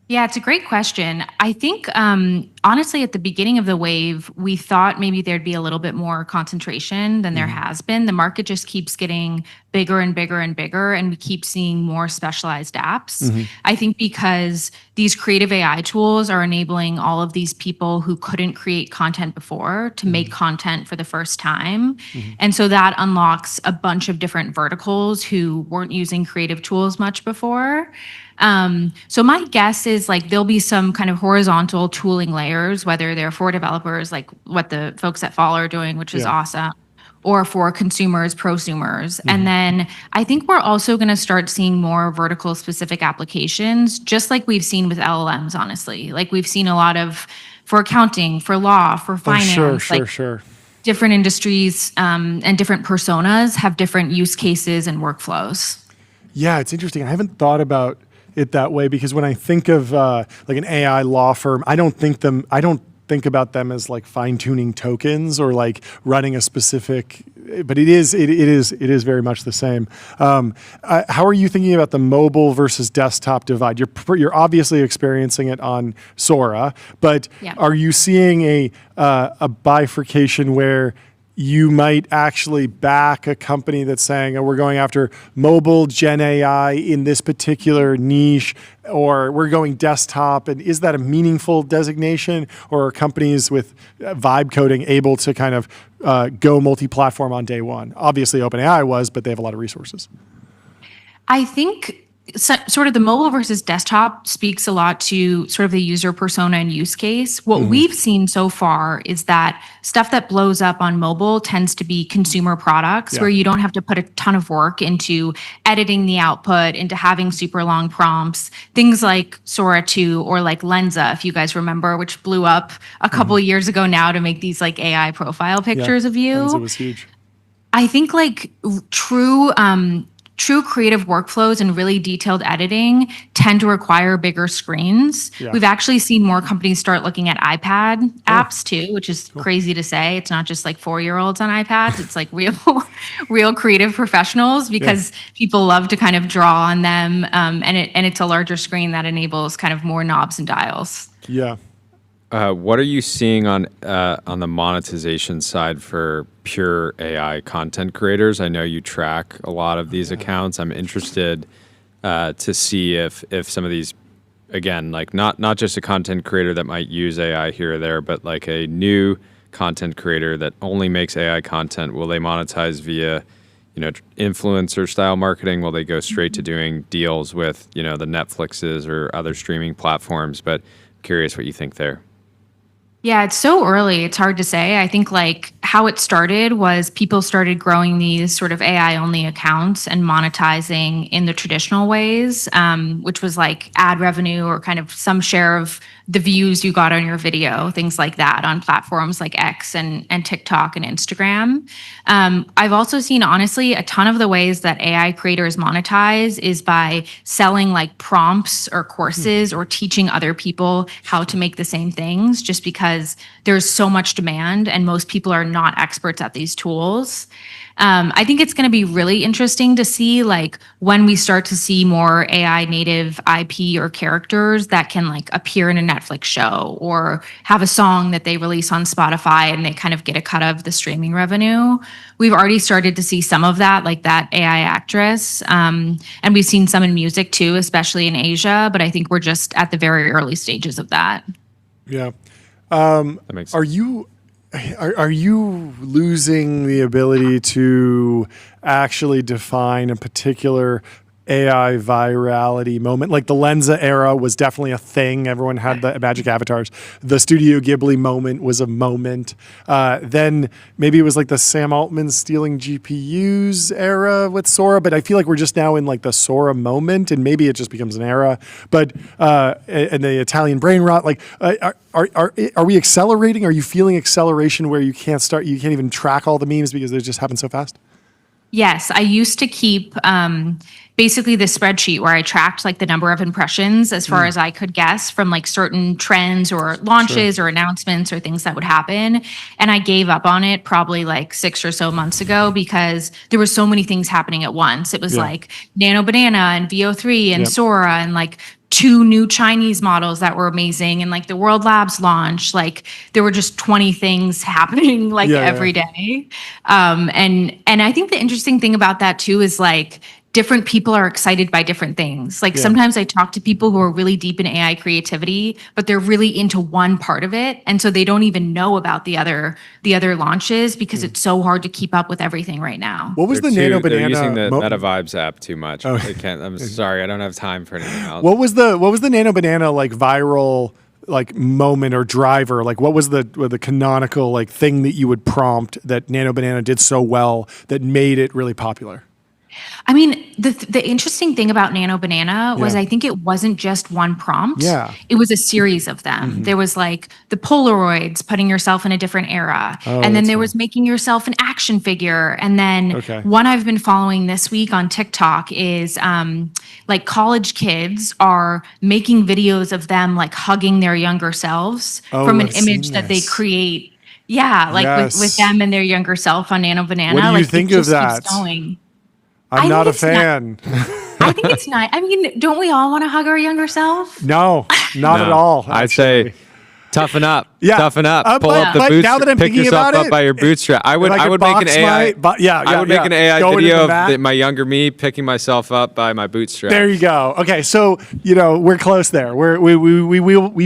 Yeah, it's a great question. I think, honestly, at the beginning of the wave, we thought maybe there'd be a little bit more concentration than there has been. The market just keeps getting bigger and bigger and bigger, and we keep seeing more specialized apps. I think because these creative AI tools are enabling all of these people who couldn't create content before to make content for the first time. And so that unlocks a bunch of different verticals who weren't using creative tools much before. So my guess is like there'll be some kind of horizontal tooling layers, whether they're for developers, like what the folks at Fall are doing, which is awesome, or for consumers, prosumers. And then I think we're also going to start seeing more vertical specific applications, just like we've seen with LLMs, honestly. Like we've seen a lot of for accounting, for law, for finance. Sure. Different industries and different personas have different use cases and workflows. Yeah, it's interesting. I haven't thought about it that way because when I think of like an AI law firm, I don't think about them as like fine-tuning tokens or like running a specific, but it is very much the same. How are you thinking about the mobile versus desktop divide? You're obviously experiencing it on Sora, but are you seeing a bifurcation where you might actually back a company that's saying, oh, we're going after mobile Gen AI in this particular niche, or we're going desktop? And is that a meaningful designation, or are companies with vibe coding able to kind of go multi-platform on day one? Obviously OpenAI was, but they have a lot of resources. I think sort of the mobile versus desktop speaks a lot to sort of the user persona and use case. What we've seen so far is that stuff that blows up on mobile tends to be consumer products where you don't have to put a ton of work into editing the output, into having super long prompts, things like Sora 2 or like Lensa, if you guys remember, which blew up a couple years ago now to make these like AI profile pictures of you. Lensa was huge. I think like true creative workflows and really detailed editing tend to require bigger screens. We've actually seen more companies start looking at iPad apps too, which is crazy to say. It's not just like 4-year-olds on iPads. It's like real creative professionals because people love to kind of draw on them. And it's a larger screen that enables kind of more knobs and dials. Yeah. What are you seeing on the monetization side for pure AI content creators? I know you track a lot of these accounts. I'm interested to see if some of these, again, like not just a content creator that might use AI here or there, but like a new content creator that only makes AI content, will they monetize via, influencer style marketing? Will they go straight to doing deals with, the Netflixes or other streaming platforms? But I'm curious what you think there. Yeah, it's so early. It's hard to say. I think like how it started was people started growing these sort of AI only accounts and monetizing in the traditional ways, which was like ad revenue or kind of some share of the views you got on your video, things like that on platforms like X and TikTok and Instagram. I've also seen, honestly, a ton of the ways that AI creators monetize is by selling like prompts or courses or teaching other people how to make the same things, just because there's so much demand and most people are not experts at these tools. I think it's going to be really interesting to see like when we start to see more AI native IP or characters that can like appear in a Netflix show or have a song that they release on Spotify and they kind of get a cut of the streaming revenue. We've already started to see some of that, like that AI actress. And we've seen some in music too, especially in Asia, but I think we're just at the very early stages of that. Yeah. That makes sense. Are you losing the ability to actually define a particular AI virality moment. Like the Lenza era was definitely a thing. Everyone had the magic avatars. The Studio Ghibli moment was a moment. Then maybe it was like the Sam Altman stealing GPUs era with Sora, but I feel like we're just now in like the Sora moment, and maybe it just becomes an era. But and the Italian brain rot, like are we accelerating? Are you feeling acceleration where you can't even track all the memes because they just happen so fast? Yes, I used to keep basically the spreadsheet where I tracked like the number of impressions as far as I could guess from like certain trends or launches or announcements or things that would happen. And I gave up on it probably like 6 or so months ago because there were so many things happening at once. It was like Nano Banana and VO3 and Sora and like 2 new Chinese models that were amazing, and like the World Labs launch, like there were just 20 things happening like every day. And I think the interesting thing about that too is like different people are excited by different things. Like sometimes I talk to people who are really deep in AI creativity, but they're really into one part of it, and so they don't even know about the other launches because it's so hard to keep up with everything right now. What was the Nano Banana? They're using the Meta Vibes app too much. They can't. I'm sorry, I don't have time for anything else. What was the Nano Banana like viral like moment or driver? Like what was the canonical like thing that you would prompt that Nano Banana did so well that made it really popular? I mean, the interesting thing about Nano Banana was I think it wasn't just one prompt. Yeah. It was a series of them. There was like the Polaroids, putting yourself in a different era. And then there was making yourself an action figure. And then one I've been following this week on TikTok is like college kids are making videos of them like hugging their younger selves from an image that they create. Yeah, like with them and their younger self on Nano Banana. What do you like, think of that? I'm not a fan. I think it's nice. I mean, don't we all want to hug our younger self? No, not at all. I'd say toughen up. Yeah. Toughen up. Pull but- up the but bootstrap. now that I'm Pick thinking yourself about up it, by your bootstrap. I would I could make an box AI. I would make an AI Go into video the of mat. my younger me picking myself up by my bootstrap. There you go. Okay, so we're close there. We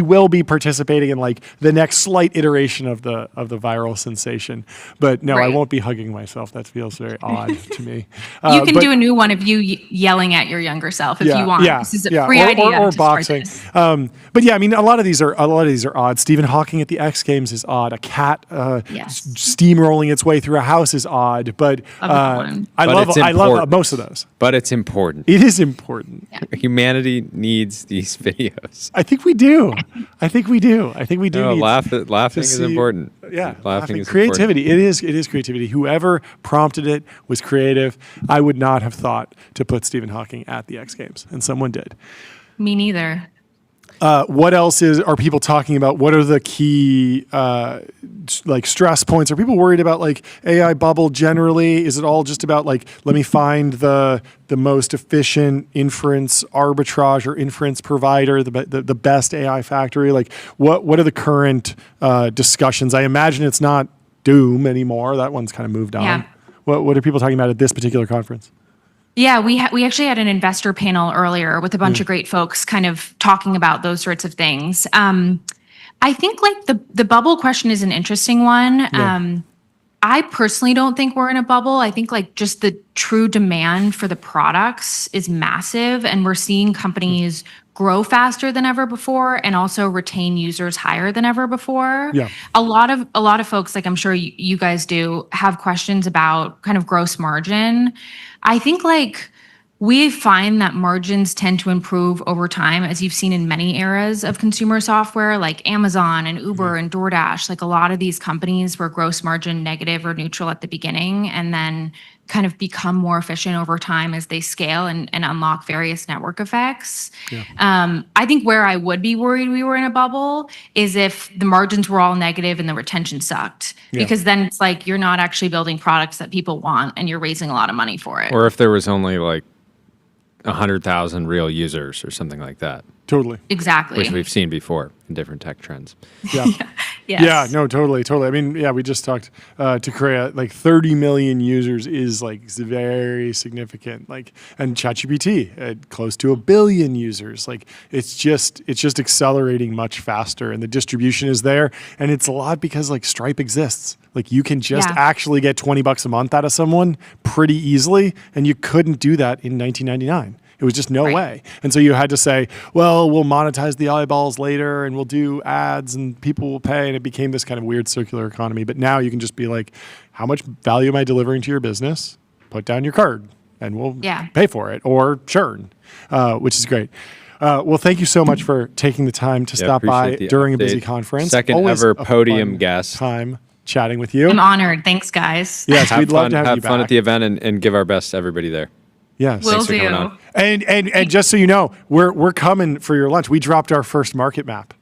will be participating in like the next slight iteration of the viral sensation. But no, I won't be hugging myself. That feels very odd to me. You can do a new one of you yelling at your younger self if you want. This is a free idea. Or to start boxing. this. But yeah, I mean, a lot of these are odd. Stephen Hawking at the X Games is odd. A cat steamrolling its way through a house is odd. But I love most of those. But it's important. It is important. Humanity needs these videos. I think we do. I think we do. No, laughing is important. Yeah, laughing is creativity. important. It is creativity. Whoever prompted it was creative. I would not have thought to put Stephen Hawking at the X Games, and someone did. Me neither. What else are people talking about? What are the key like stress points? Are people worried about like AI bubble generally? Is it all just about like, let me find the most efficient inference arbitrage or inference provider, the best AI factory? Like what are the current discussions? I imagine it's not doom anymore. That one's kind of moved on. Yeah. What are people talking about at this particular conference? Yeah, we actually had an investor panel earlier with a bunch of great folks kind of talking about those sorts of things. I think like the bubble question is an interesting one. Yeah. I personally don't think we're in a bubble. I think like just the true demand for the products is massive, and we're seeing companies grow faster than ever before and also retain users higher than ever before. Yeah. A lot of folks, like I'm sure you guys do, have questions about kind of gross margin. I think like we find that margins tend to improve over time, as you've seen in many eras of consumer software, like Amazon and Uber and DoorDash. Like a lot of these companies were gross margin negative or neutral at the beginning, and then kind of become more efficient over time as they scale and unlock various network effects. Yeah. I think where I would be worried we were in a bubble is if the margins were all negative and the retention sucked, because then it's like you're not actually building products that people want and you're raising a lot of money for it. Or if there was only like 100,000 real users or something like that. Totally. Exactly. Which we've seen before in different tech trends. Yeah. Yes. Yeah, no, totally. I mean, yeah, we just talked to Korea. Like 30 million users is like very significant. Like, and ChatGPT close to 1 billion users. Like, it's just accelerating much faster, and the distribution is there. And it's a lot because like Stripe exists. Like you can just actually get $20 a month out of someone pretty easily, and you couldn't do that in 1999. It was just no way. And so you had to say, well, we'll monetize the eyeballs later and we'll do ads and people will pay. And it became this kind of weird circular economy. But now you can just be like, how much value am I delivering to your business? Put down your card and we'll pay for it, or churn, which is great. Well, thank you so much for taking the time to stop by during a busy conference. Second Always ever a podium fun guest. Time chatting with you. I'm honored. Thanks, guys. Yes, we'd love to have you fun back. at the event and give our best to everybody there. Yes. Will Thanks for do. coming on. And just so you know, we're coming for your lunch. We dropped our first market map.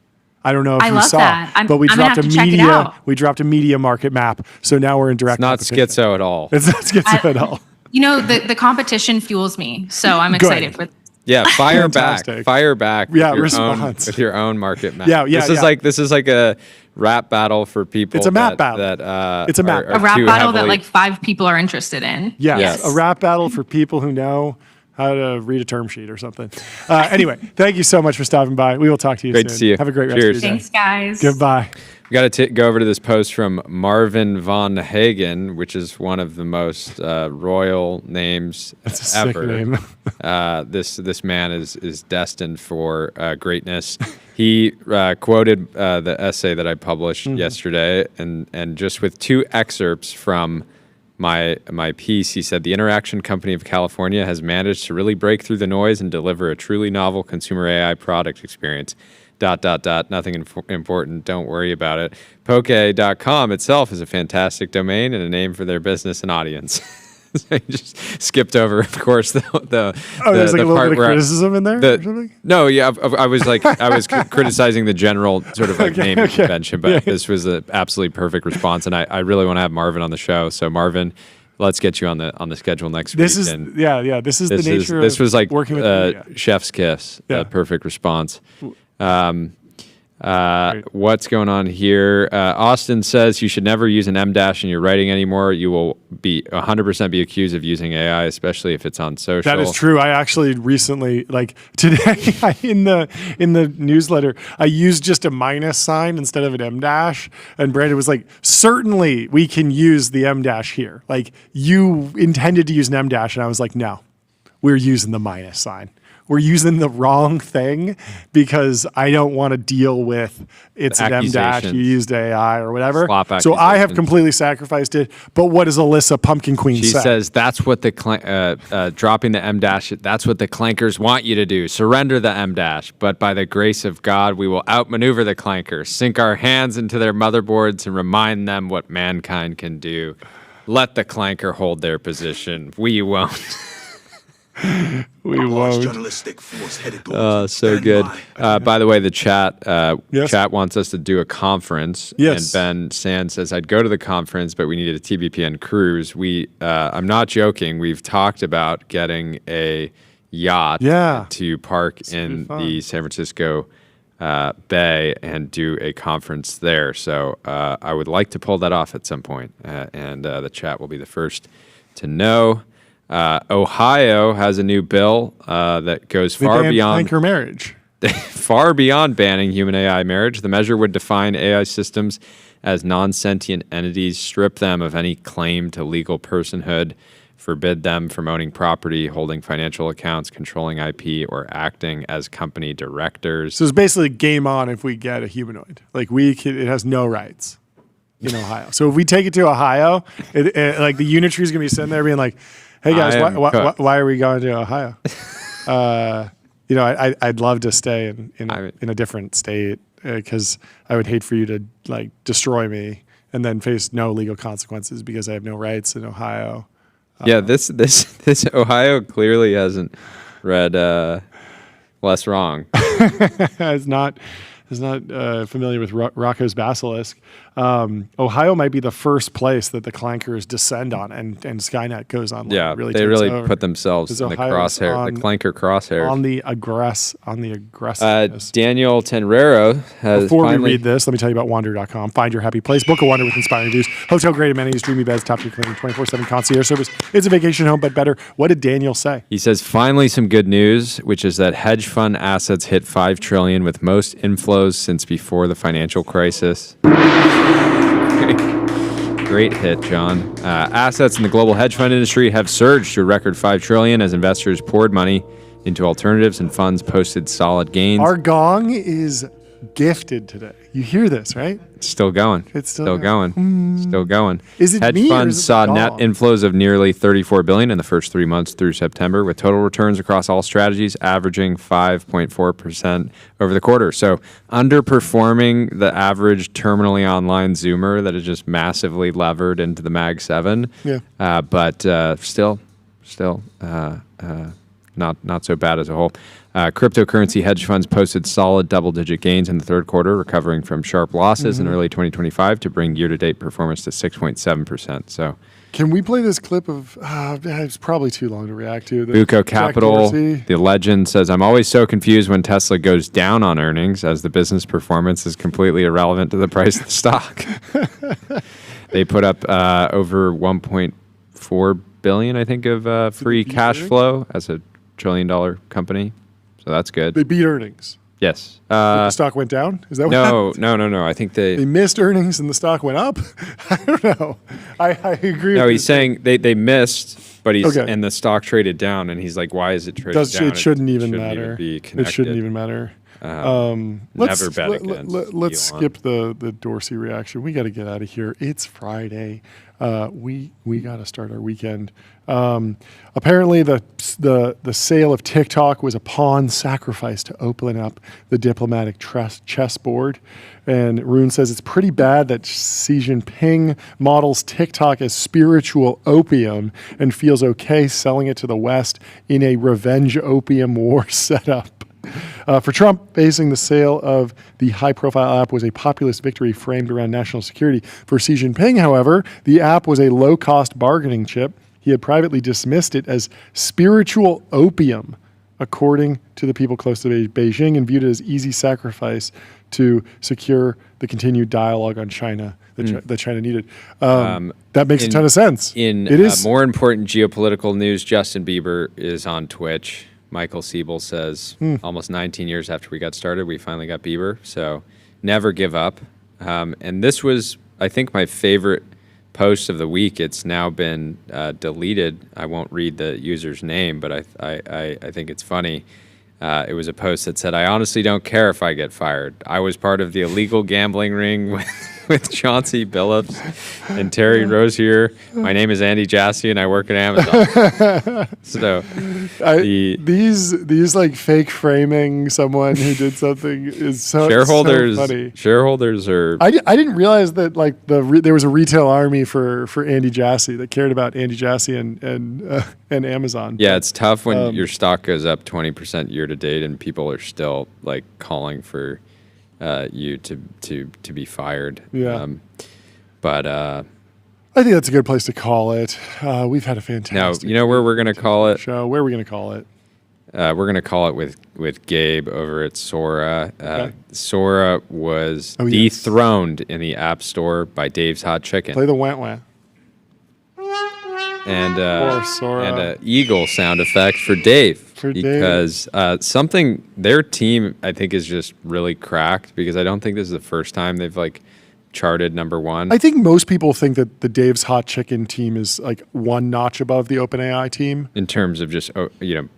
I don't know if I you love saw, that. but we I'm gonna dropped a have to check it media. out. We dropped a media market map. So now we're in direct. It's not competition. schizo at all. It's not schizo at all. You know, the competition fuels me, so I'm excited for. Yeah, fire back. Fantastic. Fire back. Yeah, with your response. with your own market map. Yeah, This is like a rap battle for people. It's a map battle. That It's a map. are A rap too battle that heavily- like 5 people are interested in. Yes, a rap battle for people who know how to read a term sheet or something. Anyway, thank you so much for stopping by. We will talk to you soon. Great to see you. Have a great Cheers. rest of your day. Thanks, guys. Goodbye. We got to go over to this post from Marvin von Hagen, which is one of the most royal names That's a sick ever. name. This man is destined for greatness. He quoted the essay that I published yesterday, and just with 2 excerpts from my piece, he said, the Interaction Company of California has managed to really break through the noise and deliver a truly novel consumer AI product experience. ... Nothing important. Don't worry about it. Poke.com itself is a fantastic domain and a name for their business and audience. So he just skipped over, of course, the there's like a little part bit of where criticism in there or something? No, yeah, I was criticizing the general sort of like naming convention, but this was an absolutely perfect response, and I really want to have Marvin on the show. So Marvin, let's get you on the schedule next week. This is This is the nature. This was like working with media. chef's kiss. Yeah. A perfect response. What's going on here? Austin says you should never use an M dash in your writing anymore. You will be 100% be accused of using AI, especially if it's on social. That is true. I actually recently, like today, in the newsletter, I used just a minus sign instead of an M dash, and Brandon was like, "Certainly, we can use the M dash here. Like you intended to use an M dash," and I was like, "No, we're using the minus sign. We're using the wrong thing because I don't want to deal with it's an M dash. You used AI or whatever." So I have completely sacrificed it. But what does Alyssa Pumpkin Queen She say? says that's what the dropping the M dash. That's what the clankers want you to do. Surrender the M dash. But by the grace of God, we will outmaneuver the clankers, sink our hands into their motherboards, and remind them what mankind can do. Let the clanker hold their position. We won't. We won't. So good. By the way, the chat wants us to do a conference. Yes. And Ben Sand says, I'd go to the conference, but we needed a TBPN cruise. I'm not joking. We've talked about getting a yacht to park in the San Francisco Bay and do a conference there. So I would like to pull that off at some point. And the chat will be the first to know. Ohio has a new bill that goes far beyond clanker marriage. far beyond banning human AI marriage. The measure would define AI systems as non-sentient entities, strip them of any claim to legal personhood, forbid them from owning property, holding financial accounts, controlling IP, or acting as company directors. So it's basically game on if we get a humanoid. Like it has no rights in Ohio. So if we take it to Ohio, like the Unitree is going to be sitting there being like, "Hey guys, why are we going to Ohio?" I'd love to stay in a different state because I would hate for you to like destroy me and then face no legal consequences because I have no rights in Ohio. Yeah, this Ohio clearly hasn't read Less Wrong. It's not familiar with Rocco's Basilisk. Ohio might be the first place that the clankers descend on, and Skynet goes on. Yeah, really they takes really over. put themselves in the crosshair, the clanker crosshair. On the aggressiveness. Daniel Tenrero has Before we read this, let me tell you about Wander.com. Find your happy place. Book a Wander with inspiring reviews. Hotel grade amenities, dreamy beds, top tier cleaning, 24/7 concierge service. It's a vacation home, but better. What did Daniel say? He says, finally some good news, which is that hedge fund assets hit $5 trillion with most inflows since before the financial crisis. Great hit, John. Assets in the global hedge fund industry have surged to a record $5 trillion as investors poured money into alternatives and funds posted solid gains. Our gong is gifted today. You hear this, right? It's still going. It's still going. Still going. Is it Hedge me or funds is it saw the net gong? inflows of nearly $34 billion in the first 3 months through September, with total returns across all strategies averaging 5.4% over the quarter. So underperforming the average terminally online Zoomer that is just massively levered into the Mag 7. Yeah. But still not so bad as a whole. Cryptocurrency hedge funds posted solid double-digit gains in the third quarter, recovering from sharp losses in early 2025 to bring year-to-date performance to 6.7%. So, Can we play this clip of? It's probably too long to react to. Buco Jack Capital, Dorsey. the legend, says, "I'm always so confused when Tesla goes down on earnings, as the business performance is completely irrelevant to the price of the stock." They put up over $1.4 billion, I think, of free cash flow as a $1 trillion company. So that's good. They beat earnings. Yes. The stock went down? Is that what No, happened? no. I think they missed earnings and the stock went up? I don't know. I agree No, with he's you. saying they missed, but Okay. and the stock traded down, and he's like, why is it trading down? It shouldn't even matter. be It connected. shouldn't even matter. Never bet against Let's Elon. skip the Dorsey reaction. We got to get out of here. It's Friday. We got to start our weekend. Apparently, the sale of TikTok was a pawn sacrifice to open up the diplomatic chessboard. And Rune says it's pretty bad that Xi Jinping models TikTok as spiritual opium and feels okay selling it to the West in a revenge opium war setup. For Trump, facing the sale of the high-profile app was a populist victory framed around national security. For Xi Jinping, however, the app was a low-cost bargaining chip. He had privately dismissed it as spiritual opium, according to the people close to Beijing, and viewed it as easy sacrifice to secure the continued dialogue on China that China needed. That makes a ton of sense. In It is more important geopolitical news, Justin Bieber is on Twitch. Michael Siebel says, almost 19 years after we got started, we finally got Bieber. So never give up. And this was, I think, my favorite post of the week. It's now been deleted. I won't read the user's name, but I think it's funny. It was a post that said, "I honestly don't care if I get fired. I was part of the illegal gambling ring with Chauncey Billups and Terry Rozier. My name is Andy Jassy, and I work at Amazon." So these like fake framing someone who did something is so shareholders. so funny. Shareholders are. I didn't realize that like there was a retail army for Andy Jassy that cared about Andy Jassy and Amazon. Yeah, it's tough when your stock goes up 20% year to date, and people are still like calling for you to be fired. Yeah. But I think that's a good place to call it. We've had a fantastic. No, you know where we're gonna call it? Show. Where are we gonna call it? We're gonna call it with Gabe over at Sora. Okay. Sora was yes. dethroned in the App Store by Dave's Hot Chicken. Play the wah wah. And Poor Sora. and an eagle sound effect for Dave because something their team I think is just really cracked because I don't think this is the first time they've like charted number one. I think most people think that the Dave's Hot Chicken team is like one notch above the OpenAI team in terms of just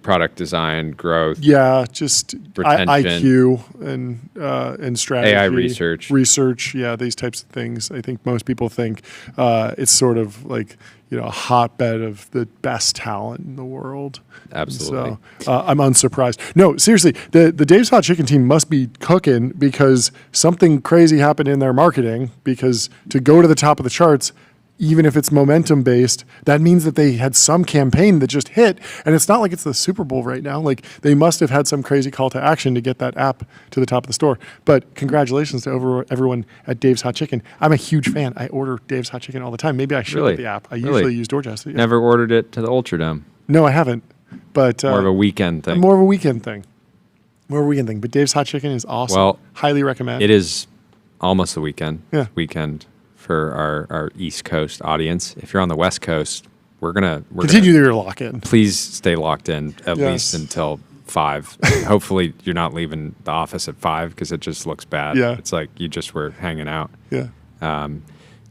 product design, growth. Yeah, just retention, IQ and strategy, AI research. Yeah, these types of things. I think most people think it's sort of like a hotbed of the best talent in the world. Absolutely. So I'm unsurprised. No, seriously, the Dave's Hot Chicken team must be cooking because something crazy happened in their marketing. Because to go to the top of the charts, even if it's momentum based, that means that they had some campaign that just hit. And it's not like it's the Super Bowl right now. Like they must have had some crazy call to action to get that app to the top of the store. But congratulations to everyone at Dave's Hot Chicken. I'm a huge fan. I order Dave's Hot Chicken all the time. Maybe I should get the app. I usually use DoorDash. Yeah. Never ordered it to the Ultradome. No, I haven't. But more of a weekend thing. More of a weekend thing. But Dave's Hot Chicken is awesome. Well, highly recommend. It is almost the weekend. Yeah. Weekend for our East Coast audience. If you're on the West Coast, we're gonna continue your lock in. Please stay locked in at least until 5. Hopefully you're not leaving the office at 5 because it just looks bad. Yeah. It's like you just were hanging out. Yeah.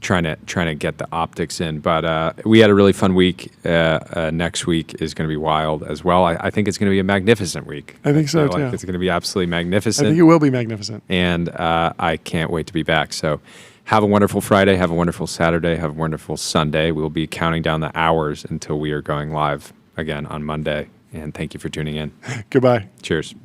trying to get the optics in. But we had a really fun week. Next week is going to be wild as well. I think it's going to be a magnificent week. I think so, too. It's going to be absolutely magnificent. I think it will be magnificent. And I can't wait to be back. So have a wonderful Friday. Have a wonderful Saturday. Have a wonderful Sunday. We'll be counting down the hours until we are going live again on Monday. And thank you for tuning in. Goodbye. Cheers.